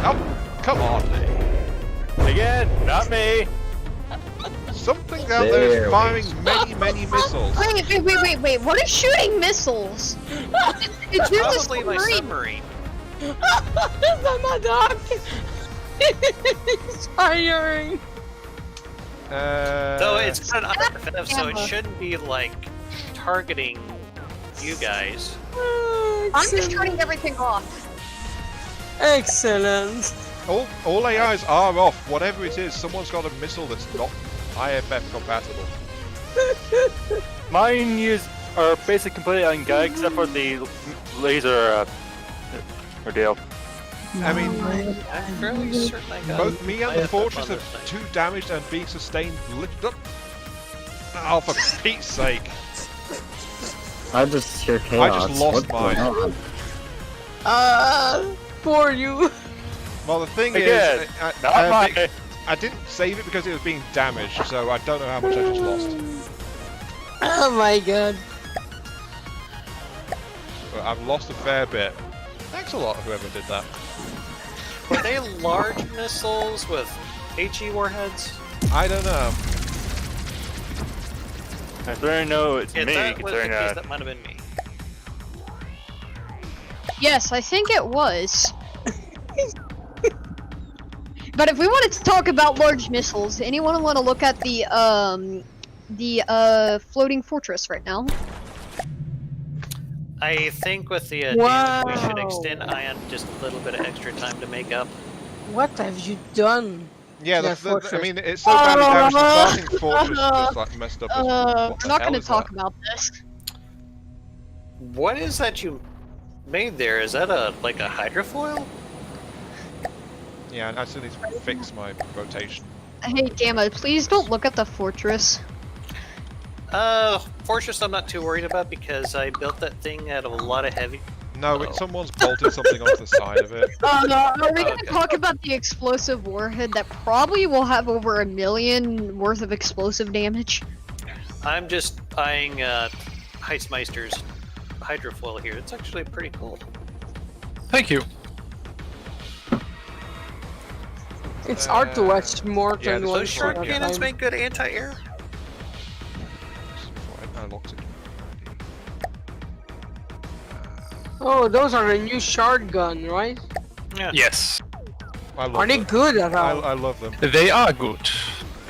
Oh, come on. Again, not me. Something out there is There we firing many missiles. Wait. What is shooting missiles? It's just Probably my submarine. That's my dog. It's firing. Though it's got an IFF, so it Ammo. shouldn't be like targeting you guys. I'm just turning everything off. Excellent. All AIs are off. Whatever it is, someone's got a missile that's not IFF compatible. Mine are basically completely unguided except for the laser ordeal. I mean, I'm fairly certain I got both me and the IFF Fortress on have this thing. 2 damaged and being sustained lifted up. Oh, for Pete's sake. I just hear chaos. just lost What's going mine. on? For you. Well, the thing Again, is, not mine. I didn't save it because it was being damaged, so I don't know how much I just lost. Oh my god. But I've lost a fair bit. Thanks a lot, whoever did that. Were they large missiles with HE warheads? I don't know. I certainly know it's If me, that was the considering case, that. that might have been me. Yes, I think it was. But if we wanted to talk about large missiles, anyone want to look at the floating fortress right now? I think with the damage, we should Wow. extend Ion just a little bit of extra time to make up. What have you done? Yeah, Yeah, I fortress. mean, it's so badly damaged, the starting fortress just like messed up. What We're the not hell going to is talk that? about this. What is that you made there? Is that like a hydrofoil? Yeah, I still need to fix my rotation. Hey, Gamma, please don't look at the fortress. Fortress I'm not too worried about because I built that thing out of a lot of heavy. No, Oh. someone's bolted something onto the side of it. Are we gonna Okay. talk about the explosive warhead that probably will have over 1 million worth of explosive damage? I'm just buying Heitzmeister's hydrofoil here. It's actually pretty cool. Thank you. It's hard to watch more yeah, than this one is shot Shark right, at a cannons time. make good anti-air. I locked it. Oh, those are the new shard gun, right? Yeah. Yes, I love Are they them. good at all? I love them. they are good.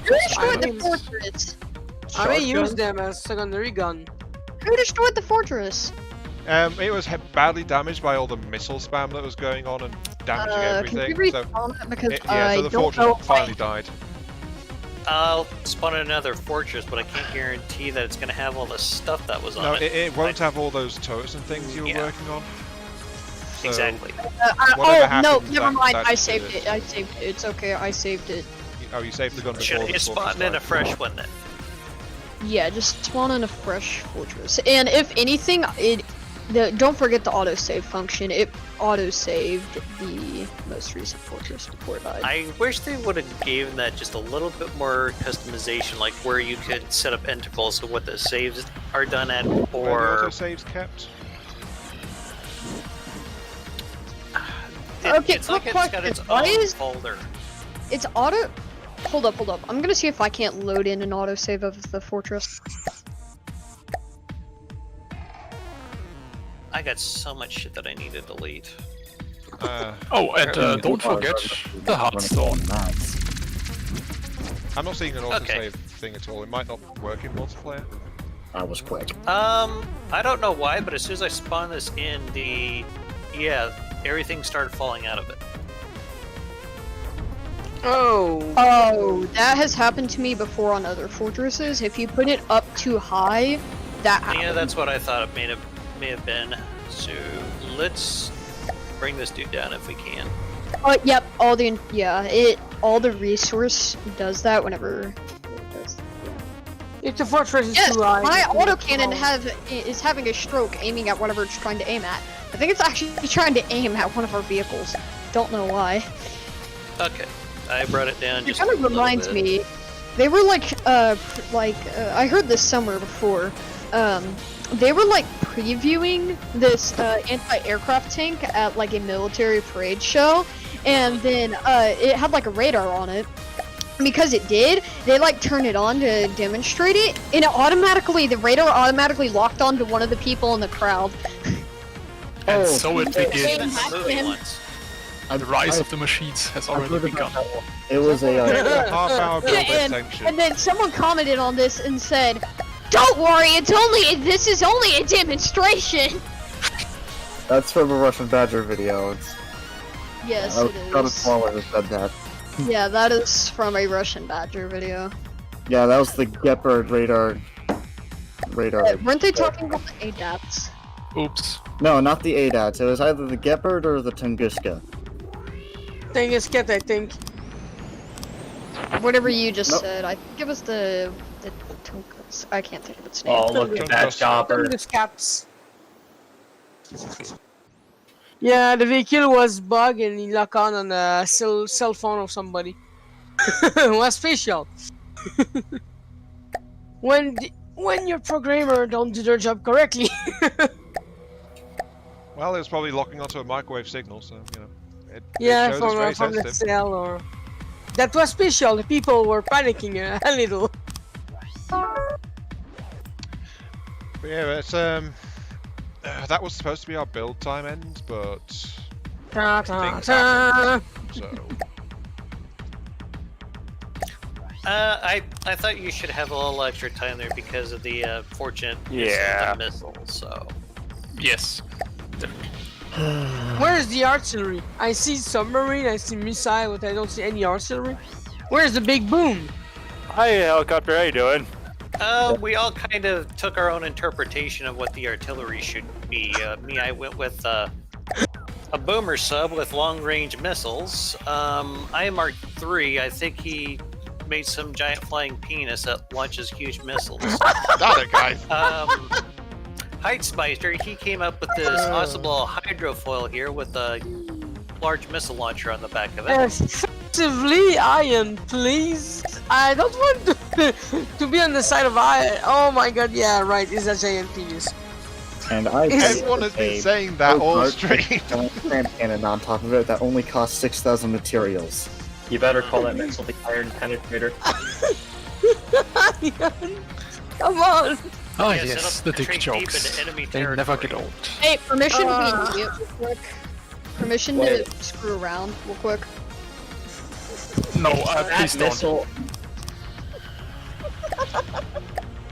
Who destroyed the mean- fortress? I may Shotgun? use them as secondary gun. Who destroyed the fortress? It was badly damaged by all the missile spam that was going on and damaging Can everything. you So, respawn that? Because yeah, I so the don't know fortress if finally died. I'll spawn another fortress, but I can't guarantee that it's going to have all the stuff that was on No, it. it won't have all those turrets and things you were Yeah. working on. So, Exactly. Whatever oh no, happens, never mind. that I did saved it. it. I saved it. It's okay. I saved it. Oh, you saved the gun Should before you the spawn fortress in a died. fresh one then? Yeah, just spawn in a fresh fortress. And if anything, don't forget the autosave function. It auto-saved the most recent fortress before it died. I wish they would have given that just a little bit more customization, like where you could set up intervals of what the saves are done at, Where the or autosaves kept? Okay, it's like quick it's got its question. Why own is- folder. It's auto. Hold up. I'm gonna see if I can't load in an autosave of the fortress. I got so much shit that I need to delete. Oh, and don't forget the Hearthstone. I'm not seeing an Okay. autosave thing at all. It might not work in multiplayer. That was quick. I don't know why, but as soon as I spawned this in, everything started falling out of it. Oh. Oh, that has happened to me before on other fortresses. If you put it up too high, that happens. Yeah, that's what I thought it may have been. So let's bring this dude down if we can. Yep. All the resource does that whenever it does. If the fortress is Yes, too high. my it will autocannon fall. is having a stroke aiming at whatever it's trying to aim at. I think it's actually trying to aim at one of our vehicles. Don't know why. Okay, I brought it down It just kind a of little reminds bit. me. They were I heard this summer before. They were like previewing this anti-aircraft tank at like a military parade show, and then it had like a radar on it. Because it did, they like turned it on to demonstrate it, and the radar automatically locked onto one of the people in the crowd. And so it Seen begins. that movie once. The rise of the machines has I've already heard begun. about that one. It was a. Half-hour build and extension. then someone commented on this and said, "Don't worry, this is only a demonstration." That's from a Russian Badger video. Yes, I it got a is. smaller that said that. Yeah, that is from a Russian Badger video. Yeah, that was the Gepard radar. Weren't they talking about the ADAPs? Oops. No, not the ADATs. It was either the Gepard or the Tunguska. Thing is cat, I think. Whatever you just Nope. said. I think it was the Tungus. I can't think of its name. Oh, look at that chopper. Tungus cats. Yeah, the vehicle was bugged and he locked on a cell phone of somebody. It was special. when your programmer don't do their job correctly. Well, it was probably locking onto a microwave signal, so you know. It Yeah, shows it's very from the sensitive. cell or. That was special. The people were panicking a little. But yeah, it's that was supposed to be our build time end, but Ta, ta, things ta. happened, so I thought you should have a little extra time there because of the fortunate Yeah. of the missiles. So Yes. Where's the artillery? I see submarine, I see missile, but I don't see any artillery. Where's the big boom? Hi, helicopter. How you doing? we all kind of took our own interpretation of what the artillery should be. I went with a boomer sub with long-range missiles. IMR 3, I think he made some giant flying penis that launches huge missiles. Got it, guys. Heightsmeister, he came up with this awesome little hydrofoil here with a large missile launcher on the back of it. Effectively, Iron, please. I don't want to be on the side of Iron. Oh my god, yeah, right, it's a giant penis. And I Everyone has been saying that all stream. Clamp cannon on top of it that only costs 6,000 materials. You better call that missile the Iron Penetrator. Come on. Ah, Yeah, yes, set up the the dick train deep jokes. into enemy They never territory. get old. Hey, permission to be idiot real quick. Permission Wait. to screw around real quick. No, That please don't. missile.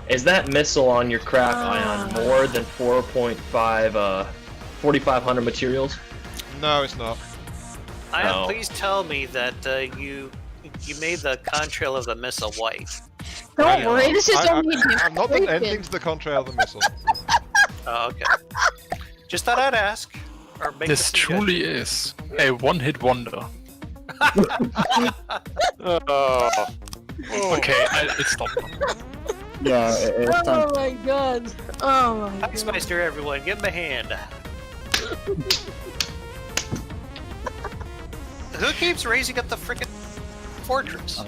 Is that missile on your crack ion more than 4.5 materials? No, it's not. Ion, No. please tell me that you made the contrail of the missile white. Don't worry, this is only I'm not done anything demonstration. to the contrary of the missile. Oh, okay. Just thought I'd ask. Or make This the suggestion. truly is a one-hit wonder. Okay, it's stop. Yeah, it's Oh time. my god. Oh my god. Heightsmeister, everyone, give him a hand. Who keeps raising up the frickin' fortress?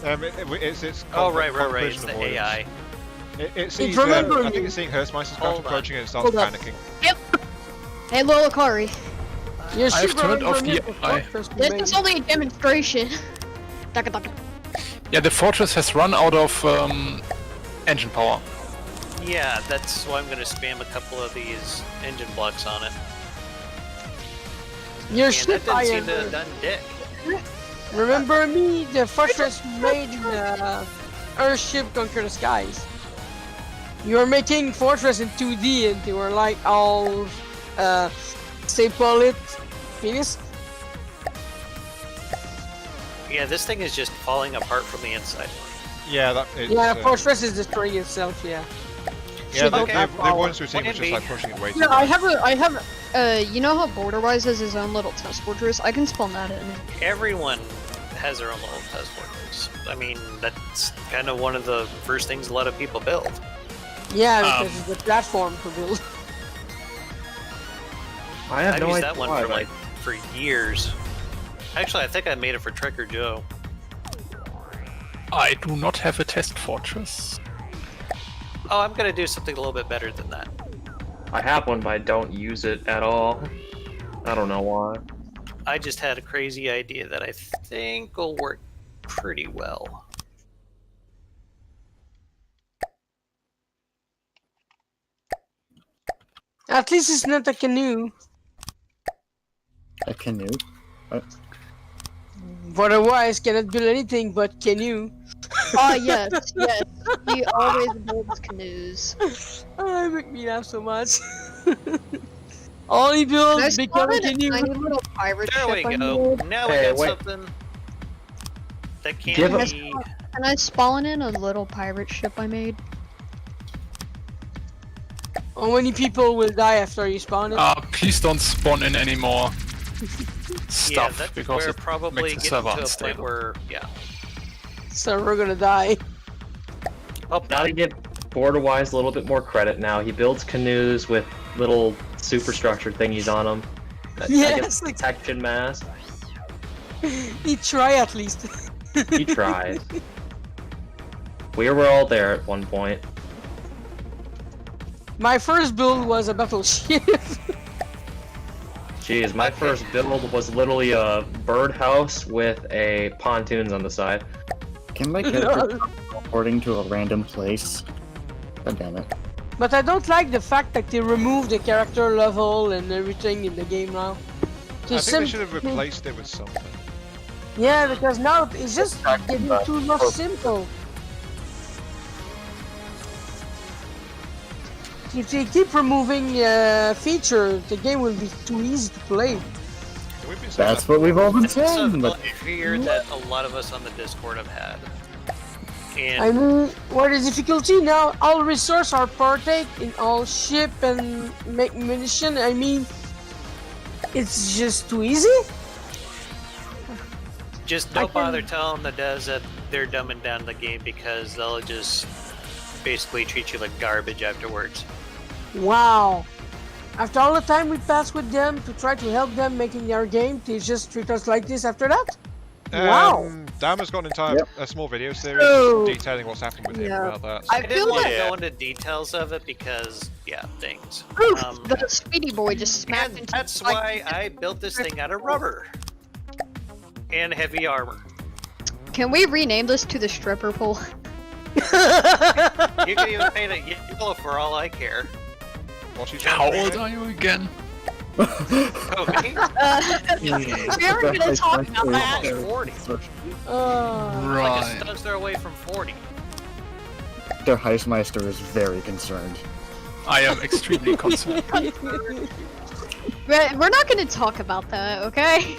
It's Oh, right. collision It's the avoidance. AI. It sees, remember I think me. it's seeing Hurstmeister's craft Hold on. approaching and it starts Hold up. panicking. Hey, Lolakari, You I have should turned off remember the me AI. for first this mate. is only a demonstration. Daka daka. Yeah, the fortress has run out of engine power. Yeah, that's why I'm gonna spam a couple of these engine blocks on it. Your And ship, that didn't seem Iron. to have done dick. Remember me? The fortress made the Earthship conquer the skies. You were making fortress in 2D and they were like all staple it penis. Yeah, this thing is just falling apart from the inside. Yeah, that is. Yeah, the fortress is destroying itself, yeah. Yeah, Okay. the ones we're seeing was just Plan like B. pushing it way too Yeah, I high. have you know how Borderwise has his own little test fortress? I can spawn that in. Everyone has their own little test fortress. I mean, that's kind of one of the first things a lot of people build. Yeah, because it's the platform to build. I have I've no used idea that one why, for for years. Actually, I think I made it for Trekker Joe. I do not have a test fortress. Oh, I'm gonna do something a little bit better than that. I have one, but I don't use it at all. I don't know why. I just had a crazy idea that I think will work pretty well. At least it's not a canoe. A canoe? Otherwise, cannot build anything but canoe. Ah, yes, yes. He always builds canoes. Oh, it make me laugh so much. All he Can I builds become spawn a in a canoe. tiny little pirate There we ship I go. made? Now we Hey, got wait. something that can Give us- be. Can I spawn in a little pirate ship I made? How many people will die after you spawn it? Please don't spawn in any more Yeah, stuff that's because we're it probably makes the getting server to a point unstable. where, yeah. So we're gonna die. Oh, Gotta give Borderwise a little bit more credit now. He builds canoes with little superstructure thingies on them. Yes, Protection mask. he try at least. He tries. We were all there at one point. My first build was a battleship. Jeez, my first build was literally a birdhouse with a pontoons on the side. Can my character according to a random place? God damn it. But I don't like the fact that they removed the character level and everything in the game now. I think they should have replaced it with something. Yeah, because now it's just getting too much simple. If they keep removing features, the game will be too easy to play. We've been saying That's that what we've all been That's a saying, but fear that a lot of us on the Discord have had. And I mean, what is difficulty now? All resources are partake in all ship and make munition. I mean, it's just too easy. just don't bother telling the devs that they're dumbing down the game because they'll just basically treat you like garbage afterwards. Wow. After all the time we passed with them to try to help them making their game, they just treat us like this after that? Wow. Dam has got an entire a small video series So- detailing what's happened with him about that. I didn't feel want to like- go into details of it because, yeah, things. Oof, the Speedy Boy just smacked And into that's like- why I built this thing out of rubber and heavy armor. Can we rename this to the stripper pole? You can even paint it yellow for all I care. What's he How trying old to are you again? Okay, We are gonna talk about that. I'm 40. Like a Right. stone's throw away from 40. Their Heistmeister is very concerned. I am extremely concerned. We're not gonna talk about that, okay?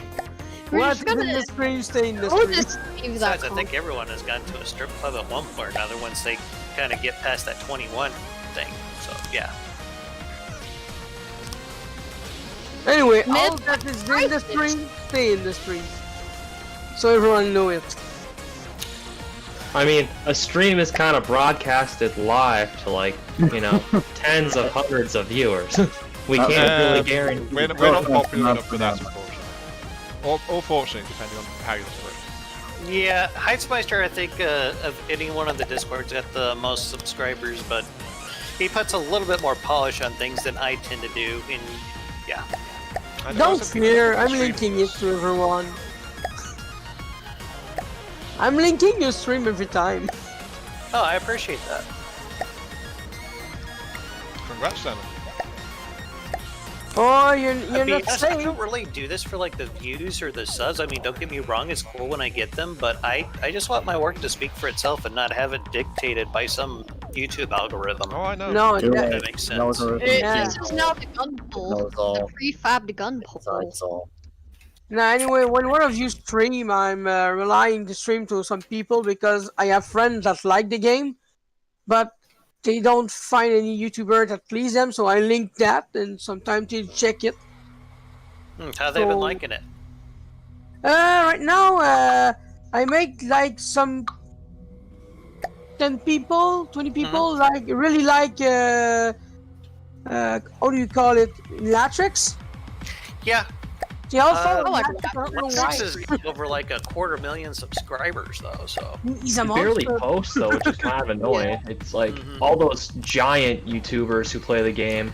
We're What just is in gonna. the stream, stay in the We'll stream. just leave that. Besides, I think everyone has gone to a strip club at one point or another once they kind of get past that 21 thing. So, yeah. Anyway, Man, all that is in the stream, stay in the stream. So everyone know it. I mean, a stream is kind of broadcasted live to like, you know, tens of hundreds of viewers. We can't really guarantee. We're not popular enough for that, unfortunately. Or fortunately, depending on how you look at it. Yeah, Heightsmeister, I think, of any one of the Discords, got the most subscribers, but he puts a little bit more polish on things than I tend to do, and yeah. And there are Don't some people fear, that I'm stream linking it this. to everyone. I'm linking your stream every time. Oh, I appreciate that. Congrats, then. Oh, you're I not I saying. don't really do this for like the views or the subs. I mean, don't get me wrong, it's cool when I get them, but I just want my work to speak for itself and not have it dictated by some YouTube algorithm. Oh, I know. No, You're that, That makes sense. Yeah. This is now the gun pole. Knows all. The prefabbed gun pole. Besides all. Now, anyway, when one of you stream, I'm relying the stream to some people because I have friends that like the game, but they don't find any YouTuber that please them, so I link that, and sometimes they check it. How they been So- liking it? Right now, I make like some 10 people, 20 people, like really like, how do you call it, Latrix? Yeah, They all Uh, follow I like Latrix, I don't know why. Six is over like 250,000 subscribers though, so He's a He barely monster. posts though, which is kind of annoying. It's like Mhm. all those giant YouTubers who play the game,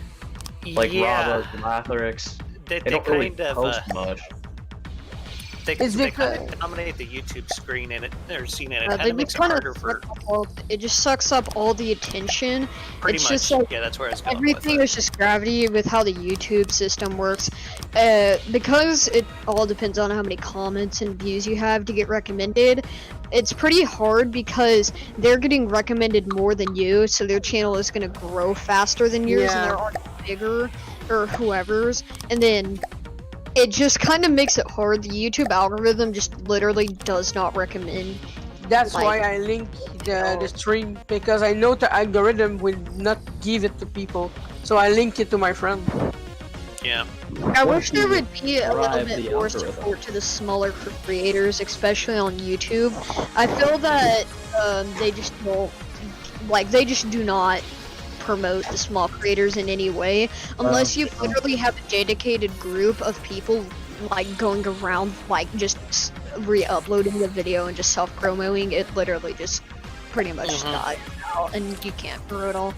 like yeah, Robert, Lathrix. they They don't really kind of post much. they Is they it, kind of dominate the YouTube screen and it or scene and it They kind of makes just it kinda harder for suck up all- it just sucks up all the attention. pretty it's much. just like Yeah, that's where I was going Everything with is just gravity with how the YouTube system works. Because it all depends on how many comments and views you have to get recommended. It's pretty hard because they're getting recommended more than you, so their channel is going to grow faster than yours, Yeah. and they're already bigger, or whoever's. And then it just kind of makes it hard. The YouTube algorithm just literally does not recommend. That's Like- why I link the stream, because I know the algorithm will not give it to people. So I link it to my friend. it. Yeah. I What wish there do you would be a little drive bit the more algorithm? support to the smaller creators, especially on YouTube. I feel that they just don't, like, they just do not promote the small creators in any way, unless you literally have a dedicated group of people, like, going around, like, just re-uploading the video and just self-promoting. It literally just pretty much Mhm. dies out, and you can't grow it all.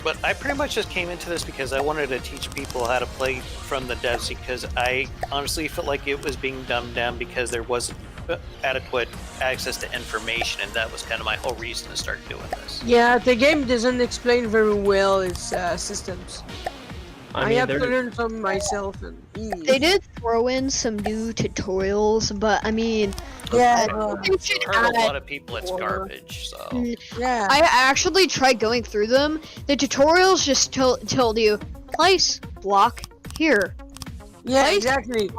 But I pretty much just came into this because I wanted to teach people how to play from the devs because I honestly felt like it was being dumbed down because there wasn't adequate access to information, and that was kind of my whole reason to start doing this. Yeah, the game doesn't explain very well its systems. I, mean, have to they're- learn some myself, and They did throw in some new tutorials, but I mean, yeah, they should I've heard a add- lot of people it's or- garbage, so yeah. I actually tried going through them. The tutorials just told you place, block, here, Yeah, Right? exactly.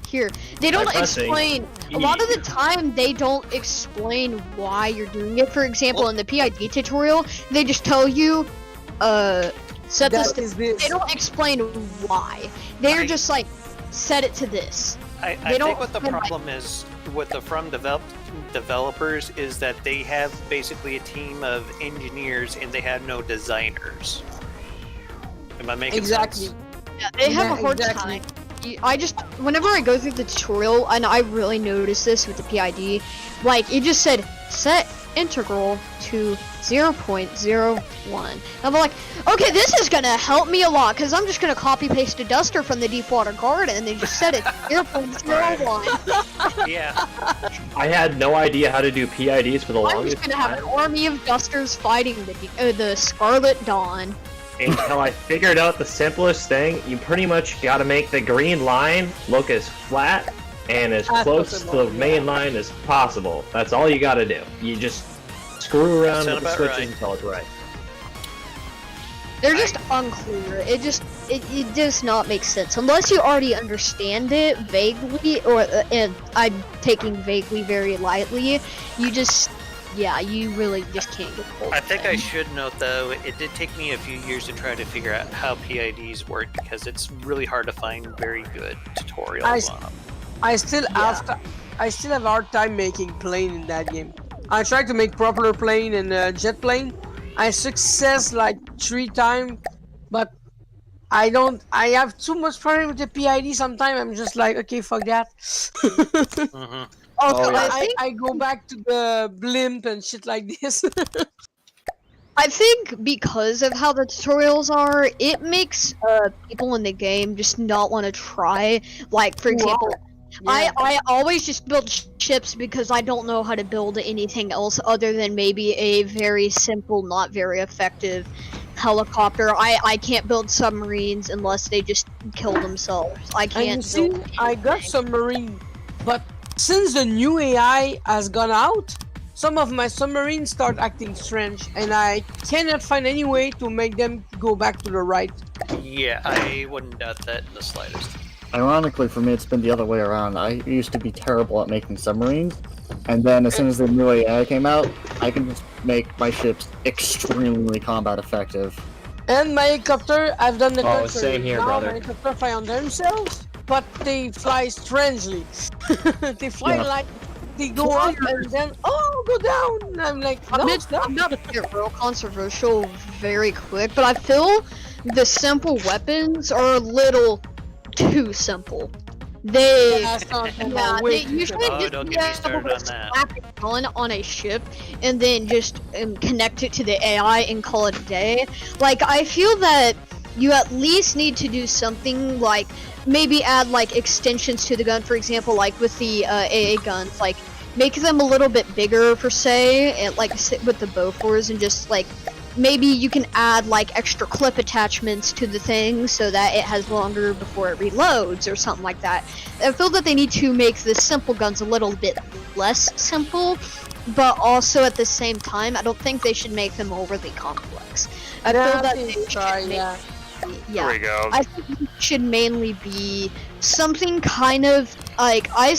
here. They don't pressing explain. A lot of the time, they don't explain why you're doing it. For example, in the PID tutorial, they just tell you, set this. That is this. They don't explain why. They're I- just like, set it to this. I They don't think what the spend, like- problem is with the from developed developers is that they have basically a team of engineers and they have no designers. Am I making Exactly. sense? Yeah, they have a hard exactly. time. Whenever I go through the tutorial, and I really noticed this with the PID, like, it just said, set integral to 0.01. And I'm like, okay, this is gonna help me a lot, because I'm just gonna copy-paste a duster from the Deepwater Garden, and they just set it 0.01. Yeah. I had no idea how to do PIDs for the I'm longest just gonna have an time army of dusters fighting the Scarlet Dawn. until I figured out the simplest thing. You pretty much gotta make the green line look as flat and as As close to possible, the main line as possible. That's all you gotta do. You just screw around Sound with the about switches right. until it's right. They're just unclear. It does not make sense unless you already understand it vaguely, or and I'm taking vaguely very lightly. You really just can't get hold I of think it. I should note though, it did take me a few years to try to figure out how PIDs work because it's really hard to find very good tutorials on them. I still have a hard time making plane in that game. I tried to make propeller plane and jet plane. I success like 3 times, but I have too much problem with the PID sometimes. I'm just like, okay, fuck that. Mm-hmm. Also, yeah. I go back to the blimp and shit like this. I think because of how the tutorials are, it makes people in the game just not want to try. Like, for example, Yeah. I always just build ships because I don't know how to build anything else other than maybe a very simple, not very effective helicopter. I can't build submarines unless they just kill themselves. I And can't you see, build I got submarine, but since the new AI has gone out, some of my submarines start acting strange, and I cannot find any way to make them go back to the right. Yeah, I wouldn't doubt that in the slightest. Ironically, for me, it's been the other way around. I used to be terrible at making submarines, and then as soon as the new AI came out, I can just make my ships extremely combat effective. And my helicopter, I've done the Oh, contrary. same here, Now brother. My helicopter fly on themselves, but they fly strangely. They fly Yeah. like they go up and then go down. And I'm like, no, stop. I'm not to get real controversial very quick, but I feel the simple weapons are a little too simple. They usually Oh, just don't be get me able started to on that. slap a gun on a ship and then just connect it to the AI and call it a day. Like, I feel that you at least need to do something like maybe add like extensions to the gun, for example, like with the AA guns, like make them a little bit bigger per se, and like with the Bofors, and just like maybe you can add like extra clip attachments to the thing so that it has longer before it reloads or something like that. I feel that they need to make the simple guns a little bit less simple, but also at the same time, I don't think they should make them overly complex. I feel that they should make, There we go. I think it should mainly be something kind of like I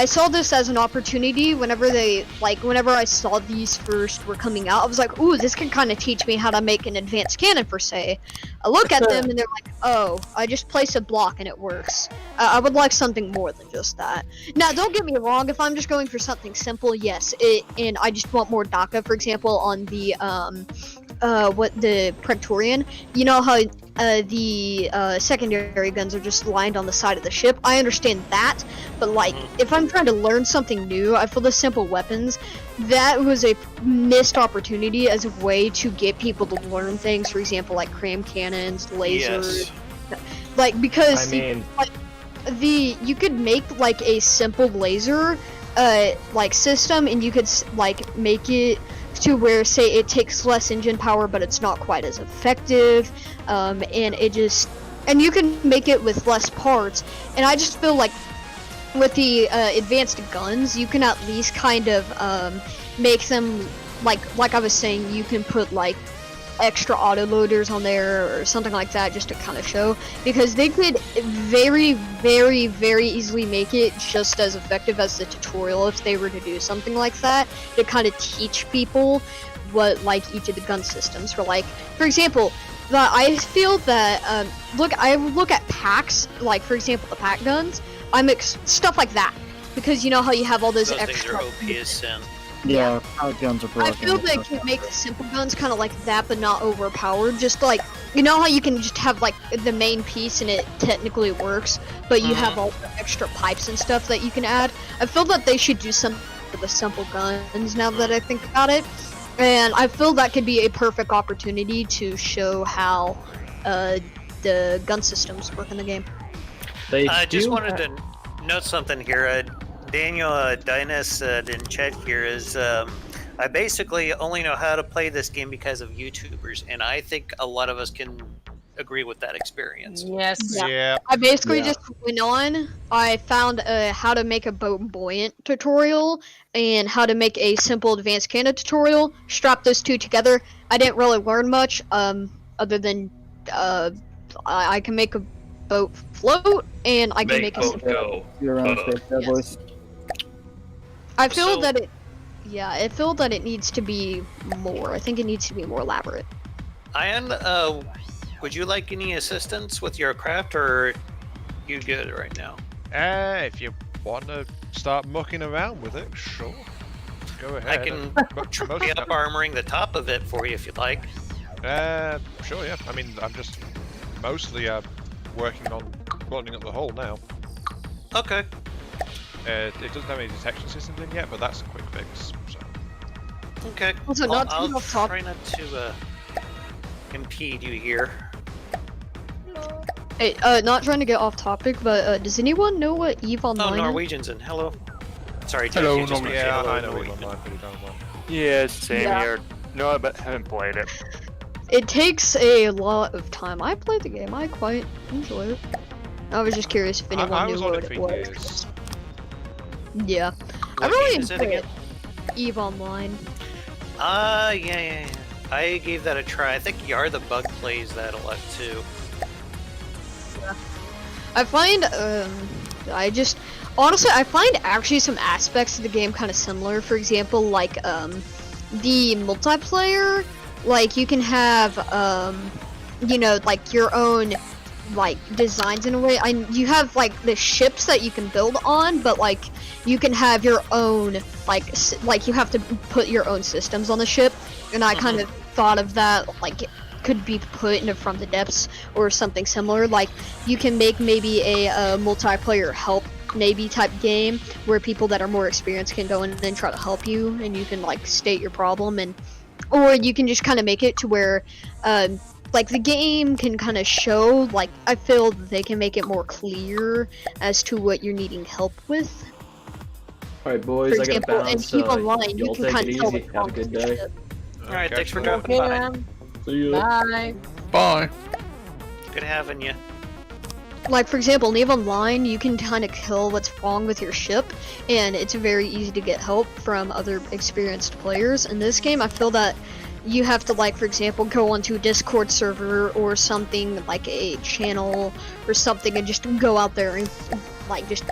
saw this as an opportunity whenever I saw these first were coming out. I was like, ooh, this can kind of teach me how to make an advanced cannon per se. I look at them and they're like, oh, I just place a block and it works. I would like something more than just that. Now, don't get me wrong, if I'm just going for something simple, yes, and I just want more DACA, for example, on the the Praetorian, you know how the secondary guns are just lined on the side of the ship. I understand that, but like if I'm trying to learn something new, I feel the simple weapons, that was a missed opportunity as a way to get people to learn things. For example, like cram cannons, lasers, like because you could make like a simple laser like system, and you could like make it to where, say, it takes less engine power, but it's not quite as effective, and you can make it with less parts. And I just feel like with the advanced guns, you can at least kind of make them like I was saying, you can put like extra autoloaders on there or something like that, just to kind of show, because they could very, very, very easily make it just as effective as the tutorial if they were to do something like that, to kind of teach people what like each of the gun systems were like. For example, I feel that I look at packs, like for example the pack guns, I mix stuff like that. because you know how you have all those Those things extra. are OP as sin. Yeah, pellet guns are broken. I feel they can make the simple guns kind of like that, but not overpowered. Just like, you know how you can just have like the main piece and it technically works, but you have all the extra pipes and stuff that you can add. I feel that they should do something with the simple guns now that I think about it. And I feel that could be a perfect opportunity to show how the gun systems work in the game. I just wanted to note something here. Daniel Dynas said in chat here is, I basically only know how to play this game because of YouTubers, and I think a lot of us can agree with that experience. Yes. Yeah. I basically just went on. I found how to make a boat buoyant tutorial and how to make a simple advanced cannon tutorial. Strapped those two together. I didn't really learn much, other than I can make a boat float and I can make a. go. You're around space, Yes. boys. I feel So- that it. Yeah, I feel that it needs to be more. I think it needs to be more elaborate. Ian, would you like any assistance with your craft, or you good right now? If you want to start mucking around with it, sure. Go ahead. I can Most be up armoring the top of it for you if you'd like. Sure, yeah. I mean, I'm just mostly working on buttoning up the hole now. Okay. It doesn't have any detection systems in yet, but that's a quick fix. So. Okay. Also, not to I'll get off topic. try not to impede you here. Hey, not trying to get off topic, but does anyone know what EVE Online Oh, is? Norwegians and hello. Sorry, Jeff, Hello, you just Norwegian. mentioned Yeah, hello, I know Norwegian. Online, but you don't want. Yeah, same Yeah. here. No, but haven't played it. It takes a lot of time. I played the game. I quite enjoy it. I was just curious if anyone I knew was on what it it for was. years. Yeah, I What really game is it enjoy again? it. EVE Online. Yeah. I gave that a try. I think Yar the Bug plays that a lot too. I find, honestly, I find actually some aspects of the game kind of similar. For example, like, the multiplayer, like, you can have, you know, like, your own, like, designs in a way. You have, like, the ships that you can build on, but, like, you can have your own, like, you have to put your own systems on the ship, and I kind of thought of that, like, it could be put into From the Depths or something similar. Like, you can make maybe a multiplayer help maybe type game where people that are more experienced can go in and try to help you, and you can like state your problem, and or you can just kind of make it to where like the game can kind of show, like, I feel they can make it more clear as to what you're needing help with. Alright, boys, For I gotta example, in bounce. EVE Online, you Y'all can take kind it of tell easy. what's Have a wrong good with your day. ship. Alright, thanks for so. dropping Okay, by. man. See ya. Bye. Bye. Good having you. Like, for example, in EVE Online, you can kind of kill what's wrong with your ship, and it's very easy to get help from other experienced players. In this game, I feel that you have to, like, for example, go onto a Discord server or something, like a channel or something, and just go out there and, like, just,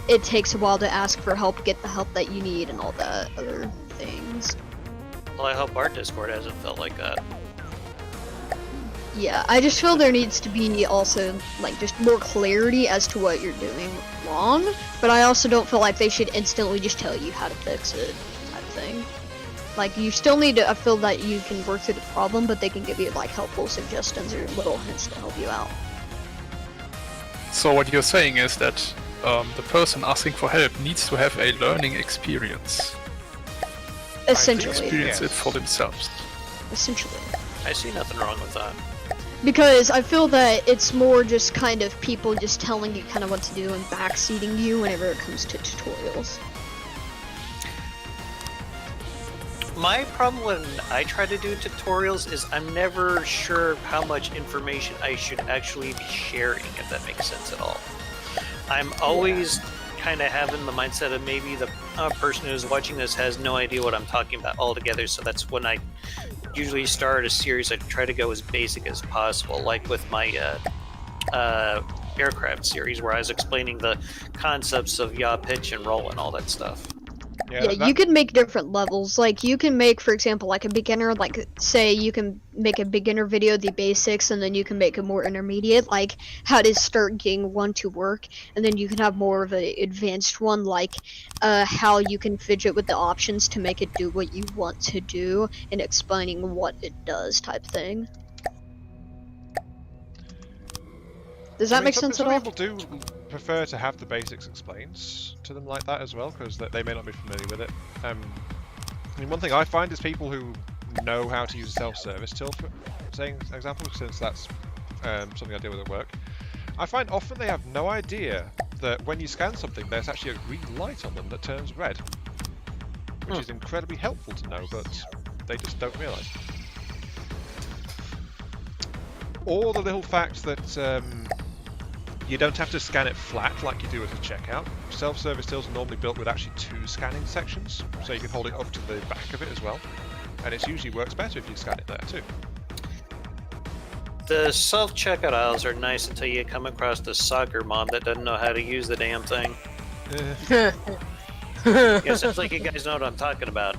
it takes a while to ask for help, get the help that you need, and all that other things. Well, I hope our Discord hasn't felt like that. Yeah, I just feel there needs to be also, like, just more clarity as to what you're doing wrong, but I also don't feel like they should instantly just tell you how to fix it, type thing. Like, you still need to, I feel that you can work through the problem, but they can give you, like, helpful suggestions or little hints to help you out. So what you're saying is that the person asking for help needs to have a learning experience. Essentially. Experience it Yes. for themselves. Essentially. I see nothing wrong with that. Because I feel that it's more just kind of people just telling you kind of what to do and backseating you whenever it comes to tutorials. My problem when I try to do tutorials is I'm never sure how much information I should actually be sharing, if that makes sense at all. I'm always kind of having the mindset of maybe the person who's watching this has no idea what I'm talking about altogether, so that's when I usually start a series. I try to go as basic as possible, like with my aircraft series, where I was explaining the concepts of yaw, pitch, and roll, and all that stuff. Yeah, you can make different levels. Like, you can make, for example, like a beginner, like, say you can make a beginner video, the basics, and then you can make a more intermediate, like how to start getting one to work, and then you can have more of an advanced one, like how you can fidget with the options to make it do what you want to do, and explaining what it does type thing. Does that make sense at all? Some people do prefer to have the basics explained to them like that as well, because they may not be familiar with it. I mean, one thing I find is people who know how to use a self-service till, for saying example, since that's something I deal with at work. I find often they have no idea that when you scan something, there's actually a green light on them that turns red, which is incredibly helpful to know, but they just don't realise. Or the little fact that you don't have to scan it flat like you do at a checkout. Self-service tills are normally built with actually 2 scanning sections, so you can hold it up to the back of it as well. And it usually works better if you scan it there too. The self-checkout aisles are nice until you come across the soccer mom that doesn't know how to use the damn thing. Yeah, sounds like you guys know what I'm talking about.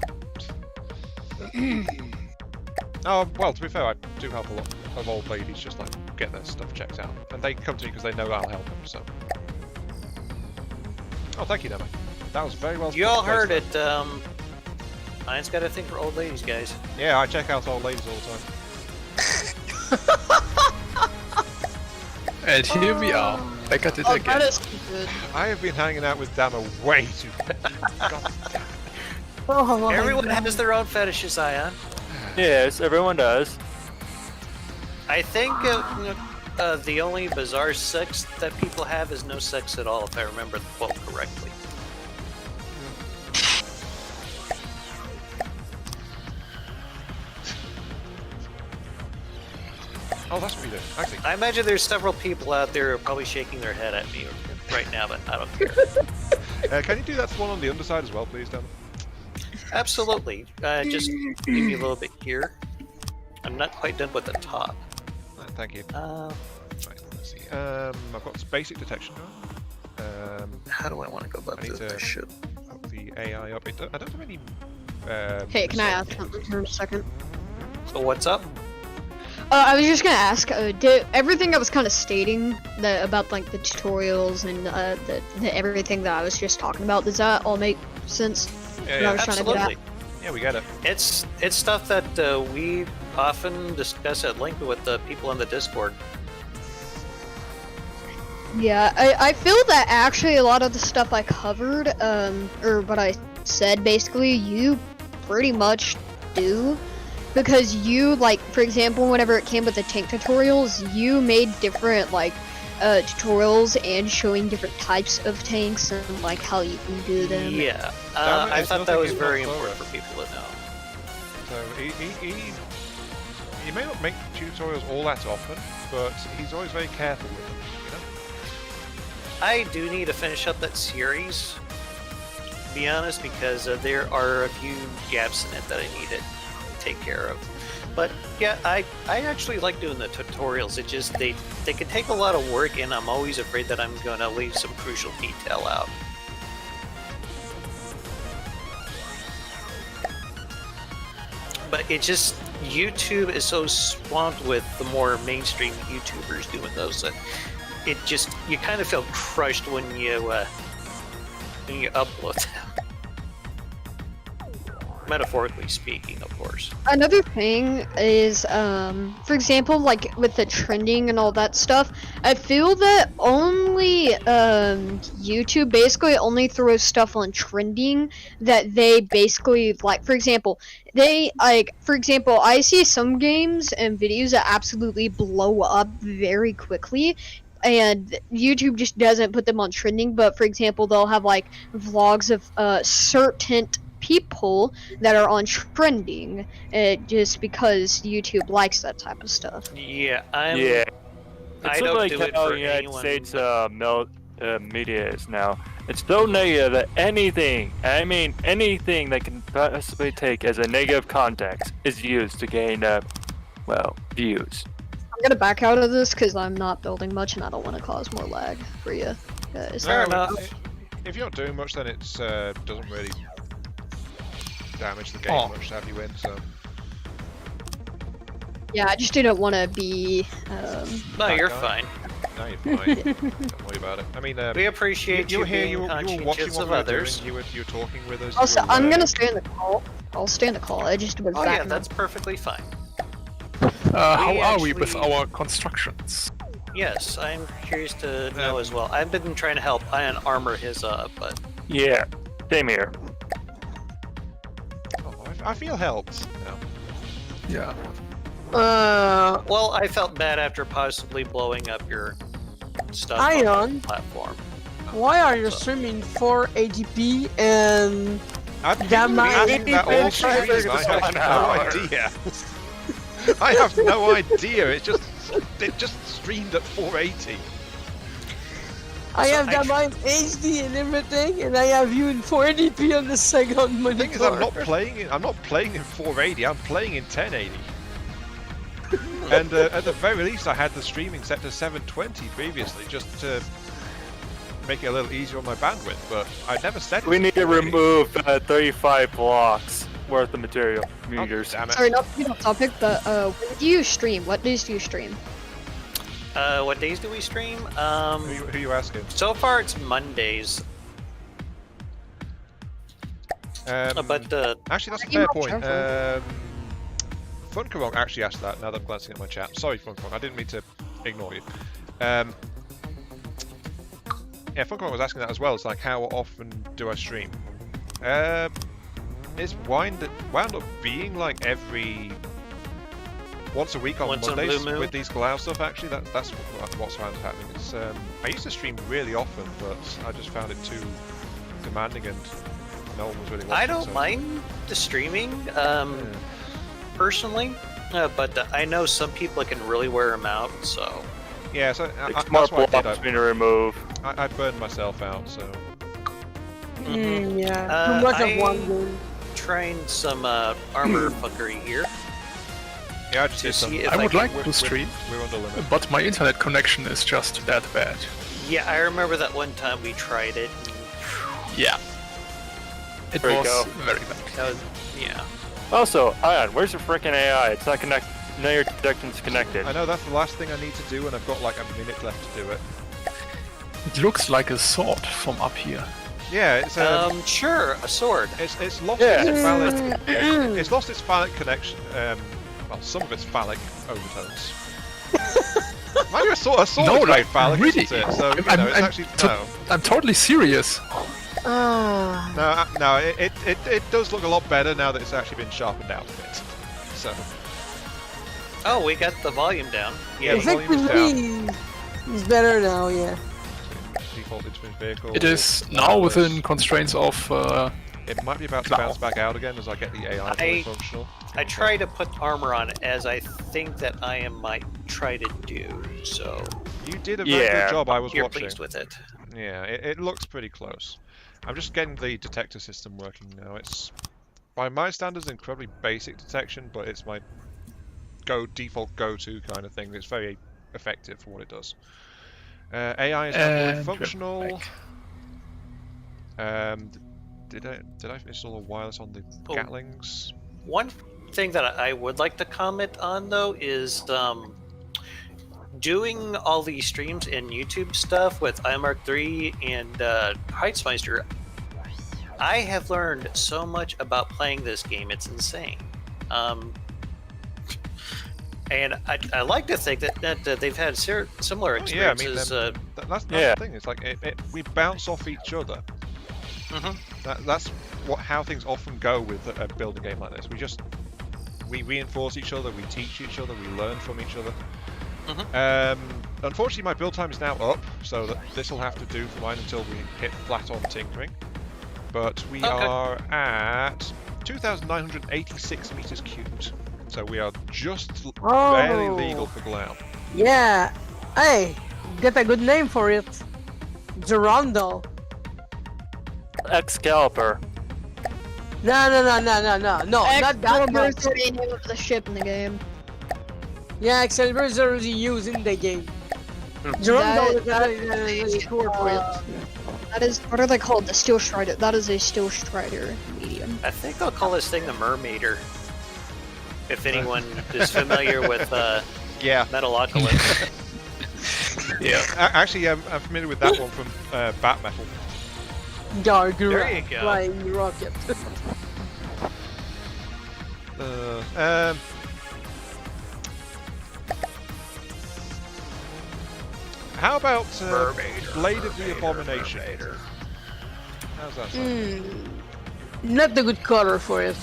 Oh, well, to be fair, I do help a lot of old ladies just like get their stuff checked out. And they come to me because they know I'll help them, so. Oh, thank you, Demo. That was very well. You all heard it, Ian's got a thing for old ladies, guys. Yeah, I check out old ladies all the time. And here we are, back at it again. That is good. I have been hanging out with Damo way too God damn. Oh, Everyone has their own fetishes, Ian. Yes, everyone does. I think the only bizarre sex that people have is no sex at all, if I remember the quote correctly. Oh, that's what you do. Actually, I imagine there's several people out there who are probably shaking their head at me right now, but I don't care. can you do that one on the underside as well, please, Damo? Absolutely. Just give me a little bit here. I'm not quite done with the top. Thank you. Uh, Right, let's see. I've got basic detection going. How do I want to go about I need this? to- I should. Up the AI up. I don't have any. Hey, can I missile ask things. something for a second? So what's up? I was just gonna ask, did everything I was kind of stating about like the tutorials and the everything that I was just talking about, does that all make sense? Yeah, What I was trying to get at? Absolutely. Yeah, we get it. It's stuff that we often discuss at length with the people in the Discord. Yeah, I feel that actually a lot of the stuff I covered, or what I said basically, you pretty much do. Because you, like, for example, whenever it came with the tank tutorials, you made different, like, tutorials and showing different types of tanks and, like, how you can do them. Yeah, Damn it, I there's thought that nothing was in very that important photo. for people to know. So he may not make tutorials all that often, but he's always very careful with them. You know. I do need to finish up that series, to be honest, because there are a few gaps in it that I need to take care of. But yeah, I actually like doing the tutorials. It just they can take a lot of work, and I'm always afraid that I'm going to leave some crucial detail out. But it just YouTube is so swamped with the more mainstream YouTubers doing those that it just you kind of feel crushed when you upload them. Metaphorically speaking, of course. Another thing is, for example, like with the trending and all that stuff, I feel that only YouTube basically only throws stuff on trending that they basically like. For example, I see some games and videos that absolutely blow up very quickly. And YouTube just doesn't put them on trending, but for example, they'll have like vlogs of certain people that are on trending, just because YouTube likes that type of stuff. Yeah, Yeah. I It's don't like do it how for the United anyone. States media is now. It's so negative that anything that can possibly take as a negative context is used to gain, views. I'm gonna back out of this because I'm not building much and I don't want to cause more lag for you guys. Fair No, enough. If you're not doing much, then it's doesn't really damage the game Oh. much to have you in. So Yeah, I just didn't want to be. No, That you're guy. fine. no, you're fine. Don't worry about it. I mean, We appreciate you you were here. being You were watching conscientious what of we were others. doing. You were talking with us. Also, you were I'm gonna learning. stay in the call. I'll stay in the call. I just was Oh back yeah, in that's perfectly fine. How are we with actually- our constructions? Yes, I'm curious to know as well. I've been trying to help Ian armor his but Yeah, same here. Oh, I feel helped now. Yeah. well, I felt bad after possibly blowing up your stuff on Ion, the platform. why are you streaming 480p and I've been Damn, my doing that all APP stream. is I have 1 no hour. idea. I have no idea. It just streamed at 480. I So have I that tr- mine HD and everything, and I have you in 480p on the second monitor. The thing is, I'm not playing in 480. I'm playing in 1080. And at the very least, I had the streaming set to 720 previously, just to make it a little easier on my bandwidth. But I never set it. We need to 480. remove 35 blocks worth of material meters. Oh, damn it. Sorry, not to be off topic, but when do you stream? What days do you stream? What days do we stream? Who you asking? So far it's Mondays. But Actually, that's a You fair might point. travel. Funkarong actually asked that. Now that I'm glancing at my chat, sorry, Funkarong, I didn't mean to ignore you. Yeah, Funkarong was asking that as well. It's like, how often do I stream? It's wound up being like every once a week on Once on Mondays Blue Moon? with these Glao stuff. Actually, that's what's found happening. It's I used to stream really often, but I just found it too demanding and no one was really watching. I don't so- mind the streaming, personally, but I know some people can really wear them out. So Yeah, so Six more that's what I blocks did. we need to remove. I burned myself out, so Yeah, too much of one game. trying some armor fuckery here yeah, I just to did some. see if I would can- like to stream, We're on the limit. but my internet connection is just that bad. Yeah, I remember that one time we tried it. Yeah. It There you was go. very bad. That was, yeah. Also, Ion, where's your freaking AI? It's not connected. No, your connection's connected. I know that's the last thing I need to do, and I've got like a minute left to do it. It looks like a sword from up here. Yeah, it's Sure, a sword. it's lost Yeah. its phallic. It's lost its phallic connection. Well, some of its phallic overtones. Mind you, a sword No, is very like, phallic, really? isn't it? So you I'm- know, it's I'm actually to- no. I'm totally serious. No, it does look a lot better now that it's actually been sharpened out a bit. So Oh, we got the volume down. yeah, the volume is down. Effectively, it's better now, yeah. Default between vehicle. It is now within constraints of. It might be about to Glao. bounce back out again as I get the AI fully functional. I try to put armor on as I think that I might try to do. So You did a very Yeah, good job. I was you're watching. pleased with it. Yeah, it looks pretty close. I'm just getting the detector system working now. It's, by my standards, incredibly basic detection, but it's my default go-to kind of thing. It's very effective for what it does. AI is not fully And functional. back. Did I install a wireless on the Oh. Gatlings? One thing that I would like to comment on though is doing all these streams and YouTube stuff with iMark3 and Heitzmeister. I have learned so much about playing this game. It's insane. And I like to think that they've had similar Oh, yeah, I mean, experiences. that's Yeah. the thing. It's like we bounce off each other. Mhm. That's how things often go with a building game like this. We reinforce each other, we teach each other, we learn from each other. Unfortunately, my build time is now up, so this will have to do for mine until we hit flat on tinkering. But we are at 2,986 meters cubed, so we are just barely legal for Glao. Yeah. Hey, get a good name for it. Durandal. Excalibur. No, not that Excalibur one. is the name of the ship in the game. Yeah, Excalibur is already used in the game. That- Durandal that is is a core for it. That is, what are they called? The Steel Strider. That is a Steel Strider medium. I think I'll call this thing the Mermaider. If anyone is familiar with Yeah. Metalocalypse. Yeah. Actually, I'm familiar with that one from Bat Metal. Gargoyle. There you go. Flying rocket. How about Mermaider, Blade of the Mermaider, Abomination? Mermaider. How's that sound? Not the good color for it.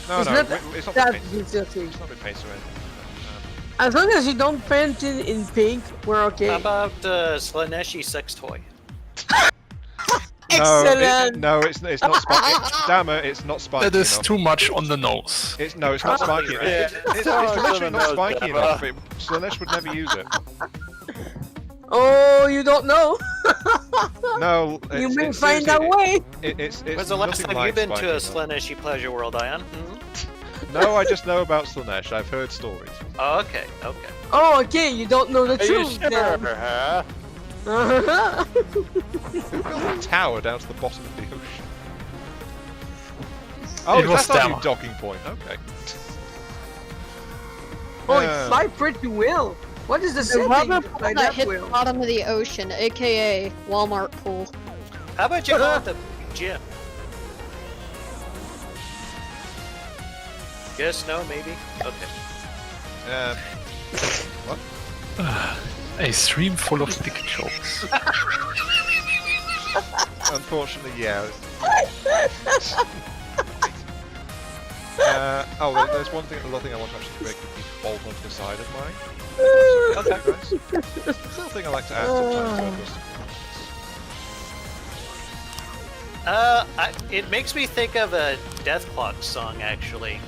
No, it's no, not it's not that with paint. interesting. It's not with paint or anything. As long as you don't paint it in pink, we're okay. How about Slaneshi sex toy? Excellent. No, it's not spiky. Damn it, it's not spiky That is enough. too much on the nose. It's not spiky. Yeah. It's literally not spiky enough. Slanesh would never use it. Oh, you don't know. No, You it's, may it's find seriously- out way. It's When's the last nothing time like you've been to a spiky enough. Slaneshi pleasure world, Ion? No, I just know about Slanesh. I've heard stories. Oh, okay, okay. Oh, okay. You don't know the Are you truth sure, then. huh? Who built a tower down to the bottom of the ocean? Oh, It was that's our new Dama. docking point. Okay. Oh, it fly pretty well. What is the The setting rubber to pool fly that that hit the well? bottom of the ocean, aka Walmart pool. How about you call it the gym? Yes, no, maybe? Okay. What? A stream full of dick jokes. Unfortunately, yeah. There's one thing, another thing I want to actually make a bolt onto the side of mine. Okay, guys. Little thing I like to add sometimes. It makes me think of a Death Clock song, actually.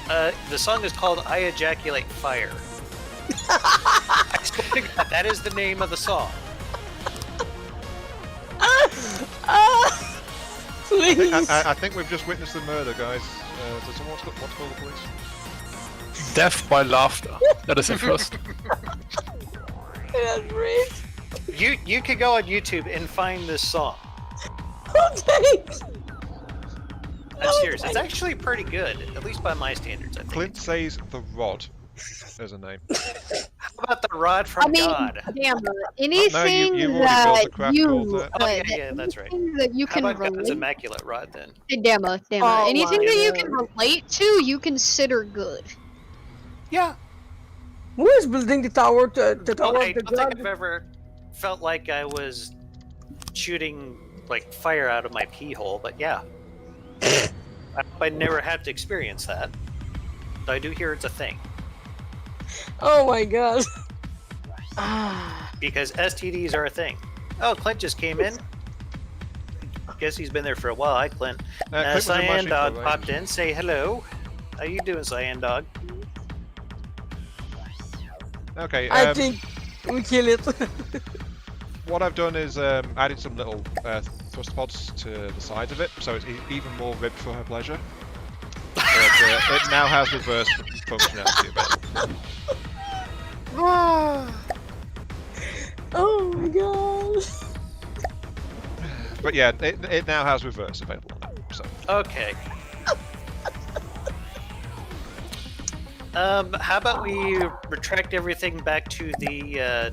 The song is called I Ejaculate Fire. I swear to God, that is the name of the song. Please. I think we've just witnessed the murder, guys. Does someone want to call the police? Death by laughter. That is a first. That's great. You could go on YouTube and find this song. Thanks. I'm serious. It's actually pretty good, at least by my standards, I think. Clint says the Rod as a name. How about the rod from I mean, God? damn, anything you've already built that the craft you, build there. Oh, yeah, that's right. anything that you How can about God's relate, immaculate rod then? damn, Oh anything my that you God. can relate to, you consider good. Yeah. Who is building the tower? The Well, tower I of the don't think god? I've ever felt like I was shooting like fire out of my pee hole, but yeah. I never have to experience that. Though I do hear it's a thing. Oh my god. Because STDs are a thing. Oh, Clint just came in. Guess he's been there for a while. Hi, Clint. Clint was in my Cyan sheet Dog for a popped while. in. Say hello. How you doing, Cyan Dog? Okay, I think we kill it. what I've done is added some little thrust pods to the sides of it, so it's even more ribbed for her pleasure. But, it now has reverse functionality available. Oh my god. But yeah, it now has reverse available now, so. Okay. How about we retract everything back to the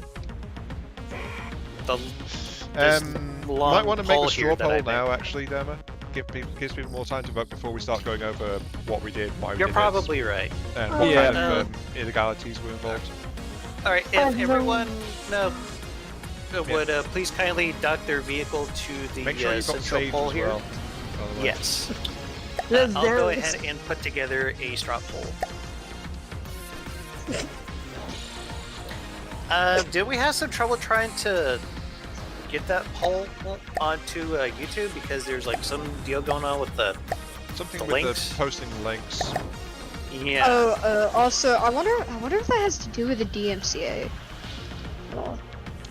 long might want to make poll a here straw that I poll made. now, actually, Dama. Gives people more time to vote before we start going over what we did, why we You're did probably right. it, and what Yeah. kind of illegalities were involved. All right, if everyone would please kindly dock their vehicle to the Make sure you've got central saves pole as here. well. by the way. Yes. Let's I'll go dance. ahead and put together a straw poll. Did we have some trouble trying to get that poll onto YouTube because there's like some deal going on with the Something The with links? the posting links. yeah. Also, I wonder if that has to do with the DMCA.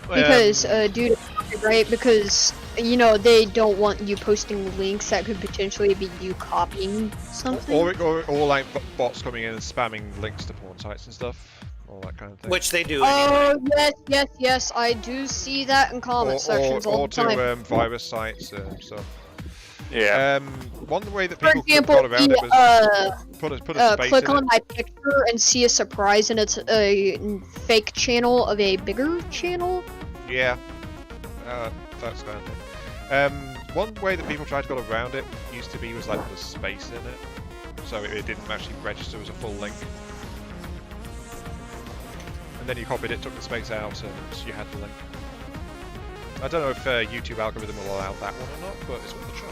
Because, due to copyright, because, you know, they don't want you posting links that could potentially be you copying something. Or like bots coming in and spamming links to porn sites and stuff. all that kind of thing. Which they do anyway. Oh yes, I do see that in comment sections all or the time. to virus sites and stuff. Yeah. One way that For people example, got around it was put a space click in on it. my picture and see a surprise, and it's a fake channel of a bigger channel. Yeah, that's kind of thing. One way that people tried to get around it used to be was like the space in it, so it didn't actually register as a full link. And then you copied it, took the space out, and you had the link. I don't know if YouTube algorithm will allow that one or not, but it's worth a try.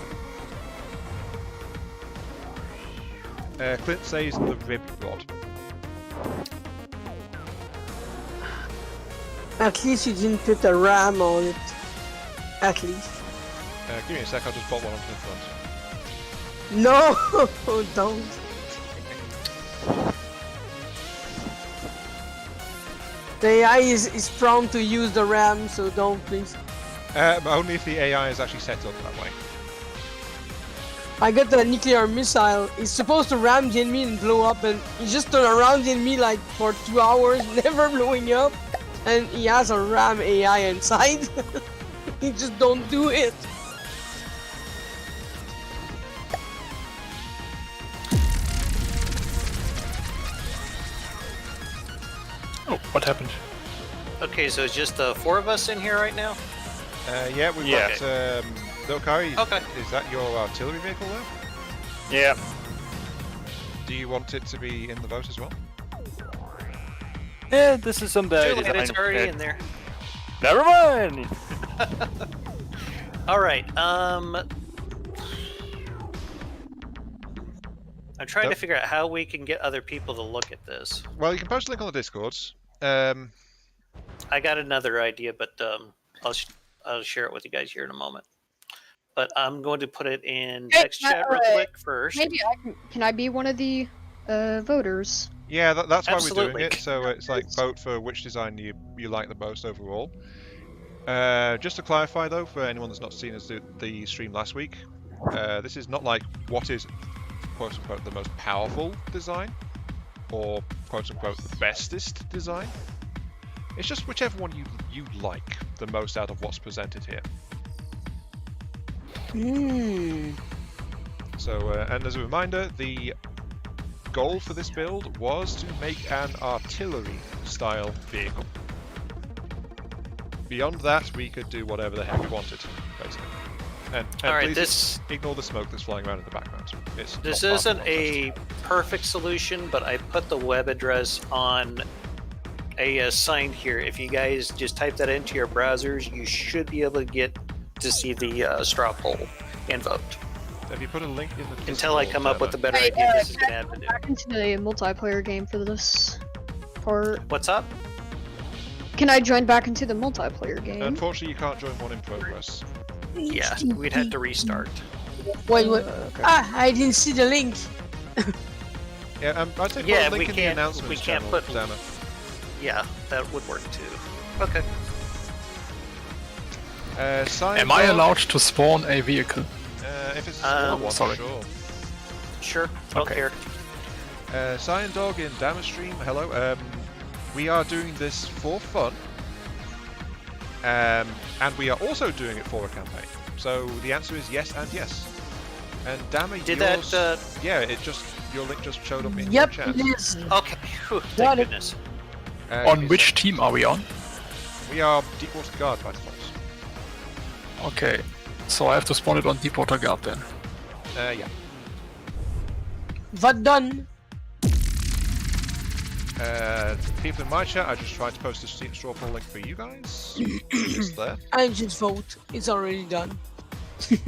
Clint says the rib rod. At least you didn't put a RAM on it. At least. Give me a sec, I'll just put one onto the front. No, don't. The AI is prone to use the RAM, so don't please. Only if the AI is actually set up that way. I got the nuclear missile. It's supposed to ram the enemy and blow up, and he just turned around the enemy like for 2 hours, never blowing up. And he has a ram AI inside. He just don't do it. Oh, what happened? Okay, so it's just the 4 of us in here right now? Yeah, we've got Dokari. Okay. Is that your artillery vehicle there? Yeah. Do you want it to be in the vote as well? Yeah, this is something I Too late, designed. it's already in there. Never mind! Alright, I'm trying to figure out how we can get other people to look at this. Well, you can post a link on the Discords. I got another idea, but I'll share it with you guys here in a moment. But I'm going to put it in text chat real quick first. Maybe can I be one of the voters? Yeah, that's why we're Absolutely. doing it. So it's like vote for which design you like the most overall. Just to clarify though, for anyone that's not seen us do the stream last week, this is not like what is quote unquote the most powerful design or quote unquote the bestest design. It's just whichever one you like the most out of what's presented here. So, and as a reminder, the goal for this build was to make an artillery-style vehicle. Beyond that, we could do whatever the heck we wanted, basically. And Alright, please ignore the smoke that's flying around in the background. This isn't a perfect solution, but I put the web address on a sign here. If you guys just type that into your browsers, you should be able to get to see the straw poll and vote. Have you put a link in the Until I come up with a better Hey, idea, this is can going to I have go to do. back into the multiplayer game for this part? What's up? Can I join back into the multiplayer game? Unfortunately, you can't join one in progress. Yeah, we'd have to restart. Wait, Okay. I didn't see the link. Yeah, I'd say put Yeah, a link we in the can't- announcements we can't channel, put- Zama. Yeah, that would work too. Okay. Am I allowed to spawn a vehicle? If it's a smaller one, sorry. sure. Sure, don't Okay. care. Cyan Dog in Damage Stream, hello. We are doing this for fun. And we are also doing it for a campaign. So the answer is yes and yes. And Dama, Did yours, that, yeah, your link just showed up in your Yep, chat. it is. Okay, whew, Got thank it. goodness. Give On me a which sec. team are we on? We are Deepwater Guard by default. Okay, so I have to spawn it on Deepwater Guard then. Yeah. What done? People in my chat, I just tried to post a straw poll link for you guys. It's there. I just vote. It's already done.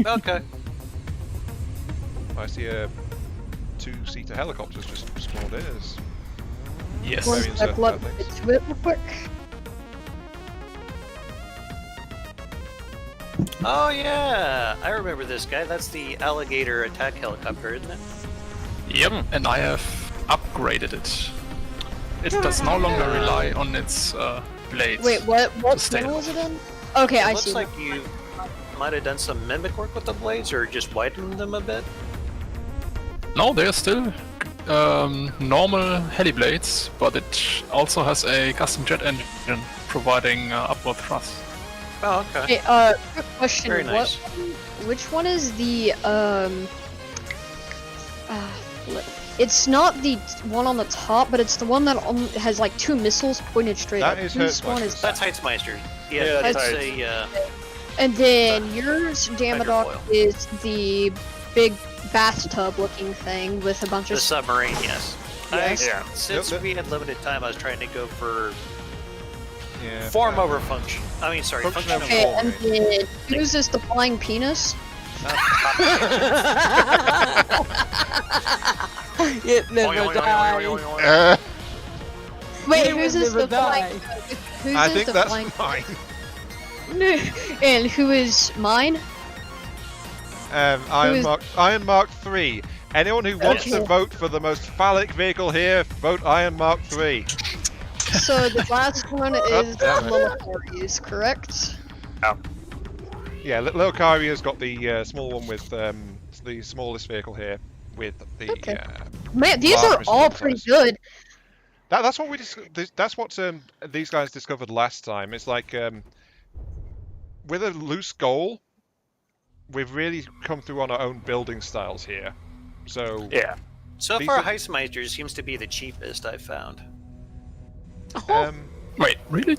Okay. I see a 2-seater helicopters just spawned in. Yes. Very One insert sec, let that me links. get to it real quick. Oh yeah, I remember this guy. That's the alligator attack helicopter, isn't it? Yep, and I have upgraded it. It does no longer rely on its blades. Wait, what stay channel was alive. it in? Okay, It I looks see. like you might have done some mimic work with the blades, or just widened them a bit. No, they're still normal heli blades, but it also has a custom jet engine providing upward thrust. Oh, okay. Hey, quick question. Very nice. Which one is the it's not the one on the top, but it's the one that has like 2 missiles pointed straight That up. is Whose one is That's that? Heitzmeister. Yeah, Yeah, that's that's Heitz. a. And then yours, Damadok, hydrofoil. is the big bathtub-looking thing with a bunch The of. submarine, yes. Yes. Yeah. Since Yep. we had limited time, I was trying to go for Yeah. form over function. I mean, sorry, Function function over over Okay, form. and then whose is the flying penis? It never dies. Wait, It whose will is never the flying? die. Whose I is think the that's flying? mine. And who is mine? Iron Mark 3. Anyone who wants to Okay. vote for the most phallic vehicle here, vote Iron Mark 3. So the last one is damn it. Lilitharius, correct? Yeah, Leocaria's got the small one with the smallest vehicle here with the. Okay. Man, these large are missile all size. pretty good. That's what that's what these guys discovered last time. It's like with a loose goal, we've really come through on our own building styles here. So Yeah. So These far, are- Heitzmeister seems to be the cheapest I've found. Wait, really?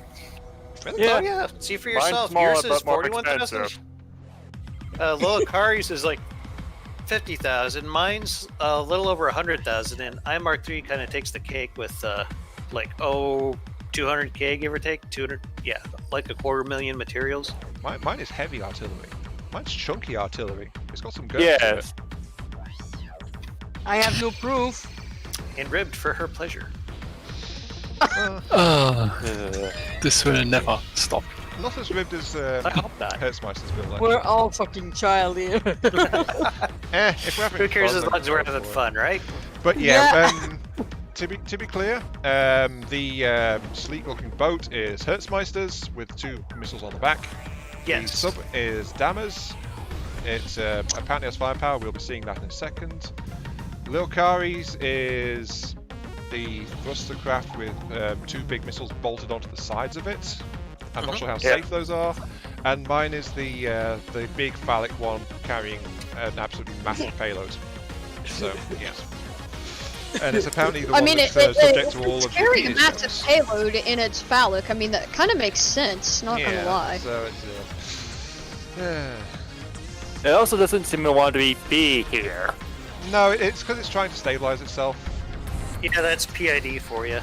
really? Yeah. Oh yeah, see for Mine's yourself. smaller, Yours is but more 41,000. expensive. Loacari's is like 50,000. Mine's a little over 100,000, and Iron Mark 3 kind of takes the cake with like 200k give or take. 200, yeah, like 250,000 materials. Mine is heavy artillery. Mine's chunky artillery. It's got some guns to it. Yes. I have no proof. And ribbed for her pleasure. This will never stop. Not as ribbed as I hope not. Hertzmeister's build. actually. We're all fucking child here. If we're having Who cares fun, as then long as we're go having for it. fun, right? But yeah, Yeah. to be clear, the sleek-looking boat is Hertzmeister's with 2 missiles on the back. Yes. The sub is Dammer's. It apparently has firepower. We'll be seeing that in a second. Leocari's is the thruster craft with 2 big missiles bolted onto the sides of it. I'm not sure how Yeah. safe those are. And mine is the big phallic one carrying an absolutely massive payload. So yes. And it's apparently the I one mean, that's it's subject to all of carrying a the massive videos. payload and it's phallic. I mean, that kind of makes sense. Not Yeah, gonna lie. so it's It also doesn't seem to want to be here. no, it's because it's trying to stabilize itself. Yeah, that's PID for you.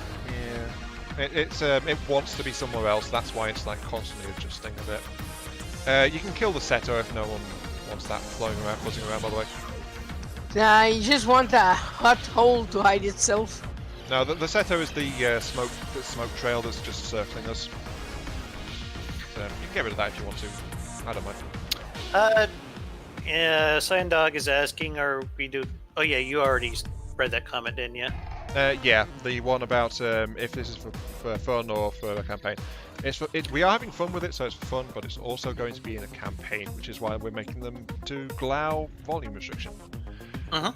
Yeah, it wants to be somewhere else. That's why it's like constantly adjusting a bit. You can kill the setter if no one wants that floating around, buzzing around. By the way, Nah, you just want a hot hole to hide itself. no, the setter is the smoke trail that's just circling us. So you can get rid of that if you want to. I don't mind. Cyan Dog is asking, are we do? Oh yeah, you already read that comment, didn't you? Yeah, the one about if this is for fun or for a campaign. We are having fun with it, so it's for fun, but it's also going to be in a campaign, which is why we're making them to Glao volume restriction. Uh-huh.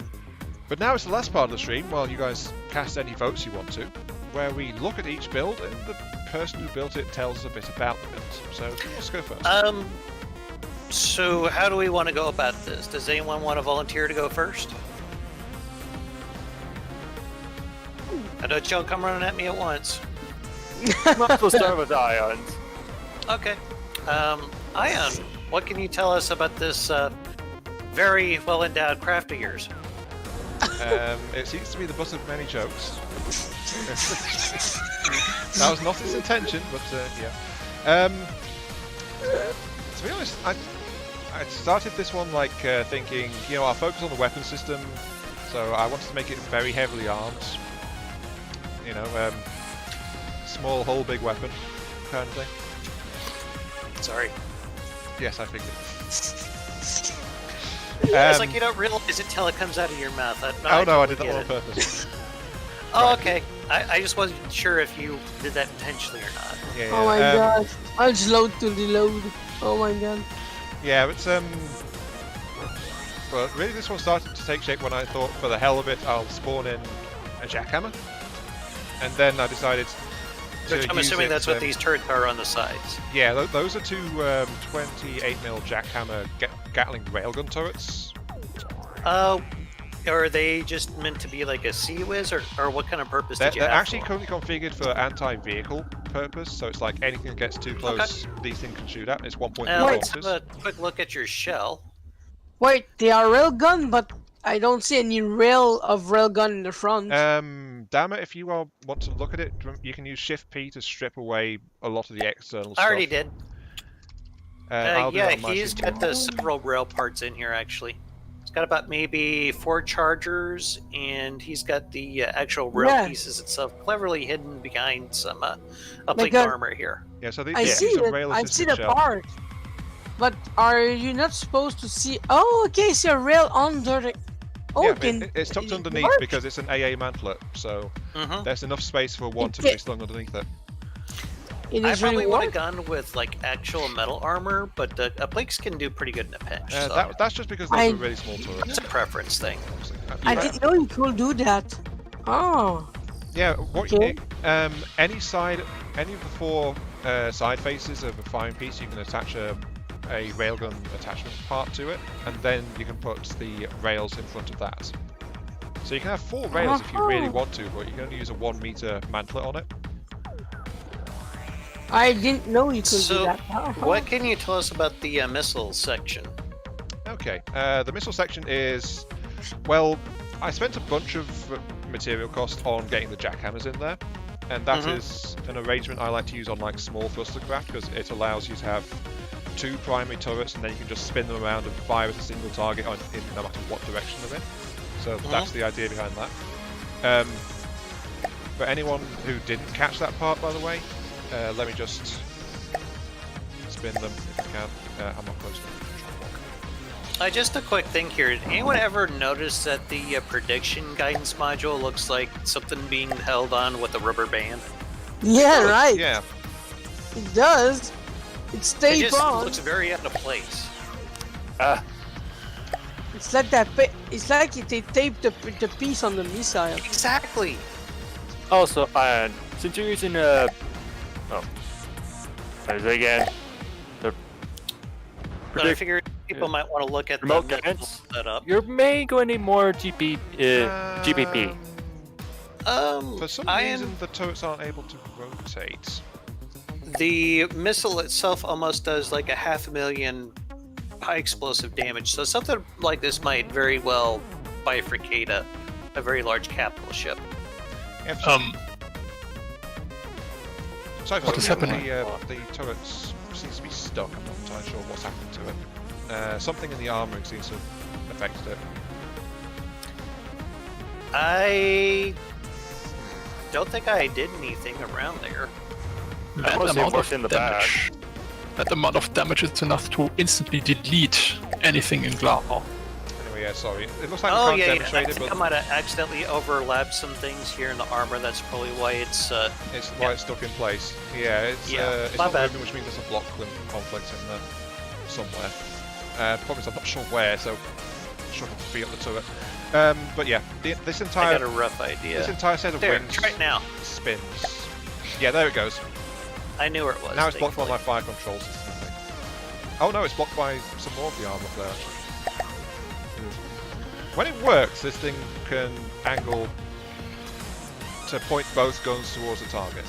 But now it's the last part of the stream, while you guys cast any votes you want to, where we look at each build and the person who built it tells us a bit about the build. So let's go first. So how do we want to go about this? Does anyone want to volunteer to go first? I know y'all come running at me at once. Might as well start with ions. Okay. Ion, what can you tell us about this very well-endowed craft of yours? It seems to be the butt of many jokes. That was not its intention, but yeah. To be honest, I started this one like thinking, I'll focus on the weapon system, so I wanted to make it very heavily armed. Small hull, big weapon, kind of thing. Sorry. Yes, I figured. It's like you don't realize it till it comes out of your mouth. I did that totally one on get it. purpose. Oh, okay. I just wasn't sure if you did that intentionally or not. Yeah, Oh my god. I'll just load to reload. Oh my god. Yeah, it's But really, this one started to take shape when I thought, for the hell of it, I'll spawn in a jackhammer. And then I decided to Which I'm use assuming it, that's what these turrets are on the sides. Yeah, those are two 28mm jackhammer Gatling railgun turrets. Are they just meant to be like a sea-whiz, or what kind of purpose They're did you have actually for currently configured for anti-vehicle purpose, so it's like anything that gets too close, these things can shoot at. It's 1.3 Let's kilometers. have a quick look at your shell. Wait, they are railgun, but I don't see any railgun in the front. Damn it, if you want to look at it, you can use Shift P to strip away a lot of the external stuff. I already did. I'll do Yeah, that on my he's system. got several rail parts in here, actually. He's got about maybe 4 chargers, and he's got the actual rail pieces itself cleverly hidden behind some uplink armor here. Yeah, so these I see are it. rail I see assisted the shell. part. But are you not supposed to see? Oh, okay. See a rail under the. Oh, Yeah, it's tucked underneath work? because it's an AA mantlet, so there's enough space for one to be slung underneath it. It I is probably really would have work? gone with like actual metal armor, but uplinks can do pretty good in a pinch. So That's just because those are really small turrets. it's a preference thing. I didn't know you could do that. Oh. Yeah, Okay. any of the 4 side faces of a firing piece, you can attach a railgun attachment part to it, and then you can put the rails in front of that. So you can have 4 rails if you really want to, but you can only use a 1 meter mantlet on it. I didn't know you could do So, that. what can you tell us about the missile section? Okay, the missile section is, well, I spent a bunch of material cost on getting the jackhammers in there, and that is an arrangement I like to use on like small thruster craft because it allows you to have 2 primary turrets and then you can just spin them around and fire at a single target in no matter what direction they're in. So that's the idea behind that. For anyone who didn't catch that part, by the way, let me just spin them if I can. I'm not close enough. Just a quick thing here. Did anyone ever notice that the prediction guidance module looks like something being held on with a rubber band? Yeah, right. Yeah. It does. It's It stayed just on. looks very out of place. It's like that. It's like they taped the piece on the missile. Exactly. Also, since you're using again, the But I figured people might want to look at the remote missile guidance. setup. You may going to need more GPP. For some reason, the turrets aren't able to rotate. The missile itself almost does like 500,000 high explosive damage, so something like this might very well bifurcate a very large capital ship. Sorry, What is happening? The turrets seems to be stuck. I'm not entirely sure what's happened to it. Something in the armoring seems to have affected it. I don't think I did anything around there. That was what's in the back. That amount of damage is enough to instantly delete anything in Glao. Anyway, yeah, sorry. It looks like Oh we yeah, can't I demonstrate think it, I but might have accidentally overlapped some things here in the armor. That's probably why it's it's why it's stuck in place. Yeah, it's my not bad. moving, which means there's a block conflict in there somewhere. Problem is I'm not sure where, so struggle to beat up the turret. But yeah, this I entire got a rough idea. this entire set of There, wings try it now. spins. Yeah, there it goes. I knew where it was. Now it's blocked by thankfully. my fire control system, I think. Oh no, it's blocked by some more of the armor up there, actually. When it works, this thing can angle to point both guns towards the target.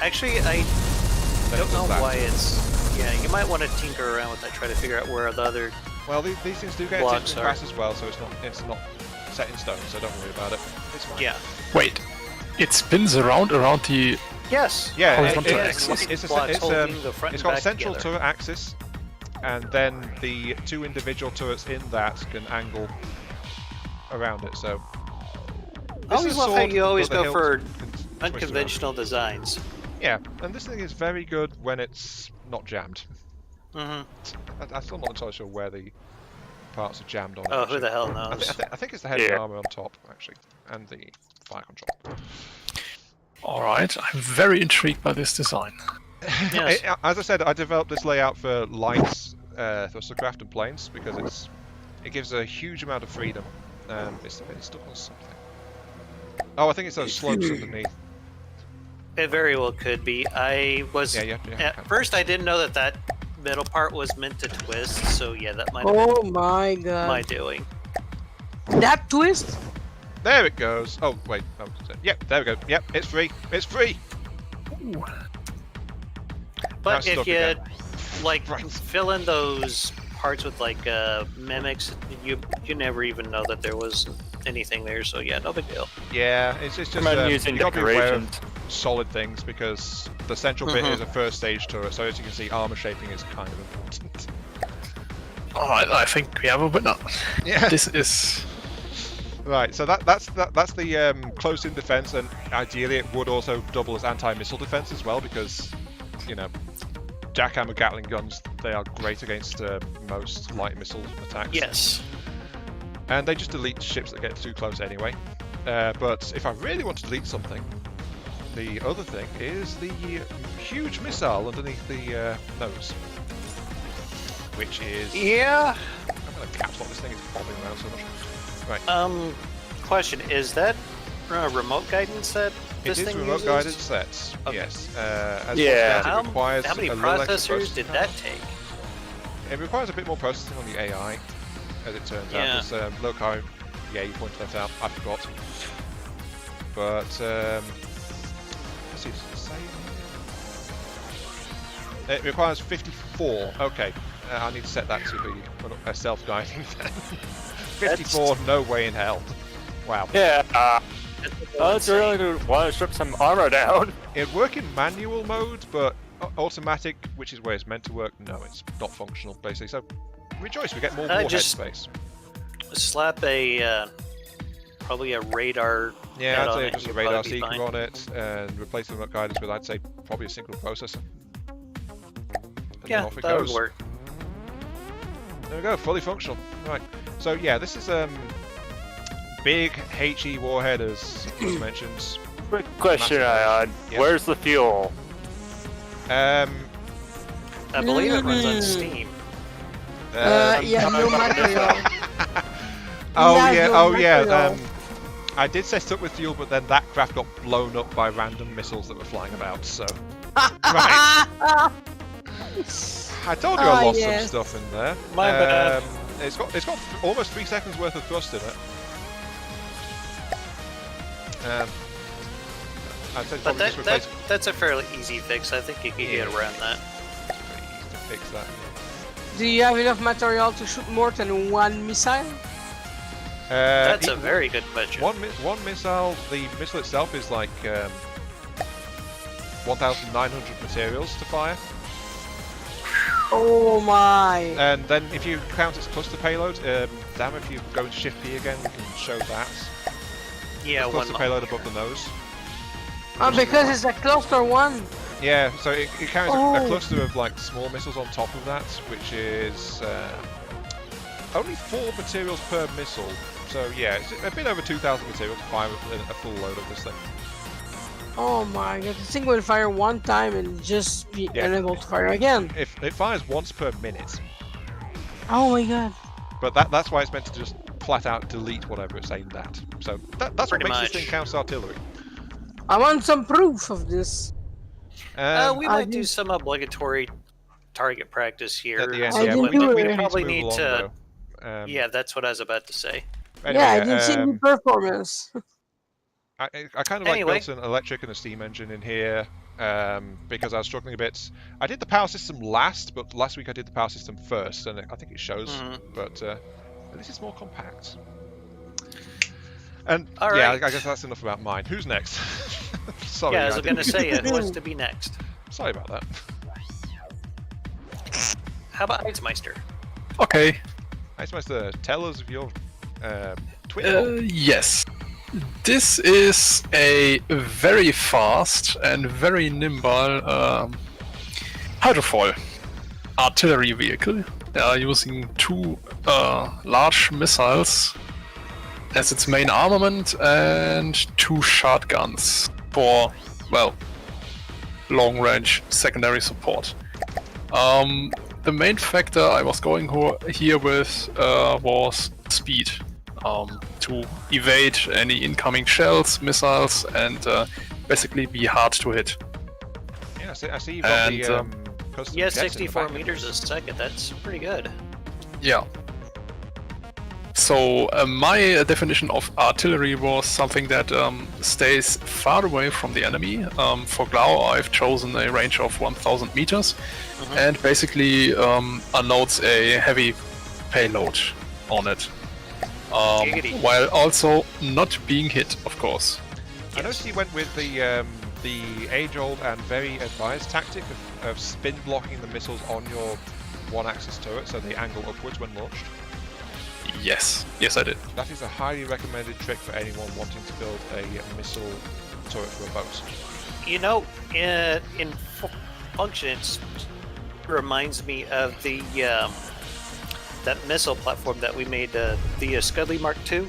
Actually, I Then don't it know does that. why it's. Yeah, you might want to tinker around with that, try to figure out where the other. Well, these things do get Blocks tipped are- and crash as well, so it's not set in stone, so don't worry about it. It's fine. Yeah. Wait, it spins around the. Yes. Yeah, Horizontal it axis. has blocks holding the front it's and got a back central together. turret axis, and then the 2 individual turrets in that can angle around it. So I always love how you always go for twist around. unconventional designs. Yeah, and this thing is very good when it's not jammed. Mm-hmm. I'm still not entirely sure where the parts are jammed on. it, Oh, who actually. the hell I, knows? I think it's the heavy Yeah. armor on top, actually, and the fire control. Alright, I'm very intrigued by this design. Yes. As I said, I developed this layout for light thrustercraft and planes because it's It gives a huge amount of freedom. It's stuck on something. Oh, I think it's those slopes underneath. It very well could be. I was at first I didn't know that that middle part was meant to twist. So yeah, that might have Oh been my god. my doing. That twist? There it goes. Oh wait. Oh, yep. There we go. Yep. It's free. It's free. Ooh. But Now if you again. like Right. fill in those parts with like mimics, you never even know that there was anything there. So yeah, no big deal. Yeah, it's just I'm using you got to be aware of decorations. solid things because the central bit is a first stage turret. So as you can see, armor shaping is kind of important. Alright, I think we have a winner. Yeah. This is... Right, so that's the close-in defense, and ideally it would also double as anti-missile defense as well, because you know, jackhammer Gatling guns, they are great against most light missile attacks. Yes. And they just delete ships that get too close anyway. But if I really want to delete something, the other thing is the huge missile underneath the nose, which is Yeah. I'm gonna caps lock this thing. It's bobbing around so much. Right. Question: is that remote guidance set this It is thing remote uses? guided sets. Okay. Yes. As Yeah. it requires How many a little extra processors did that processing take? power. It requires a bit more processing on the AI, as it turns Yeah. out. Because Loco, yeah, you pointed that out. I forgot. But let's see, does it say? It requires 54. Okay, I need to set that to be self-guiding then. 54, no way in hell. Wow. Yeah. That's really to want to strip some armor down. It'd work in manual mode, but automatic, which is where it's meant to work, no, it's not functional, basically. So, rejoice, we get more warhead just- space. Slap a probably a radar. Yeah, head I'd on say it, just a you'll radar probably be seeker fine. on it, and replace the remote guidance with, I'd say, probably a single processor. And Yeah, then off it that goes. would work. There we go, fully functional. Right, so yeah, this is big HE warhead, as was mentioned. Quick question, Massive. Ion. Yep. Where's the fuel? I believe it runs on Mm. Steam. Yeah, no material. Oh Yeah, yeah, no oh yeah. material. I did set up with fuel, but then that craft got blown up by random missiles that were flying about. So, right. I told you I lost yes. some stuff in there. My bad. It's got almost 3 seconds worth of thrust in it. I'd say But probably just replace. that's a fairly easy fix. I think you can get around that. It's pretty easy to fix that. Do you have enough material to shoot more than one missile? That's a very good question. One missile. The missile itself is like 1,900 materials to fire. Oh my! And then if you count its cluster payload, damn, if you go into Shift P again, we can show that. Yeah, The one cluster more. payload above the nose. Because it's a cluster one. Yeah, so it carries a Oh. cluster of like small missiles on top of that, which is only 4 materials per missile. So yeah, it's a bit over 2,000 materials to fire a full load of this thing. Oh my god, the thing will fire one time and just be Yeah. unable to fire again. If it fires once per minute, Oh my god. but that's why it's meant to just flat out delete whatever it's aimed at. So that's what Pretty makes much. this thing counter artillery. I want some proof of this. We I might do do- some obligatory target practice here. At the end, I yeah, didn't we do it. probably move need along, to. though. Yeah, that's what I was about to say. Anyway, Yeah, I didn't see the performance. I kind of like Anyway. built an electric and a steam engine in here because I was struggling a bit. I did the power system last, but last week I did the power system first, and I think it shows. Mhm. But this is more compact. And All yeah, right. I guess that's enough about mine. Who's next? Sorry, Yeah, I was didn't- going to say it was to be next. Sorry about that. How about Eismeister? Okay. I suppose to tell us of your twin. Yes. This is a very fast and very nimble hydrofoil artillery vehicle. They are using 2 large missiles as its main armament and 2 shotguns for, well, long-range secondary support. the main factor I was going here with was speed. To evade any incoming shells, missiles, and basically be hard to hit. Yeah, I see you've got the custom Yeah, jet in the 64 back of meters a this. second. That's pretty good. Yeah. So my definition of artillery was something that stays far away from the enemy. For Glao, I've chosen a range of 1,000 meters, and basically unloads a heavy payload on it, while also not being hit, of course. I noticed you went with the age-old and very advised tactic of spin blocking the missiles on your one-axis turret, so they angle upwards when launched. Yes, I did. That is a highly recommended trick for anyone wanting to build a missile turret for a boat. You know, in function, it reminds me of the that missile platform that we made, the Scudley Mark II.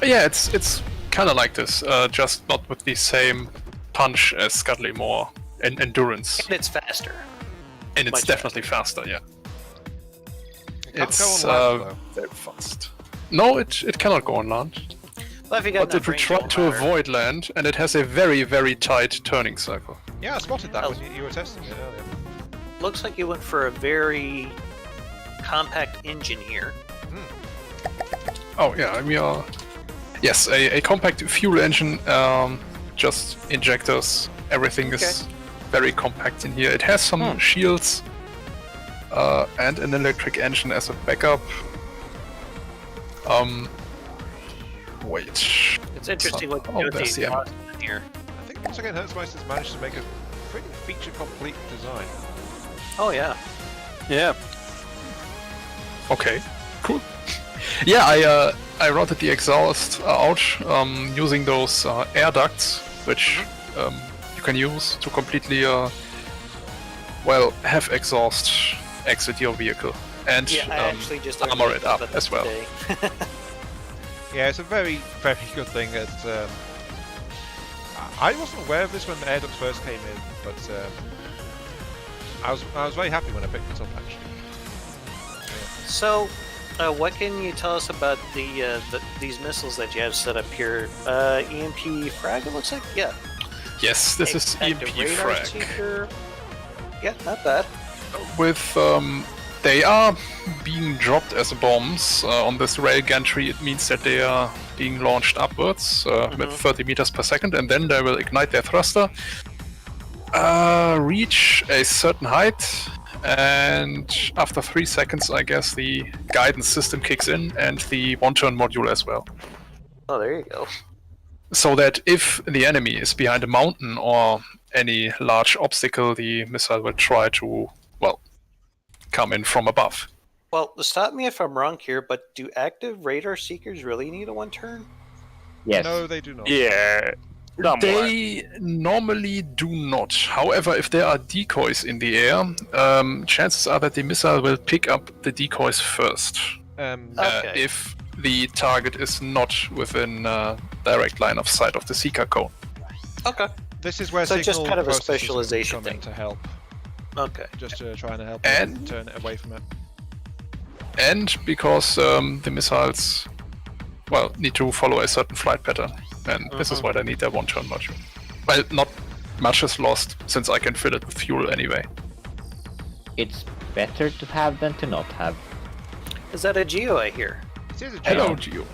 Yeah, it's kind of like this, just not with the same punch as Scudley, more endurance. And it's faster. And it's Much definitely faster, yeah. It can't It's go on land, very fast. No, it cannot go on land. Well, if you got But it enough will range, try it won't to matter. avoid land, and it has a very, very tight turning circle. though. Yeah, I spotted that Oh. when you were testing it earlier. Looks like you went for a very compact engine here. Oh yeah, we are. Yes, a compact fuel engine, just injectors. Everything is very compact in here. It has some shields and an electric engine as a backup. Wait. It's interesting what you Oh, do with there's the the ammo. exhaust in here. I think once again, Hertzmeister's managed to make a pretty feature-complete design. Oh yeah. Yeah. Okay, cool. Yeah, I routed the exhaust out using those air ducts, which you can use to completely, have exhaust exit your vehicle and Yeah, I actually just learned armor it up about as that well. today. Yeah, it's a very, very good thing. I wasn't aware of this when the air ducts first came in, but I was very happy when I picked it up actually. So, what can you tell us about these missiles that you have set up here? EMP frag, it looks like? Yeah. Yes, this is EMP Active radar frag. seeker. Yeah, not bad. With they are being dropped as bombs on this rail gantry. It means that they are being launched upwards with 30 meters per second, and then they will ignite their thruster, reach a certain height, and after 3 seconds, I guess the guidance system kicks in and the one-turn module as well. Oh, there you go. So that if the enemy is behind a mountain or any large obstacle, the missile will try to, come in from above. Well, stop me if I'm wrong here, but do active radar seekers really need a one-turn? Yes. No, they do not. Yeah. Somewhat. They normally do not. However, if there are decoys in the air, chances are that the missile will pick up the decoys first. Okay. If the target is not within direct line of sight of the seeker cone. Okay. This is where So just signal kind of a processors specialization come in thing. to help, Okay. just to try and help And- you turn it away from it. And because the missiles, need to follow a certain flight pattern. And this is why they need their one-turn module. Well, not much is lost, since I can fill it with fuel anyway. It's better to have than to not have. Is that a Geo I hear? It is a Hello, Geo. Geo.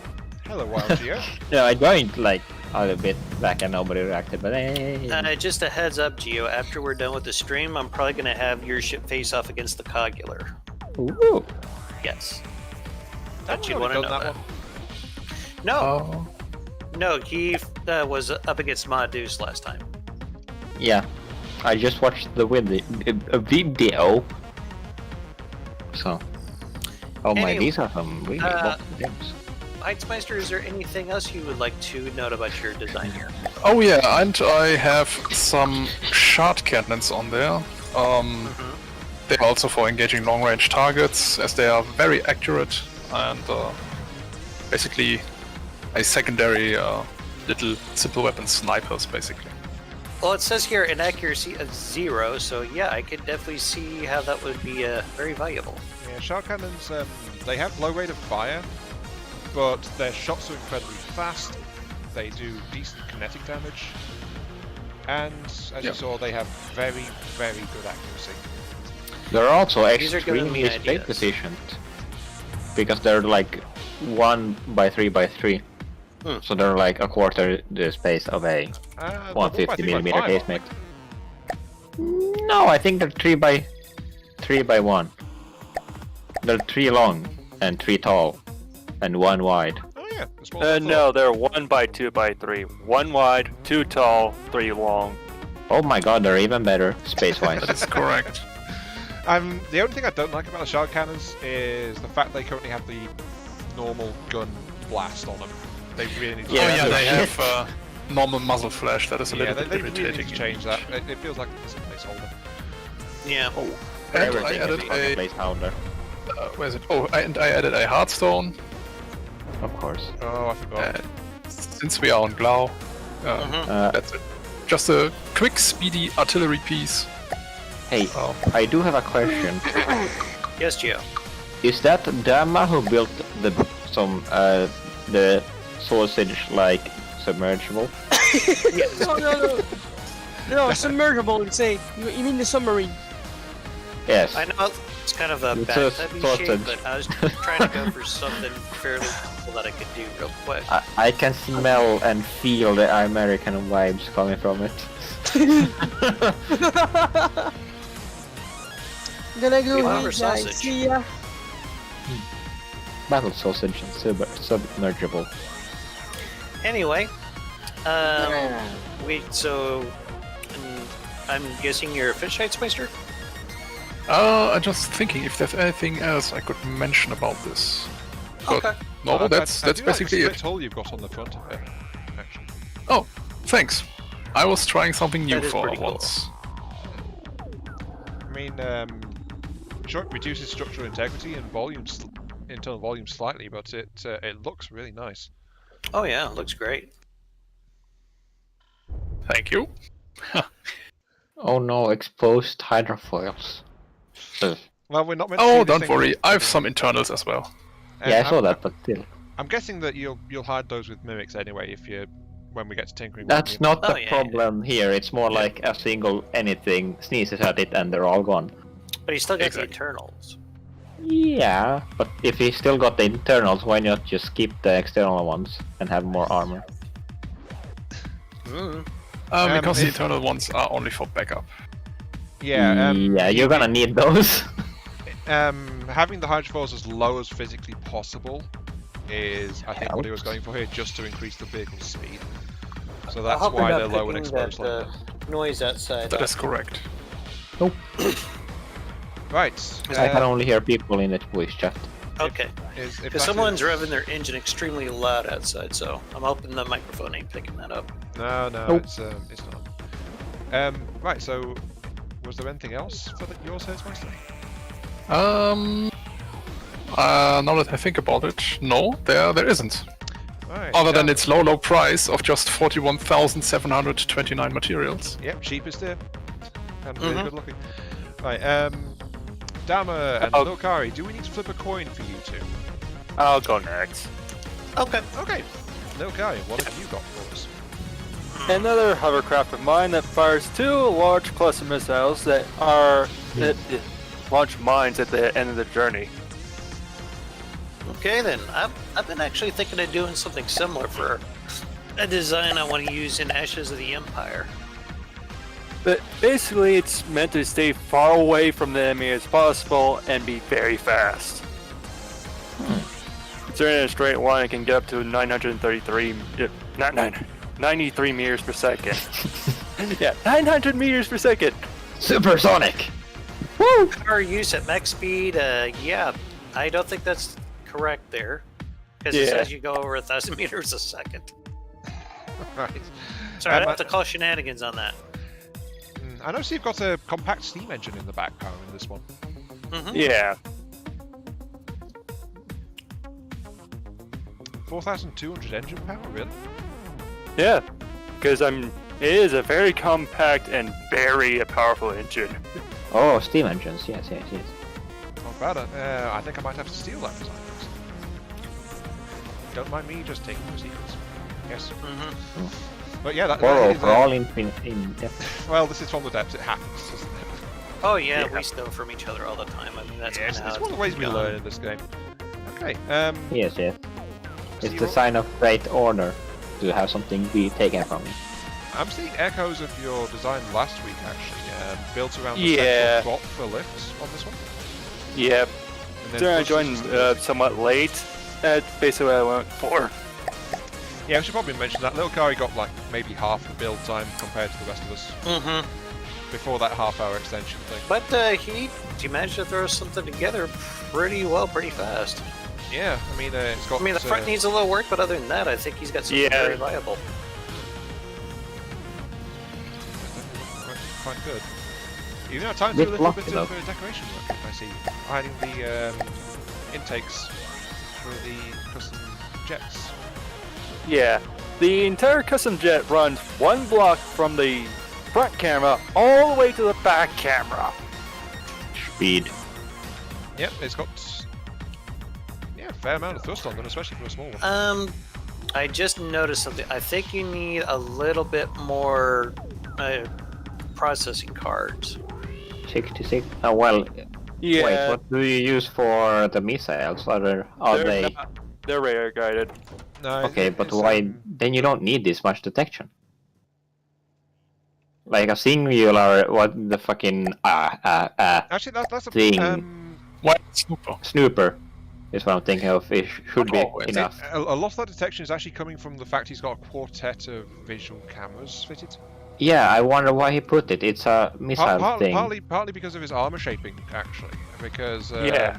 Hello, Wild Geo. No, I joined like a little bit back and nobody reacted, but hey. Just a heads up, Geo. After we're done with the stream, I'm probably going to have your ship face off against the Cogular. Ooh. Yes. Haven't Thought you'd we want to done know that that. No, Oh. no, he was up against Ma Deuce last time. Yeah, I just watched the video. So, oh my, Anyway, these are some really awesome games. Heitzmeister, is there anything else you would like to note about your design here? Oh yeah, and I have some shard cannons on there. They're also for engaging long-range targets, as they are very accurate and basically a secondary little simple weapon snipers, basically. Well, it says here an accuracy of 0, so yeah, I could definitely see how that would be very valuable. Yeah, shard cannons, they have low rate of fire, but their shots are incredibly fast. They do decent kinetic damage, and as you saw, they have very, very good accuracy. They're also These are giving me extremely space ideas. efficient because they're like 1 by 3 by 3. So they're like a quarter the space of a 150mm casemate. No, I think they're 3 by 3 by 1. They're 3 long and 3 tall and 1 wide. Oh yeah, that's what I thought. No, they're 1 by 2 by 3. 1 wide, 2 tall, 3 long. Oh my god, they're even better space-wise. That's correct. The only thing I don't like about the shard cannons is the fact they currently have the normal gun blast on them. They really need to They have normal muzzle flash. That is a little bit they really irritating. need to change that. It feels like it's a placeholder. Yeah. Oh, and I Everything added is a a. placeholder. Where is it? Oh, and I added a Hearthstone. Of course. Oh, I forgot. Since we are on Glao, that's it. Just a quick, speedy artillery piece. Hey, Oh. I do have a question. Yes, Gio. Is that Dama who built the sausage-like submersible? No. No, submersible, you say. You mean the submarine. Yes. I know it's kind of a It's bad a type of sausage. shape, but I was trying to go for something fairly simple that I could do real quick. I can smell and feel the American vibes coming from it. Gonna go Wow. eat, Sausage. guys. See ya. Battle sausage and submergible. Anyway, wait, so I'm guessing you're a fish heights meister? I'm just thinking if there's anything else I could mention about this. But Okay. no, that's I do basically like the it. split hole you've got on the front of it. Actually. Oh, thanks. I was trying something new That is for pretty cool. once. I mean, sure, it reduces structural integrity and internal volume slightly, but it looks really nice. Oh yeah, looks great. Thank you. Oh no, exposed hydrofoils. Ugh. Well, we're not meant to Oh, see don't anything worry. with- I have some internals as well. Yeah, I saw I'm- that, but still. I'm guessing that you'll hide those with mimics anyway when we get to tinkering. That's with not Oh, the yeah, problem here. It's more like a single anything sneezes at it and they're all gone. But he's still got Exactly. the internals. Yeah, but if he still got the internals, why not just skip the external ones and have more armor? Because the if- internal ones are only for backup. Yeah, yeah, you're gonna need those. having the hydrofoils as low as physically possible is, I think, what he was Helps. going for here, just to increase the vehicle's speed. So I that's hope why not they're low and picking exposed that, like that. noise outside. That is correct. Right. I can only hear people in the voice chat. Okay. If Because that someone's is- revving their engine extremely loud outside, so I'm hoping the microphone ain't picking that up. No, Nope. it's not. Right. So, was there anything else for yours, Herzmeister? Now that I think about it, no, there isn't. Right. Other than yeah. its low price of just 41,729 materials. Yep, cheapest here. And Mm-hmm. really good looking. Right. Dama and Oh. Lokari, do we need to flip a coin for you two? I'll go next. Okay. Okay. Lokari, what have you got for us? Another hovercraft of mine that fires 2 large cluster missiles that launch mines at the end of the journey. Okay then. I've been actually thinking of doing something similar for a design I want to use in Ashes of the Empire. But basically, it's meant to stay far away from the enemy as possible and be very fast. During a straight line, it can get up to 93 meters per second. Yeah, 900 meters per second. Supersonic! Power use at max speed, yeah, I don't think that's correct there. Because it Yeah. says you go over 1,000 meters a second. Right. So I'd Um, have to call shenanigans on that. I notice you've got a compact steam engine in the back power in this one. Mm-hmm. Yeah. 4,200 engine power, really? Yeah, because I'm It is a very compact and very powerful engine. Oh, steam engines, yes. Not bad. I think I might have to steal that design. Don't mind me just taking the secrets. Yes. But yeah, that is, for all in depth. well, this is from the depths. It happens, doesn't it? Oh yeah, we steal from each other all the time. I mean, that's Yes, kinda it's how one of the ways we it's learn in this game. Okay. Yes. so It's you the all- sign of great honor to have something be taken from me. I'm seeing echoes of your design last week, actually. Built around the Yeah. central drop for lifts on this one. Yep. And then Sorry, I pushes joined to the- somewhat late. That's basically what I went for. Yeah, I should probably mention that Little Kari got like maybe half the build time compared to the rest of us before that half-hour extension thing. But he managed to throw something together pretty well, pretty fast. Yeah, I mean, it's got. I mean, the front needs a little work, but other than that, I think he's got something Yeah. very viable. Quite good. You know, time to do a Bit little bit lucky, of decoration work. I see. Hiding the intakes for the custom jets. Yeah. The entire custom jet runs one block from the front camera all the way to the back camera. Speed. Yep, it's got a fair amount of thrust on them, especially for a small one. I just noticed something. I think you need a little bit more processing cards. 66. Oh well. Yeah. Wait, what do you use for the missiles? Are they? They're radar guided. No, Okay, but it's, why? Then you don't need this much detection. Like a singular, what the fucking Actually, that's a thing. What? Snooper. snooper is what I'm thinking of. It should be always. enough. A lot of that detection is actually coming from the fact he's got a quartet of visual cameras fitted. Yeah, I wonder why he put it. It's a missile thing. Partly because of his armor shaping, actually. Because Yeah.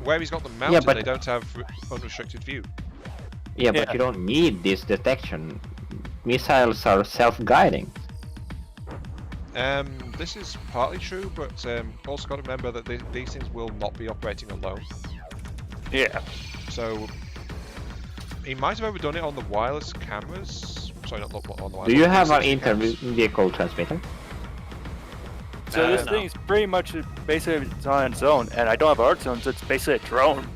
where he's got them mounted, but- they don't have unrestricted view. Yeah, but Yeah. you don't need this detection. Missiles are self-guiding. This is partly true, but also got to remember that these things will not be operating alone. Yeah. So he might have overdone it on the wireless cameras. Sorry, not on the wireless. Do you have an 360 cams. inter-vehicle transmitter? So this No. thing's pretty much basically it's on its own, and I don't have art zones. It's basically a drone.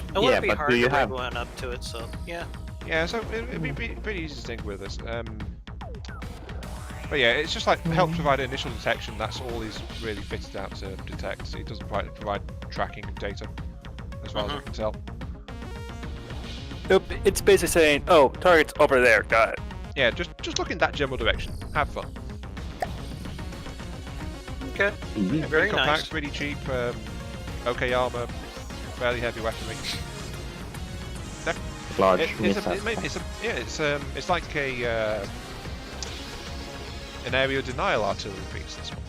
It wouldn't Yeah, be but hard do to you rig have- one up to it, so yeah. Yeah, so it'd be pretty easy to think with this. But yeah, it's just like help provide initial detection. That's all he's really fitted out to detect. He doesn't provide tracking data, as far as I can tell. It's basically saying, "Oh, target's over there. Got it." Yeah, just look in that general direction. Have fun. Okay. Mhm. Very Pretty compact, nice. pretty cheap. Okay armor, fairly heavy weaponry. Large It's like a an area denial artillery piece. This one,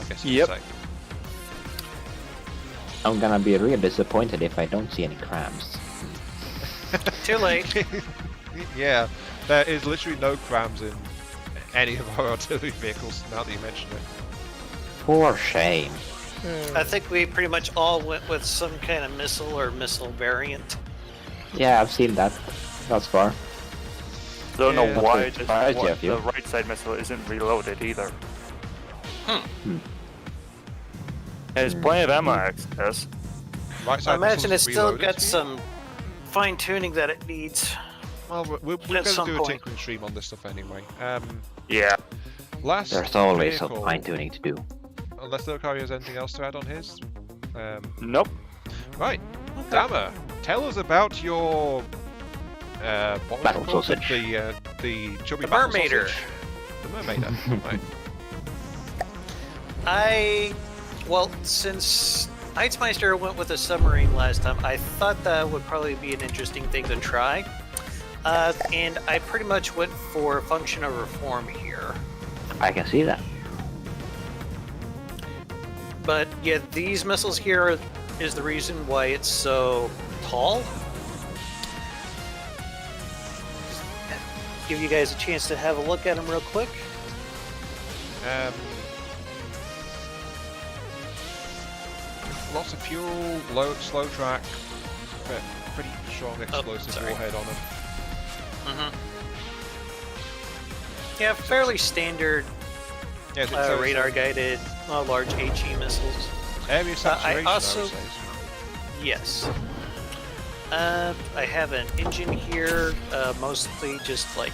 I guess you Yep. could say. I'm gonna be real disappointed if I don't see any crams. Too late. Yeah, there is literally no crams in any of our artillery vehicles. Now that you mention it. For shame. I think we pretty much all went with some kind of missile or missile variant. Yeah, I've seen that. That's far. Don't know Yeah. why That's right, Jeff, the you. right side missile isn't reloaded either. And there's plenty of ammo access. Right I side imagine missiles it's still reloaded got for you? some fine tuning that it needs. Well, we're going at to some do a point. tinkering stream on this stuff anyway. Yeah. Last There's always some vehicle, fine-tuning to do. unless Lokari has anything else to add on his. Nope. Right, Dammer, tell us about your what was Battle it called? sausage. The chubby The battle mermaider. sausage. The mermaider. Right. Well, since Eitzmeister went with a submarine last time, I thought that would probably be an interesting thing to try. And I pretty much went for function over form here. I can see that. But yeah, these missiles here is the reason why it's so tall. Give you guys a chance to have a look at them real quick. Lots of fuel, slow track, but pretty strong explosive sorry. warhead on them. Yeah, fairly standard radar-guided large HE missiles. Area saturation, I also, would say, isn't yes. I have an engine here, mostly just like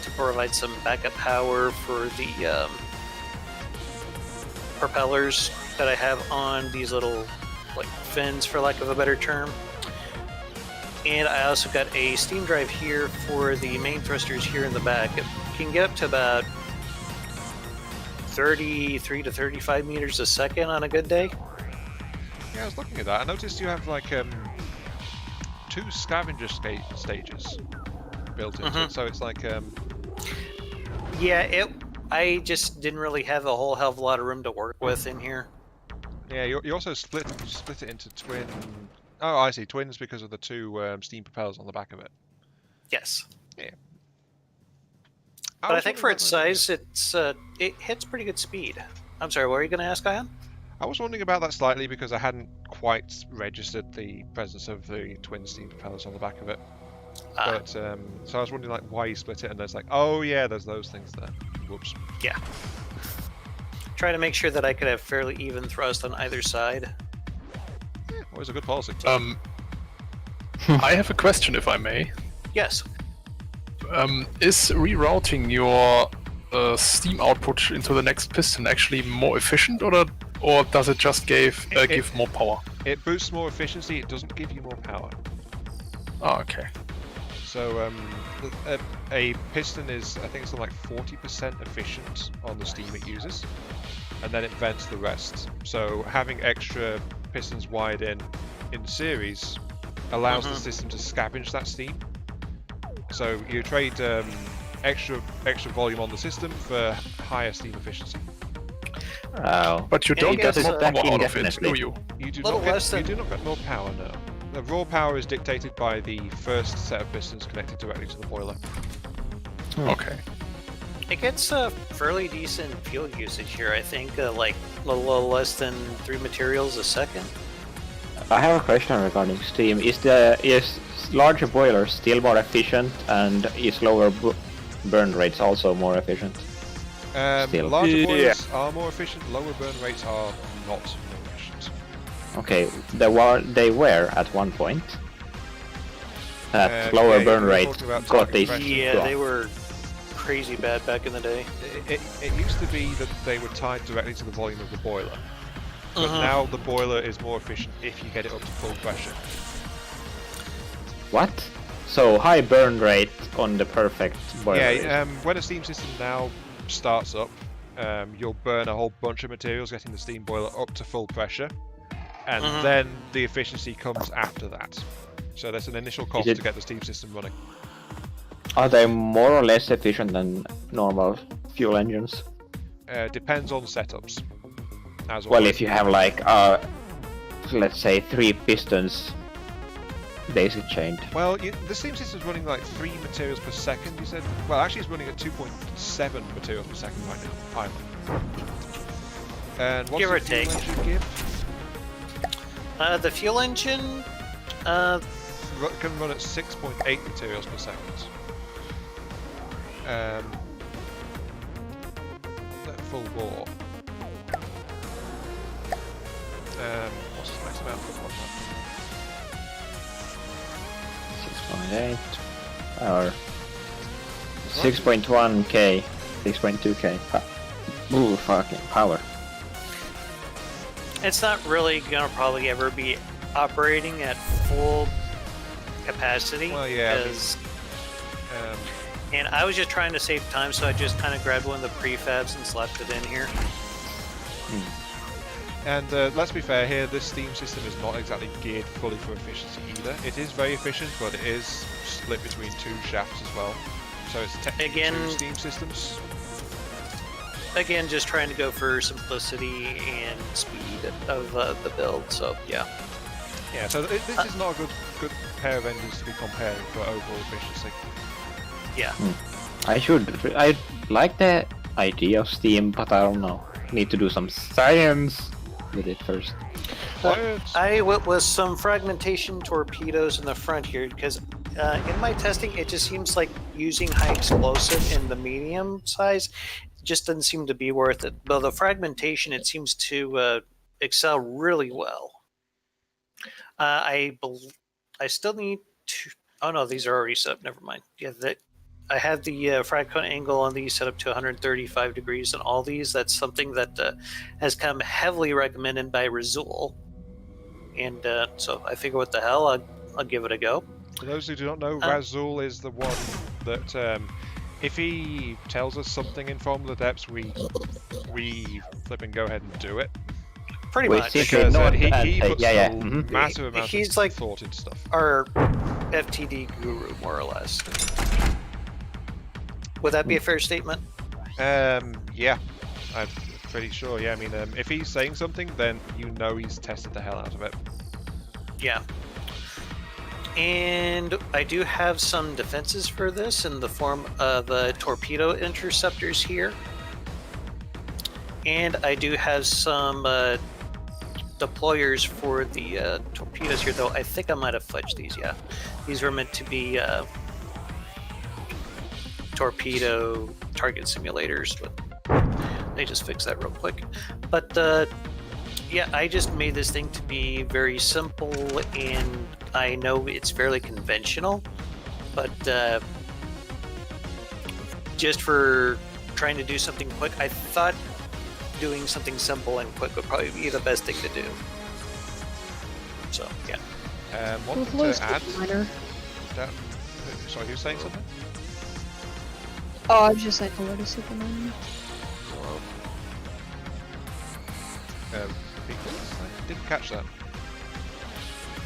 to provide some backup power for the propellers that I have on these little like fins, for lack of a better term. And I also got a steam drive here for the main thrusters here in the back. It can get up to about 33 to 35 meters a second on a good day. Yeah, I was looking at that. I noticed you have like 2 scavenger stages built into it, so it's like yeah, I just didn't really have a whole hell of a lot of room to work with in here. Yeah, you also split it into twin. Oh, I see, twins because of the 2 steam propellers on the back of it. Yes. Yeah. But I think for its size, it hits pretty good speed. I'm sorry, what were you going to ask, Ian? I was wondering about that slightly because I hadn't quite registered the presence of the twin steam propellers on the back of it. But so I was wondering like why you split it, and there's like, oh yeah, there's those things there. Whoops. Yeah. Try to make sure that I could have fairly even thrust on either side. Yeah, always a good policy. I have a question, if I may. Yes. Is rerouting your steam output into the next piston actually more efficient, or does it just give more power? It boosts more efficiency. It doesn't give you more power. Oh, okay. So a piston is, I think it's like 40% efficient on the steam it uses, and then it vents the rest. So having extra pistons wired in series allows the system to scavenge that steam. So you trade extra volume on the system for higher steam efficiency. But you don't get more power out of it, do you? You do not get more power, no. The raw power is dictated by the first set of pistons connected directly to the boiler. Okay. It gets a fairly decent fuel usage here, I think, like a little less than 3 materials a second. I have a question regarding steam. Is larger boilers still more efficient, and is lower burn rates also more efficient? Larger boilers are more efficient, lower burn rates are not more efficient. Okay, they were at one point. Lower burn rate got these. Yeah, they were crazy bad back in the day. It used to be that they were tied directly to the volume of the boiler. But now the boiler is more efficient if you get it up to full pressure. What? So high burn rate on the perfect boiler. Yeah, when a steam system now starts up, you'll burn a whole bunch of materials getting the steam boiler up to full pressure, and then the efficiency comes after that. So there's an initial cost to get the steam system running. Are they more or less efficient than normal fuel engines? Depends on setups. Well, if you have like, let's say 3 pistons daisy chained. Well, the steam system's running like 3 materials per second, you said? Well, actually it's running at 2.7 materials per second right now, idle. And what's the fuel engine give? The fuel engine can run at 6.8 materials per second. At full bore. What's the max amount of that? 6.8 or 6.1k, 6.2k. Ooh, fucking power. It's not really gonna probably ever be operating at full capacity. Well, yeah. And I was just trying to save time, so I just kind of grabbed one of the prefabs and slapped it in here. And let's be fair here, this steam system is not exactly geared fully for efficiency either. It is very efficient, but it is split between 2 shafts as well. So it's technically 2 steam systems. Again, just trying to go for simplicity and speed of the build, so yeah. Yeah, so this is not a good pair of engines to be comparing for overall efficiency. Yeah. I like the idea of steam, but I don't know. Need to do some science. with it first. I went with some fragmentation torpedoes in the front here because in my testing, it just seems like using high explosive in the medium size just doesn't seem to be worth it. But the fragmentation, it seems to excel really well. I still need to. Oh no, these are already set up. Never mind. Yeah, I have the frag cone angle on these set up to 135 degrees on all these. That's something that has come heavily recommended by Razul. And so I figure, what the hell, I'll give it a go. For those who do not know, Razul is the one that if he tells us something in Formula Depths, we flip and go ahead and do it. Pretty much. Because he puts massive amount He's of like thought into stuff. Our FTD guru, more or less. Would that be a fair statement? Yeah, I'm pretty sure. Yeah, I mean, if he's saying something, then you know he's tested the hell out of it. Yeah. And I do have some defenses for this in the form of torpedo interceptors here. And I do have some deployers for the torpedoes here, though I think I might have fudged these, yeah. These were meant to be torpedo target simulators, but they just fixed that real quick. But yeah, I just made this thing to be very simple, and I know it's fairly conventional, but just for trying to do something quick, I thought doing something simple and quick would probably be the best thing to do. So, yeah. One thing to add... Sorry, you were saying something? Oh, I was just saying hello to Superman. I didn't catch that.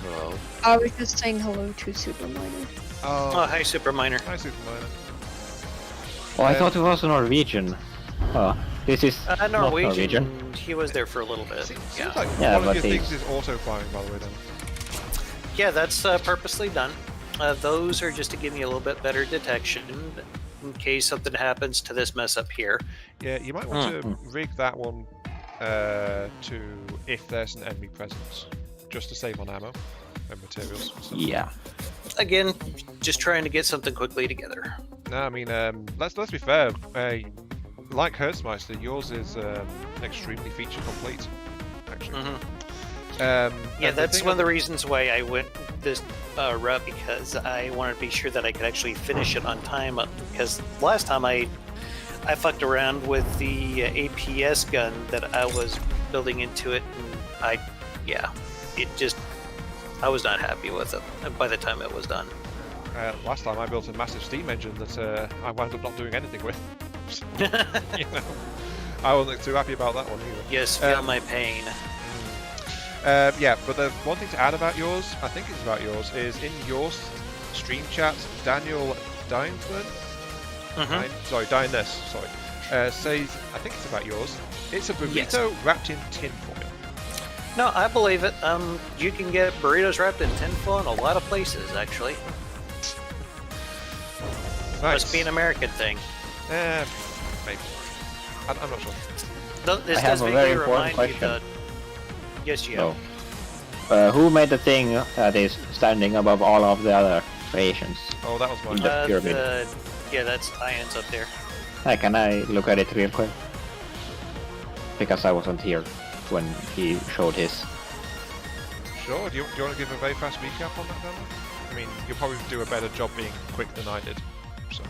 Hello. I was just saying hello to Superminer. Oh, hi, Superminer. Hi, Superminer. Oh, I thought it was Norwegian. Oh, this is Norwegian. not Norwegian. He was there for a little bit. Seems Yeah. like Yeah, one of your but things is auto-firing, by the way, then. Yeah, that's purposely done. Those are just to give me a little bit better detection in case something happens to this mess up here. Yeah, you might want to rig that one to if there's an enemy presence, just to save on ammo and materials. And stuff. Yeah. Again, just trying to get something quickly together. No, I mean, let's be fair. Like Hertzmeister, yours is extremely feature complete, actually. Yeah, that's one of the reasons why I went this route, because I wanted to be sure that I could actually finish it on time. Because last time I fucked around with the APS gun that I was building into it, and I was not happy with it by the time it was done. Last time I built a massive steam engine that I wound up not doing anything with. You know, I wasn't too happy about that one either. Yes, feel my pain. Yeah, but the one thing to add about yours, I think it's about yours, is in your stream chat, Daniel Dinesman, says, I think it's about yours, it's a burrito wrapped in tinfoil. No, I believe it. You can get burritos wrapped in tinfoil in a lot of places, actually. Nice. Must be an American thing. Maybe. I'm not sure. This I have does a make very me important remind you question. that... Yes, you have. Who made the thing that is standing above all of the other creations? Oh, that was mine. In the pyramid. Yeah, that's Ian's up there. Hey, can I look at it real quick? Because I wasn't here when he showed his. Sure, do you want to give a very fast recap on that, Daniel? I mean, you'll probably do a better job being quick than I did. So.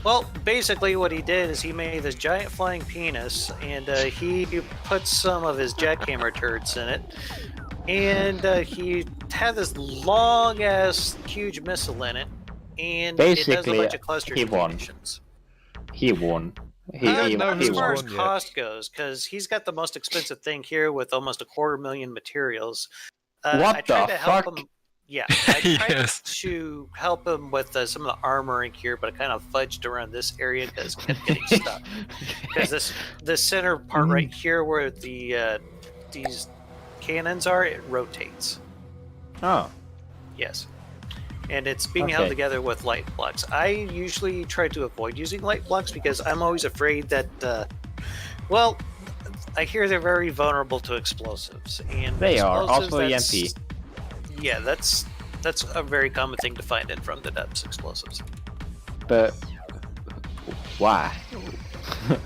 Well, basically what he did is he made this giant flying penis, and he put some of his jackhammer turrets in it, and he had this long-ass huge missile in it, and Basically, it does a bunch of clusters he of won. munitions. He won. As He far as won. cost goes, because he's got the most expensive thing here with almost 250,000 materials. What I tried the to help fuck? him. Yeah, I tried Yes. to help him with some of the armoring here, but I kind of fudged around this area because I kept getting stuck. Because the center part right here, where the these cannons are, it rotates. Oh. Yes, and it's being held together with light blocks. I usually try to avoid using light blocks because I'm always afraid that, well, I hear they're very vulnerable to explosives, and They are explosives, also that's- EMP. Yeah, that's a very common thing to find in from the depths. Explosives. But why?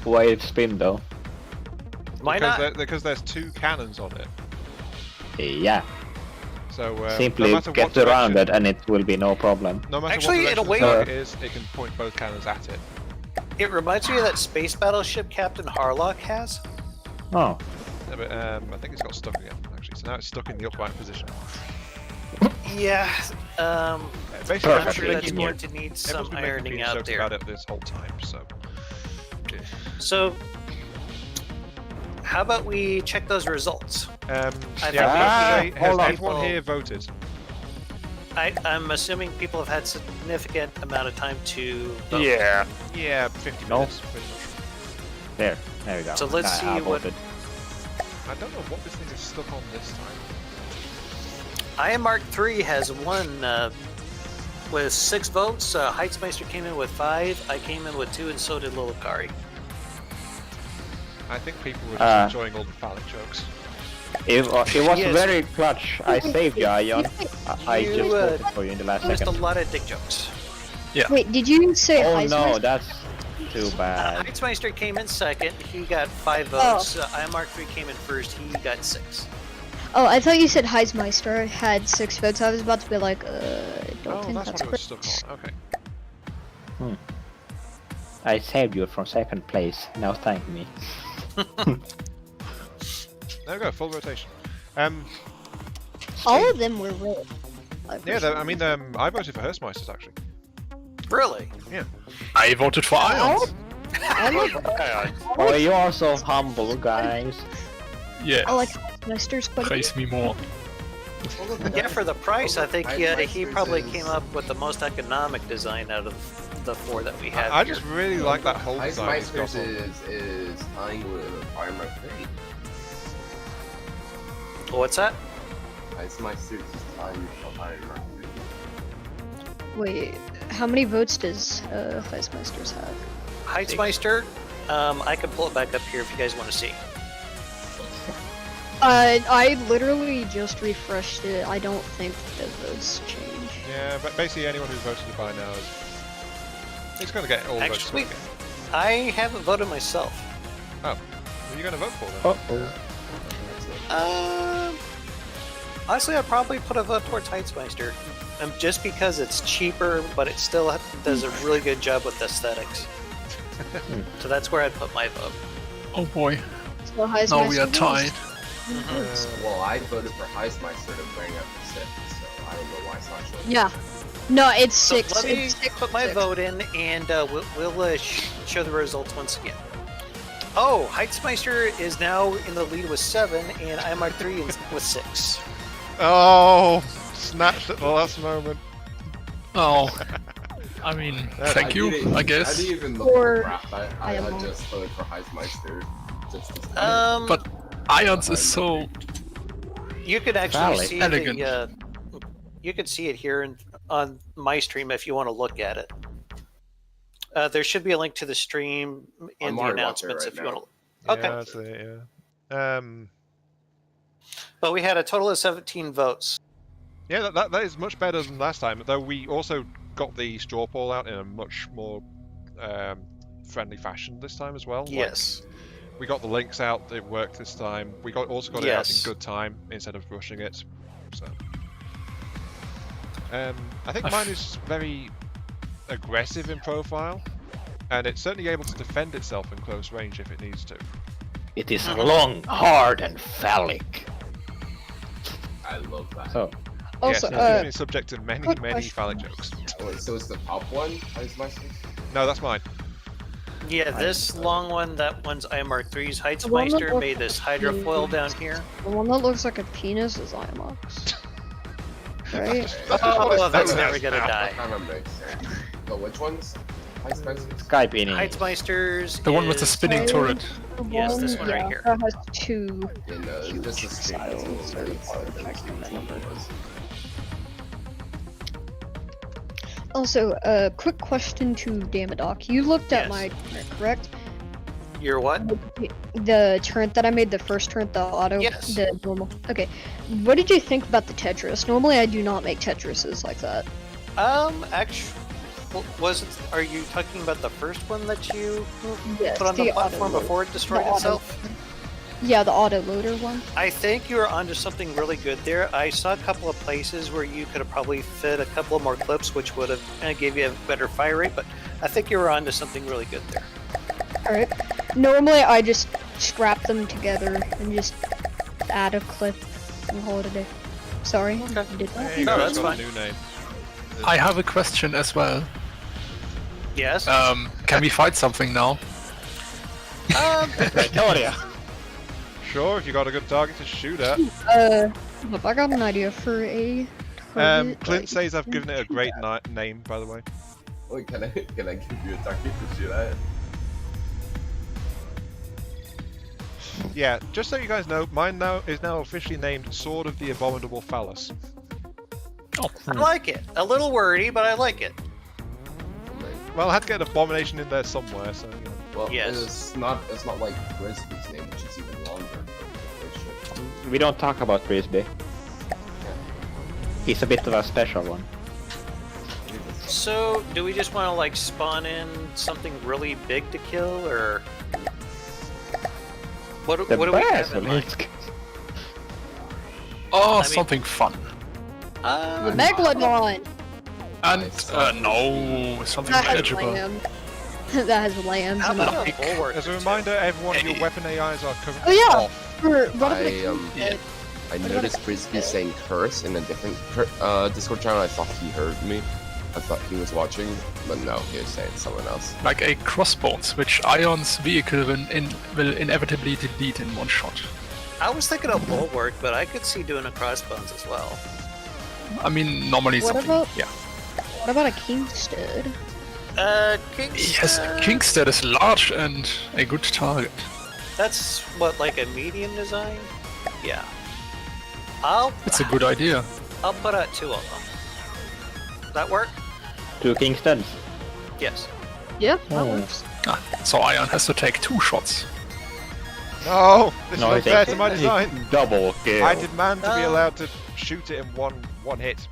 Why it spin though? Why not? Because there's 2 cannons on it. Yeah. So Simply no matter get what direction, around it and it will be no problem. No matter Actually, what in a direction way- the target is, it can point both cannons at it. It reminds me of that space battleship Captain Harlock has. Oh. Yeah, but I think it's got stuck again, actually. So now it's stuck in the upright position. Yeah. Basically, I'm Perfect. sure that's everyone's going been to need everyone's some been making ironing mean out jokes there. about it this whole time, so... So, how about we check those results? Yeah, I has think hold on. everyone people- here voted? I'm assuming people have had significant amount of time to vote. Yeah. Yeah, 50 No. minutes, pretty much. There we go. So let's I see what- voted. I don't know what this thing is stuck on this time. IM Mark III has won with 6 votes. Heitzmeister came in with 5. I came in with 2, and so did Lilakari. I think people were just enjoying all the phallic jokes. It was Yes. very clutch. I saved you, Ion. I You, just voted for you in the last Just a second. lot of dick jokes. Wait, did you say Oh Heismeister? no, that's too bad. Heitzmeister came in second. He got 5 votes. IM Mark III came in first. He got 6. Oh, I thought you said Heismeister had 6 votes. I was about to be like, I don't Oh, think that's that's what it was correct. stuck on. Okay. I saved you from second place. Now thank me. There we go, full rotation. All of them were red. Yeah, I mean, I voted for Hurstmeisters, actually. Really? I voted for Ions. I like, Oh, you are so humble, guys. Yeah. I like Heismeister's quite a bit. Praise me more. Yeah, for the price, I think he Heitzmeister's probably is- came up with the most economic design out of the 4 that we have I here. just really like that whole design. It's got Heitzmeister's is tying with Fire Mark 3. What's that? Heitzmeister's is tying with Fire Mark 3. Wait, how many votes does Heismeister's have? Heitzmeister, I can pull it back up here if you guys want to see. I literally just refreshed it. I don't think the votes change. Yeah, but basically anyone who's voted by now is... It's going to get all votes. Actually, I haven't voted myself. Who are you going to vote for then? Honestly, I'd probably put a vote towards Heitzmeister. Just because it's cheaper, but it still does a really good job with aesthetics. So that's where I'd put my vote. Oh boy. So Heismeister Now we are wins. tied. Well, I voted for Heitzmeister to bring up the 6, so I don't know why it's not showing. Yeah. No, it's So 6. let me It's 6. put my vote in, and we'll show the results once again. Oh, Heitzmeister is now in the lead with 7, and IM Mark III with 6. Oh, snatched at the last moment. Oh. I mean, thank you, I I guess. didn't even look Or- at the graph. I don't know. just voted for Heitzmeister. Just to But Ions is so... You could actually Valid. see Elegant. you could see it here on my stream if you want to look at it. There should be a link to the stream in I'm the already announcements watching if it you right want to. Okay. Yeah, that's it, yeah. But we had a total of 17 votes. Yeah, that is much better than last time, though we also got the straw poll out in a much more friendly fashion this time as well. Like, Yes. we got the links out, it worked this time. We also got it out in Yes. good time instead of rushing it. So, I think mine is very aggressive in profile, and it's certainly able to defend itself in close range if it needs to. It is long, hard, and phallic. I love that. So, Also, yes, it's been subject to many, quick many question. phallic jokes. Oh, wait, so it's the top one, Heitzmeister? No, that's mine. Yeah, this long one, that one's IM Mark III's. one that Heitzmeister looks made this hydrofoil down here. the one that looks like a penis is Imox. Right? That's just what it Oh, that's says never gonna now. die. That kind of makes sense. So which ones? Heitzmeister? Skype in. Heitzmeister's The one with the is- spinning turret. The Yes, this one right here. That has 2. In this is stream. It's a little bit inside. Also, quick question to Damadoc. You looked at Yes. my correct? Your what? The turret that I made, the first turret, the auto, Yes. the normal. Okay, what did you think about the Tetris? Normally, I do not make Tetrises like that. Actually, was it? Are you talking about the first one that you Yes, put on the the platform auto before it destroyed the auto- itself? Yeah, the auto loader one. I think you were onto something really good there. I saw a couple of places where you could have probably fit a couple of more clips, which would have gave you a better fire rate. But I think you were onto something really good there. All right. Normally, I just scrap them together and just add a clip and call it a day. Sorry. Okay. Did that. Hey, No, guys that's got fine. a new name. I have a question as well. Yes. Can we fight something now? Sure, if you got a good target to shoot at. Look, I got an idea for a target. Clint says I've given it a great name, by the way. Wait, can I give you a target to shoot at? Yeah, just so you guys know, mine is now officially named Sword of the Abominable Phallus. I like it. A little wordy, but I like it. Well, I had to get an abomination in there somewhere, so you know. Well, Yes. it's not like Frisbee's name, which is even longer. We don't talk about Frisbee. He's a bit of a special one. So, do we just want to like spawn in something really big to kill, or what do we have in mind? Oh, I mean- something fun. The Megalodon. And no, something That has manageable. lamb. That has lambs. How in about it. a bulwark? As a reminder, everyone, your weapon AIs are currently Oh yeah. off. For what about I noticed Frisbee saying curse in a different Discord channel. I thought he heard me. I thought he was watching, but no, he was saying someone else. Like a crossbones, which Ion's vehicle will inevitably delete in one shot. I was thinking of bulwark, but I could see doing a crossbones as well. I mean, normally What something. about- Yeah. What about a Kingstead? Kingston. Yes, Kingstead is large and a good target. That's what, like a medium design? Yeah. It's a good idea. I'll put out 2 of them. That work? 2 Kingstons. Yes. Yep, that Oh. works. So Ion has to take 2 shots. No, this No, is unfair to my design. Double kill. I demand to be allowed to shoot it in one hit.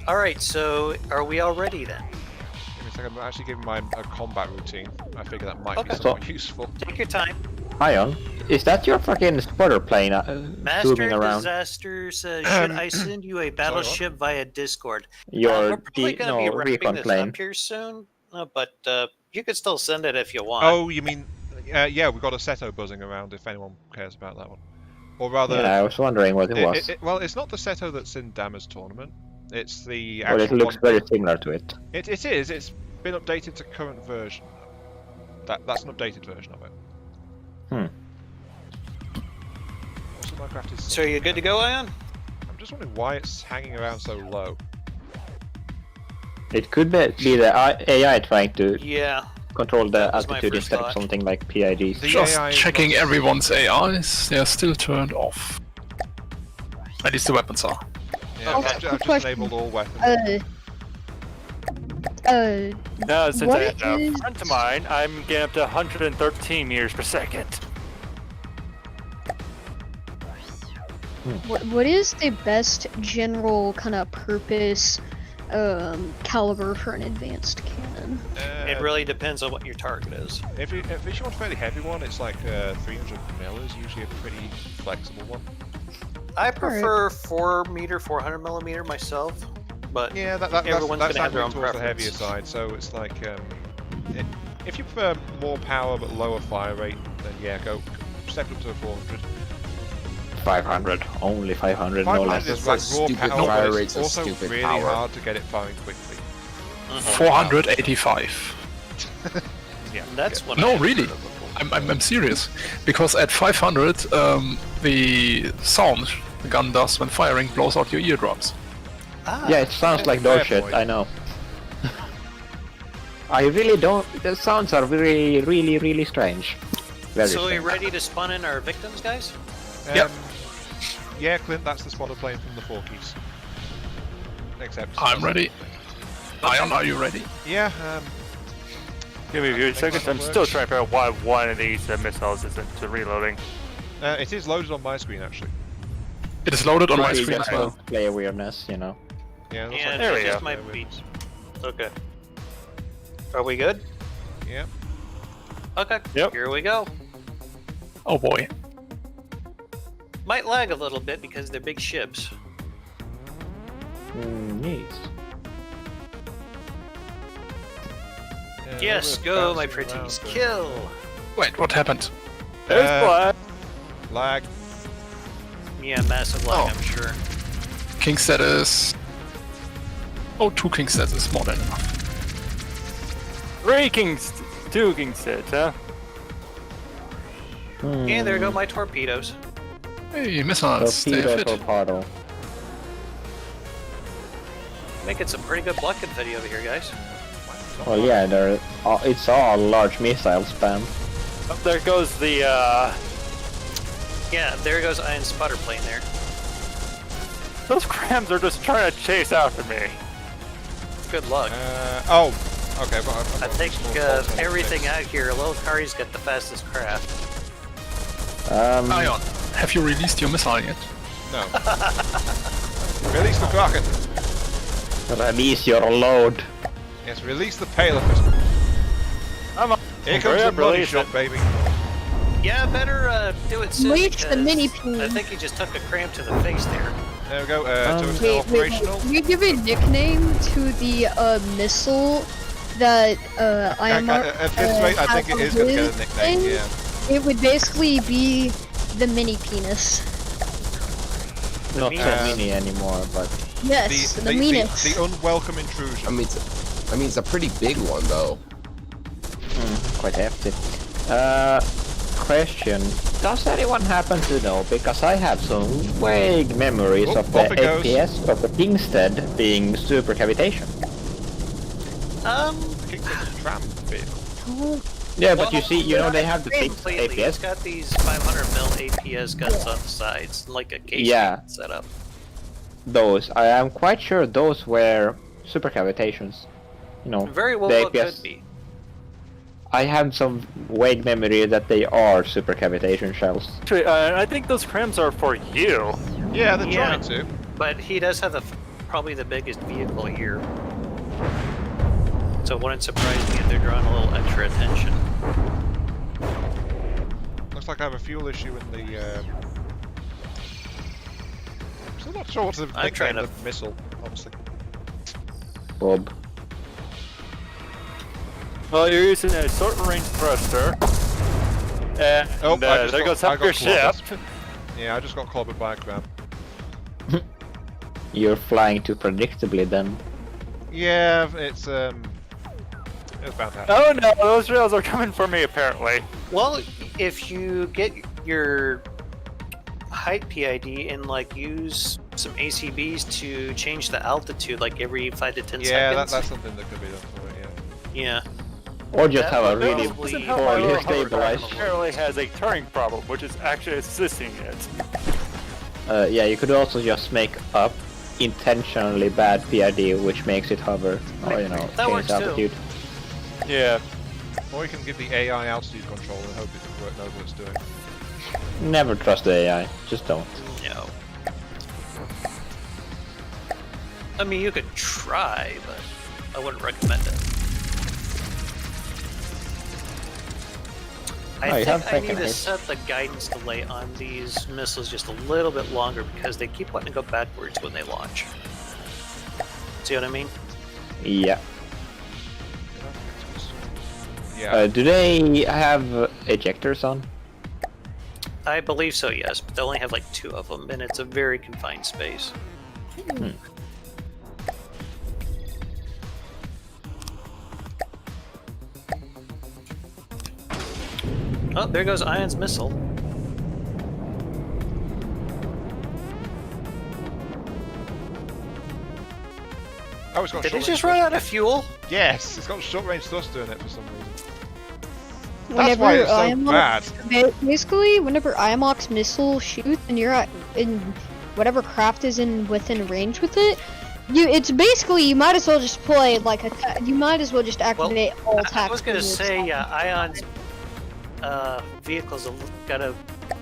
Alright, so are we all ready then? Give me a second, I'm actually giving mine a combat routine. I figure that might be Okay. somewhat useful. Take your time. Ion, is that your fucking spotter plane Master zooming around? Disaster says, should I send you a battleship via Discord? Your we're probably going to be wrapping recon this plane. up here soon, but you could still send it if you want. Oh, you mean... yeah, we've got a Seto buzzing around if anyone cares about that one. Or rather... Yeah, I was wondering what it was. Well, it's not the Seto that's in Dama's tournament. It's the Well, actual it looks one... very similar to it. It is, it's been updated to current version. That's an updated version of it. Also, Minecraft is... So are you good to go, Ion? I'm just wondering why it's hanging around so low. It could be the AI trying to Yeah. control the That was my altitude first instead of thought. something like PIDs. The Just AI is checking not- everyone's AIs. They are still turned off. At least the weapons are. Yeah, Oh, I've quick just question. enabled all weapons. Now, since What I have a is- friend of mine, I'm getting up to 113 meters per second. what is the best general kind of purpose caliber for an advanced cannon? It really depends on what your target is. If you want a fairly heavy one, it's like 300 mil is usually a pretty flexible one. I prefer 400 millimeter myself, but Yeah, that's everyone's gonna have their own towards the preference. heavier side. So it's like if you prefer more power but lower fire rate, then yeah, go step up to 400. 500, only 500, no 500 less. is That's like like raw stupid power, fire but rates it's and also stupid really power. hard to get it firing quickly. 485. Yeah, That's what No, I really. heard of before. I'm serious. Because at 500, the sound the gun does when firing blows out your eardrums. Ah, Yeah, it sounds like Fair dog shit, point. I know. I really don't... The sounds are really, really, really strange. Very so are we strange. ready to spawn in our victims, guys? Yep. Yeah, Clint, that's the spotter plane from the Forkies. Except I'm ready. Ion, are you ready? Yeah, Give me a few seconds. I'm still trying to figure out why one of these missiles isn't reloading. It is loaded on my screen actually. It is loaded on my Maybe screen just as well. player weirdness, you know. Yeah, it looks Yeah, like there we it go. just might be. Okay. Are we good? Yeah. Okay. Yep. Here we go. Oh boy. Might lag a little bit because they're big ships. Neat. Yeah, Yes, they're go, my bouncing around, pretties. but- Kill! Wait, what happened? There's Uh, black. Lag. Yeah, massive lag, Oh. I'm sure. King status. Oh, 2 king status is more than enough. 3 kings, 2 king sets, huh? And there go my torpedoes. Hey, missiles, they Torpedo, fit. torpedo. Making some pretty good block confetti over here, guys. Well, yeah, it's all large missile spam. Oh, there goes the, Yeah, there goes Iron Spotter plane there. Those crams are just trying to chase after me. Good luck. Oh, okay. Well, I think everything out here, Lilkari's got the fastest craft. Ion, have you released your missile yet? No. Release the Kraken. Release your load. Yes, release the payload. Here comes the money shot, baby. Yeah, better do it soon. Reach the because mini peen. I think he just took a cramp to the face there. There we go. So it's now Wait, operational. can you give a nickname to the missile that I am At this rate, I think it is going to get a nickname. Yeah. It would basically be the mini penis. Not so mini anymore, but Yes, the meanest. The unwelcome intrusion. I mean, it's a pretty big one though. quite hefty. Question: does anyone happen to know? Because I have some vague memories of the off it goes. FPS of the Kingstead being super cavitation. Kingston's tram vehicle. Yeah, but you see, you know they have the fixed Completely. It's APS. got these 500mm APS guns on the sides, like a case Yeah. setup. Those I am quite sure those were super cavitations. You know, Very well, the well APS. could be. I have some vague memory that they are super cavitation shells. Actually, I think those crams are for you. Yeah, they're Yeah. trying to. But he does have probably the biggest vehicle here. So it wouldn't surprise me if they're drawing a little extra attention. Looks like I have a fuel issue in the. I'm still not sure what to I'm trying nickname to- the missile, honestly. Bob. Well, you're using a short-range thruster. And Oh, I just there got- goes I half your got ship. clobbered. Yeah, I just got clobbered by a crab. You're flying too predictably then. Yeah, it's bound to happen. Oh no, those rails are coming for me apparently. Well, if you get your height PID and like use some ACBs to change the altitude like every 5 to 10 Yeah, seconds. that's something that could be done for it. Yeah. Yeah. Or just That have a would really probably- Doesn't help my poorly lower stabilized. hovercraft apparently has a turning problem, which is actually assisting it. Yeah, you could also just make up intentionally bad PID, which makes it hover, or you know, That works change too. altitude. Yeah. Or you can give the AI altitude control and hope it knows what it's doing. Never trust the AI, just don't. No. I mean, you could try, but I wouldn't recommend it. I you have think I need second to hit. set the guidance delay on these missiles just a little bit longer because they keep wanting to go backwards when they launch. See what I mean? Yeah. Yeah. Do they have ejectors on? I believe so, yes, but they only have like 2 of them, and it's a very confined space. Oh, there goes Ion's missile. Oh, it's got Did it short-range just run out thrust. of fuel? Yes, it's got short-range thruster in it for some reason. That's why Whenever it's so bad. basically, whenever IMOX missile shoots and you're in whatever craft is within range with it, It's basically you might as well just play like you might as well just activate all tactical. I was gonna say, Ion's vehicle's got a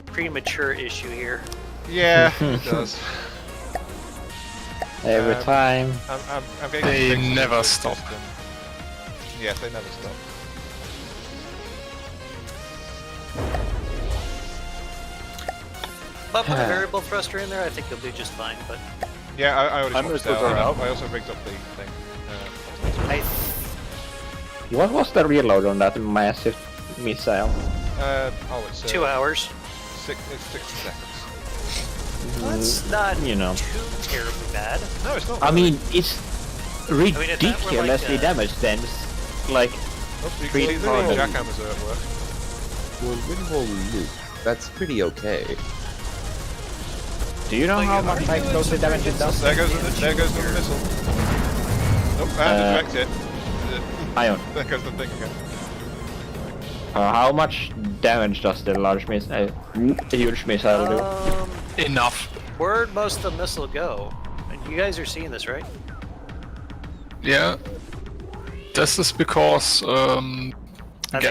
premature issue here. Yeah, it does. Every time. I'm getting They never stop. Yes, they never stop. But put a variable thruster in there, I think you'll do just fine. But yeah, I already I'm swapped gonna out. go out. I also rigged up the thing. What was the reload on that massive missile? It's 2 hours. It's 60 seconds. That's not You know. too terribly bad. No, it's not. I mean, it's if that were like, ridiculously damaged then. Like, oh, you three can see the times. jackhammers are at work. Well, Windhole Loop, that's pretty okay. do you know how much explosive damage it does? There goes the missile. Nope, I had to direct it. Ion. There goes the thing again. How much damage does the large missile, huge missile do? Enough. Where'd most of the missile go? And you guys are seeing this, right? Yeah. This is because I think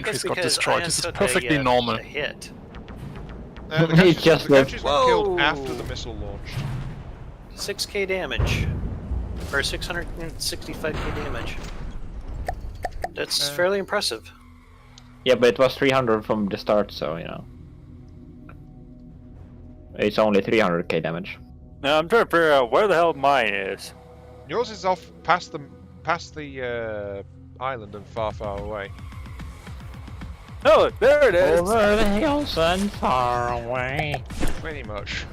it's gantries got because destroyed. Ion This is took perfectly a normal. hit. The It's just the Gantries got killed Whoa. after the missile launched. 6k damage. Or 665k damage. That's fairly impressive. Yeah, but it was 300 from the start, so you know. It's only 300k damage. Now I'm trying to figure out where the hell mine is. Yours is off past the island and far away. Oh, there it is. Over the hills and far away. Pretty much.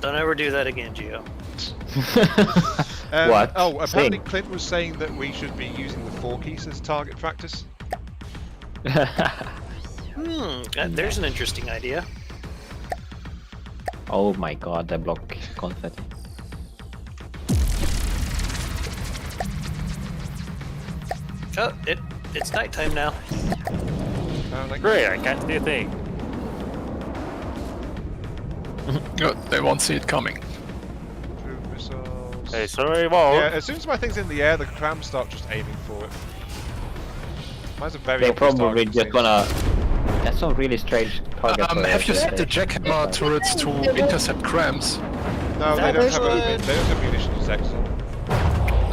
Don't ever do that again, Gio. What? Oh, apparently Sing. Clint was saying that we should be using the 4 keys as target practice. There's an interesting idea. Oh my god, the block confetti. Oh, it's nighttime now. Great, I can't see a thing. Good, they won't see it coming. Cruise missiles. Hey, sorry, won't. Yeah, as soon as my thing's in the air, the crams start just aiming for it. Mine's a very They obvious probably target, just it wanna. That's a really strange target. for Have you us, set the jackhammer turrets to intercept crams? seems. No, they don't have munition detectors on.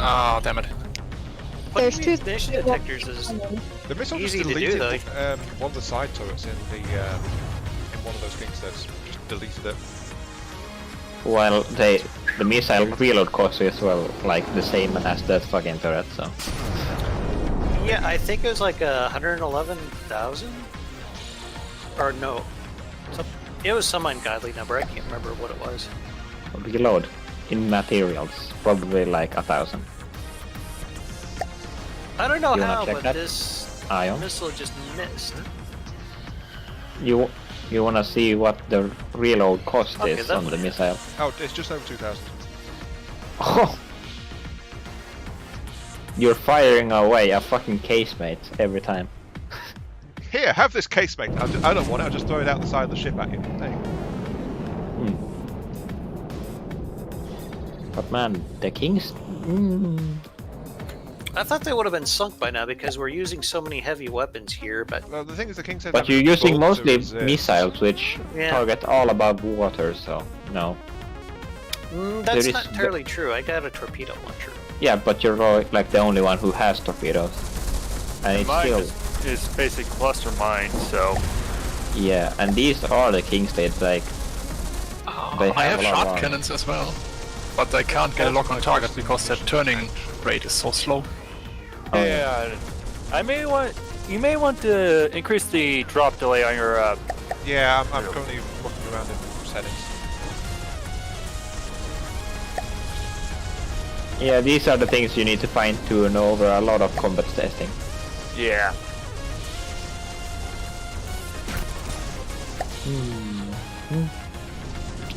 Ah, damn it. There's two. Munition detectors is The missile just easy to do, deleted though. one of the side turrets in one of those Kingsteads. Just deleted it. Well, the missile reload cost is well like the same as the fucking turret, so. yeah, I think it was like 111,000, or no, it was some ungodly number. I can't remember what it was. Reload in materials, probably like 1,000. I don't know You wanna how, check but that? this Ion? missile just missed. You wanna see what the reload cost Okay, is that on the one. missile? Oh, it's just over 2,000. Oh! You're firing away a fucking casemate every time. Here, have this casemate. I don't want it. I'll just throw it out the side of the ship at you. There you go. But man, the Kings. I thought they would have been sunk by now because we're using so many heavy weapons here, but Well, the thing is, the King said. But you're using mostly missiles, missiles which Yeah. target all above water, so no. that's There not is entirely true. I got a torpedo launcher. Yeah, but you're like the only one who has torpedoes. And it's Mine still. is basic cluster mine, so. Yeah, and these are the King states, like. They I have a lot shot of cannons as well, but I can't get a lock on target because their turning rate is so slow. Yeah, you may want to increase the drop delay on your. Yeah, I'm currently looking around in settings. Yeah, these are the things you need to fine tune over a lot of combat testing. Yeah.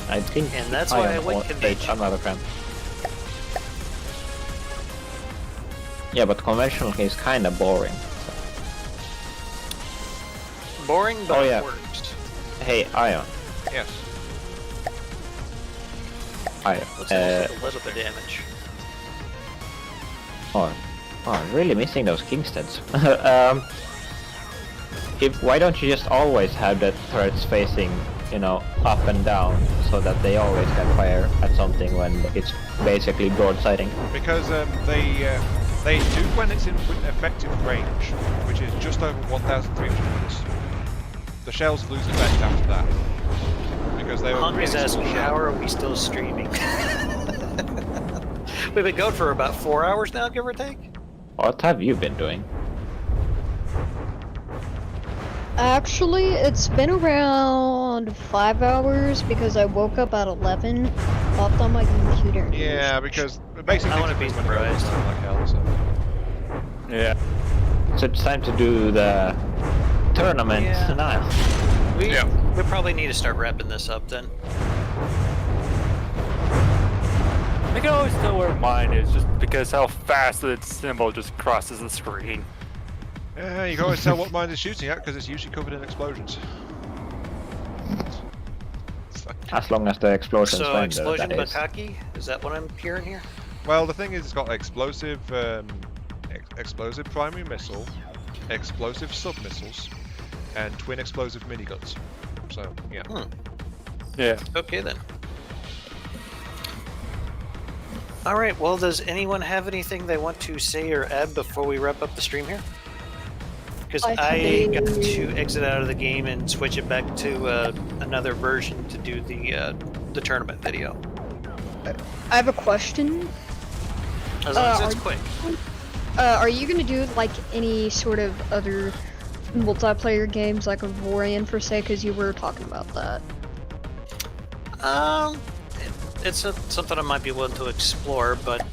I think. And that's why I Ion went or conventional. H another friend. Yeah, but conventional is kinda boring. Boring, but Oh, it yeah. works. Hey, Ion. Yes. Looks like a little bit of damage. Oh, I'm really missing those Kingsteads. Why don't you just always have the turrets facing, up and down, so that they always can fire at something when it's basically broadsiding? Because they do when it's in effective range, which is just over 1,300 meters. The shells lose effect after that. Because they were Hungry's really asking, small how shell. are we still streaming? We've been going for about 4 hours now, give or take. What have you been doing? Actually, it's been around 5 hours because I woke up at 11, hopped on my computer. And Yeah, because basically I wanna be surprised. like hell, so. Yeah. So it's time to do the tournament Yeah. now. We probably need to start wrapping this up then. I can always tell where mine is just because how fast the symbol just crosses the screen. Yeah, you can always tell what mine is shooting at because it's usually covered in explosions. As long as the explosions So, find Explosion that is. Bakaki? Is that what I'm hearing here? Well, the thing is, it's got explosive, explosive primary missile, explosive sub-missiles, and twin explosive miniguns. So, yeah. Yeah. Okay then. Alright, well, does anyone have anything they want to say or add before we wrap up the stream here? Because I got to exit out of the game and switch it back to another version to do the tournament video. I have a question. As long as it's quick. Are you gonna do like any sort of other multiplayer games like a Vorian for say? Because you were talking about that. It's something I might be willing to explore, but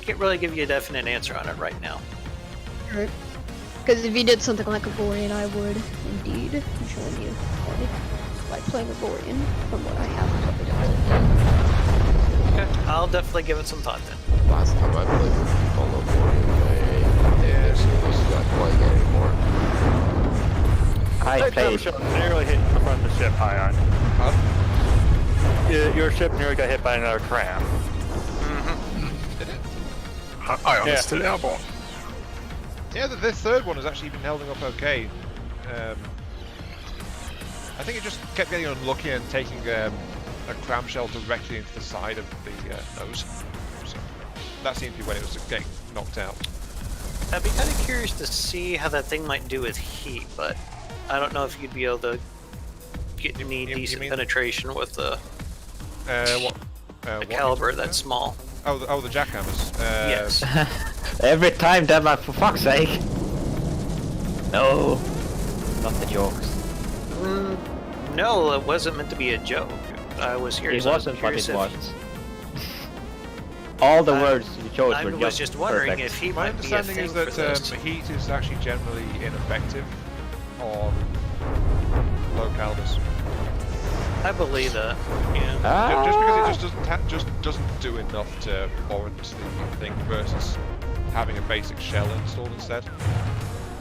can't really give you a definite answer on it right now. Right. Because if you did something like a Vorian, I would indeed join you. I like playing a Vorian from what I have played. Okay, I'll definitely give it some thought then. Last time I played with people on the board, I not playing anymore. I played. Ship nearly hit the front of the ship, Ion. Huh? Your ship nearly got hit by another tram. Did it? Ion is still airborne. Yeah, the third one has actually been holding up okay. I think it just kept getting unlucky and taking a cram shell directly into the side of the nose. So that seems to be when it was getting knocked out. I'd be kind of curious to see how that thing might do with heat, but I don't know if you'd be able to get any decent penetration with the caliber that's small. Oh, the jackhammers. Yes. Every time, damn it, for fuck's sake! No, not the jokes. No, it wasn't meant to be a joke. I was here. It so wasn't, but curious it if- was. All the words you chose I were was just wondering perfect. if heat My might be a understanding thing is for that this. heat is actually generally ineffective on low calibers. I believe that. Yeah. Just because it just doesn't do enough to warrant the thing versus having a basic shell installed instead.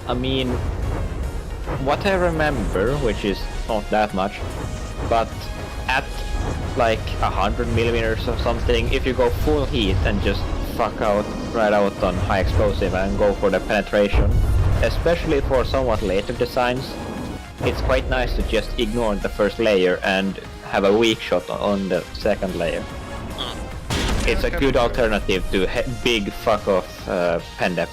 I mean, what I remember, which is not that much, but at like 100 millimeters or something, if you go full heat and just fuck out right out on high explosive and go for the penetration, especially for somewhat later designs, it's quite nice to just ignore the first layer and have a weak shot on the second layer. It's a good alternative to big fuck off pen depth.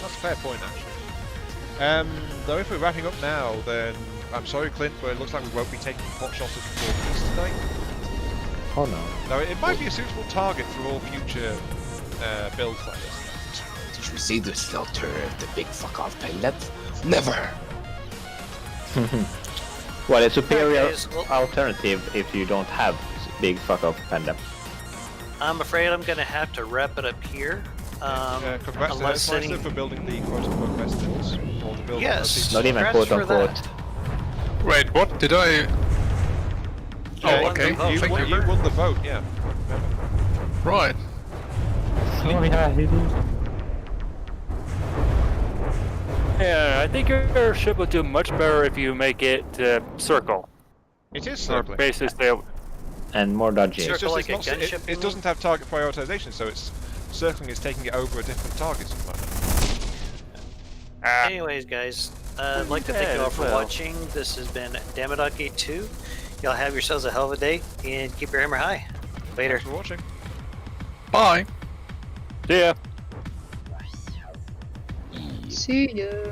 That's a fair point, actually. Though if we're wrapping up now, then I'm sorry, Clint, but it looks like we won't be taking pot shots at this tonight. Oh no. Though it might be a suitable target for all future builds like this. Did you see this filter of the big fuck off pen depth? Never! Well, it's superior guys, well- alternative if you don't have big fuck off pen depth. I'm afraid I'm going to have to wrap it up here. Congrats to unless Headmeister for building the quote-unquote best builds. Or the build Yes. Not even Congrats quote for unquote. that. Wait, what? Did I... Oh, okay. You Thank you. won the vote, yeah. Right. Oh yeah, he did. Yeah, I think your ship will do much better if you make it circle. It is Or circling. basically, and more dodging. Sure. It's just, like it's a not, gunship, you it doesn't have target prioritization, so it's circling is taking it over a different target at the moment. Anyways, guys, I'd like to thank you all for watching. This has been Damadaki 2. Y'all have yourselves a hell of a day, and keep your hammer high. Later. Thanks for watching. Bye. See ya. See ya.